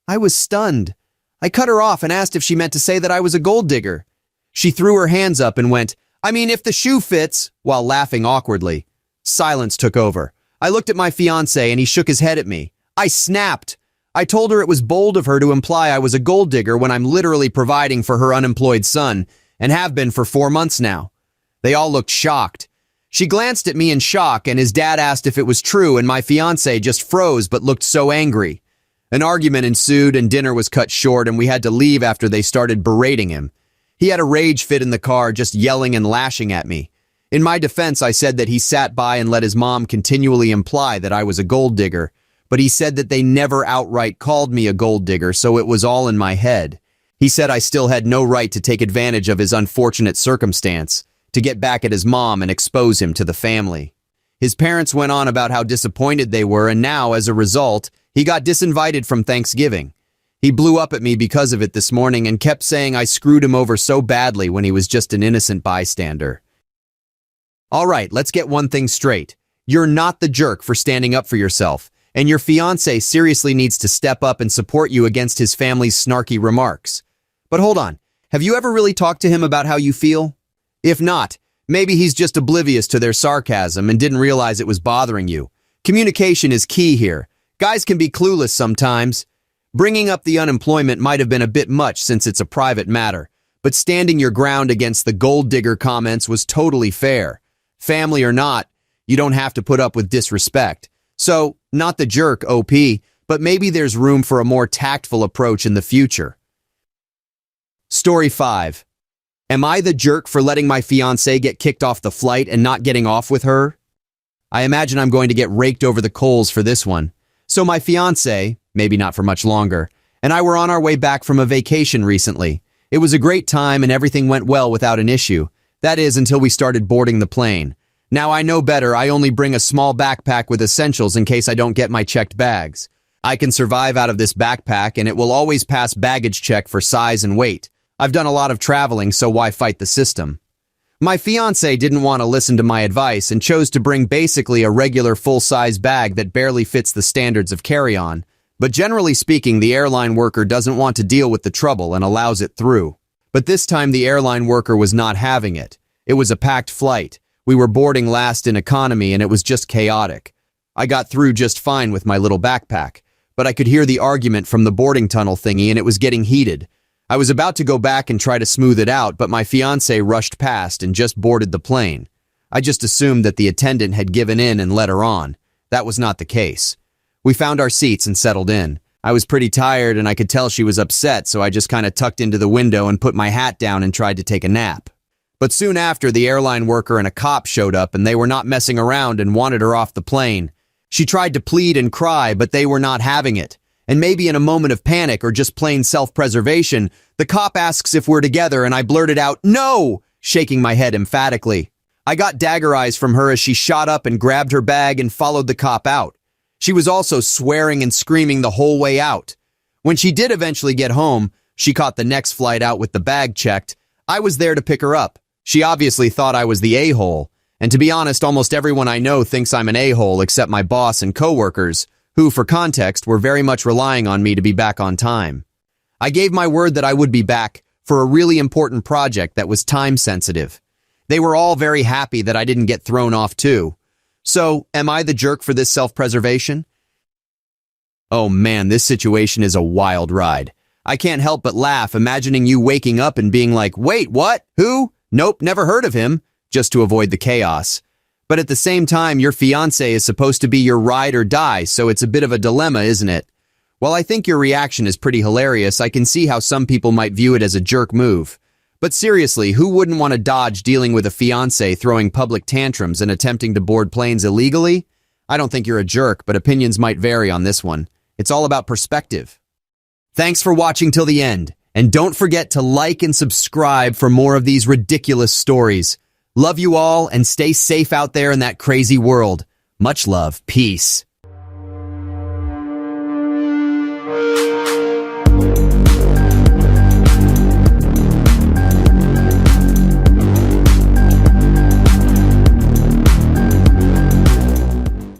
I was stunned. I cut her off and asked if she meant to say that I was a gold digger. She threw her hands up and went, "I mean, if the shoe fits," while laughing awkwardly. Silence took over. I looked at my fiancé and he shook his head at me. I snapped. I told her it was bold of her to imply I was a gold digger when I'm literally providing for her unemployed son, and have been for 4 months now. They all looked shocked. She glanced at me in shock and his dad asked if it was true and my fiancé just froze but looked so angry. An argument ensued and dinner was cut short and we had to leave after they started berating him. He had a rage fit in the car, just yelling and lashing at me. In my defense, I said that he sat by and let his mom continually imply that I was a gold digger, but he said that they never outright called me a gold digger, so it was all in my head. He said I still had no right to take advantage of his unfortunate circumstance, to get back at his mom and expose him to the family. His parents went on about how disappointed they were, and now, as a result, he got disinvited from Thanksgiving. He blew up at me because of it this morning and kept saying I screwed him over so badly when he was just an innocent bystander. All right, let's get one thing straight. You're not the jerk for standing up for yourself, and your fiancé seriously needs to step up and support you against his family's snarky remarks. But hold on, have you ever really talked to him about how you feel? If not, maybe he's just oblivious to their sarcasm and didn't realize it was bothering you. Communication is key here. Guys can be clueless sometimes. Bringing up the unemployment might have been a bit much since it's a private matter, but standing your ground against the gold digger comments was totally fair. Family or not, you don't have to put up with disrespect. So, not the jerk, OP, but maybe there's room for a more tactful approach in the future. Story 5. Am I the jerk for letting my fiancé get kicked off the flight and not getting off with her? I imagine I'm going to get raked over the coals for this one. So my fiancé, maybe not for much longer, and I were on our way back from a vacation recently. It was a great time and everything went well without an issue. That is, until we started boarding the plane. Now I know better. I only bring a small backpack with essentials in case I don't get my checked bags. I can survive out of this backpack and it will always pass baggage check for size and weight. I've done a lot of traveling, so why fight the system? My fiancé didn't want to listen to my advice and chose to bring basically a regular full-size bag that barely fits the standards of carry-on. But generally speaking, the airline worker doesn't want to deal with the trouble and allows it through. But this time the airline worker was not having it. It was a packed flight. We were boarding last in economy and it was just chaotic. I got through just fine with my little backpack, but I could hear the argument from the boarding tunnel thingy and it was getting heated. I was about to go back and try to smooth it out, but my fiancé rushed past and just boarded the plane. I just assumed that the attendant had given in and let her on. That was not the case. We found our seats and settled in. I was pretty tired and I could tell she was upset, so I just kind of tucked into the window and put my hat down and tried to take a nap. But soon after, the airline worker and a cop showed up and they were not messing around and wanted her off the plane. She tried to plead and cry, but they were not having it. And maybe in a moment of panic or just plain self-preservation, the cop asks if we're together and I blurted out, "No!" shaking my head emphatically. I got dagger eyes from her as she shot up and grabbed her bag and followed the cop out. She was also swearing and screaming the whole way out. When she did eventually get home, she caught the next flight out with the bag checked. I was there to pick her up. She obviously thought I was the a-hole. And to be honest, almost everyone I know thinks I'm an a-hole except my boss and coworkers, who, for context, were very much relying on me to be back on time. I gave my word that I would be back for a really important project that was time-sensitive. They were all very happy that I didn't get thrown off too. So, am I the jerk for this self-preservation? Oh man, this situation is a wild ride. I can't help but laugh imagining you waking up and being like, "Wait, what? Who? Nope, never heard of him," just to avoid the chaos. But at the same time, your fiancé is supposed to be your ride or die, so it's a bit of a dilemma, isn't it? While I think your reaction is pretty hilarious, I can see how some people might view it as a jerk move. But seriously, who wouldn't want to dodge dealing with a fiancé throwing public tantrums and attempting to board planes illegally? I don't think you're a jerk, but opinions might vary on this one. It's all about perspective. Thanks for watching till the end, and don't forget to like and subscribe for more of these ridiculous stories. Love you all, and stay safe out there in that crazy world. Much love. Peace.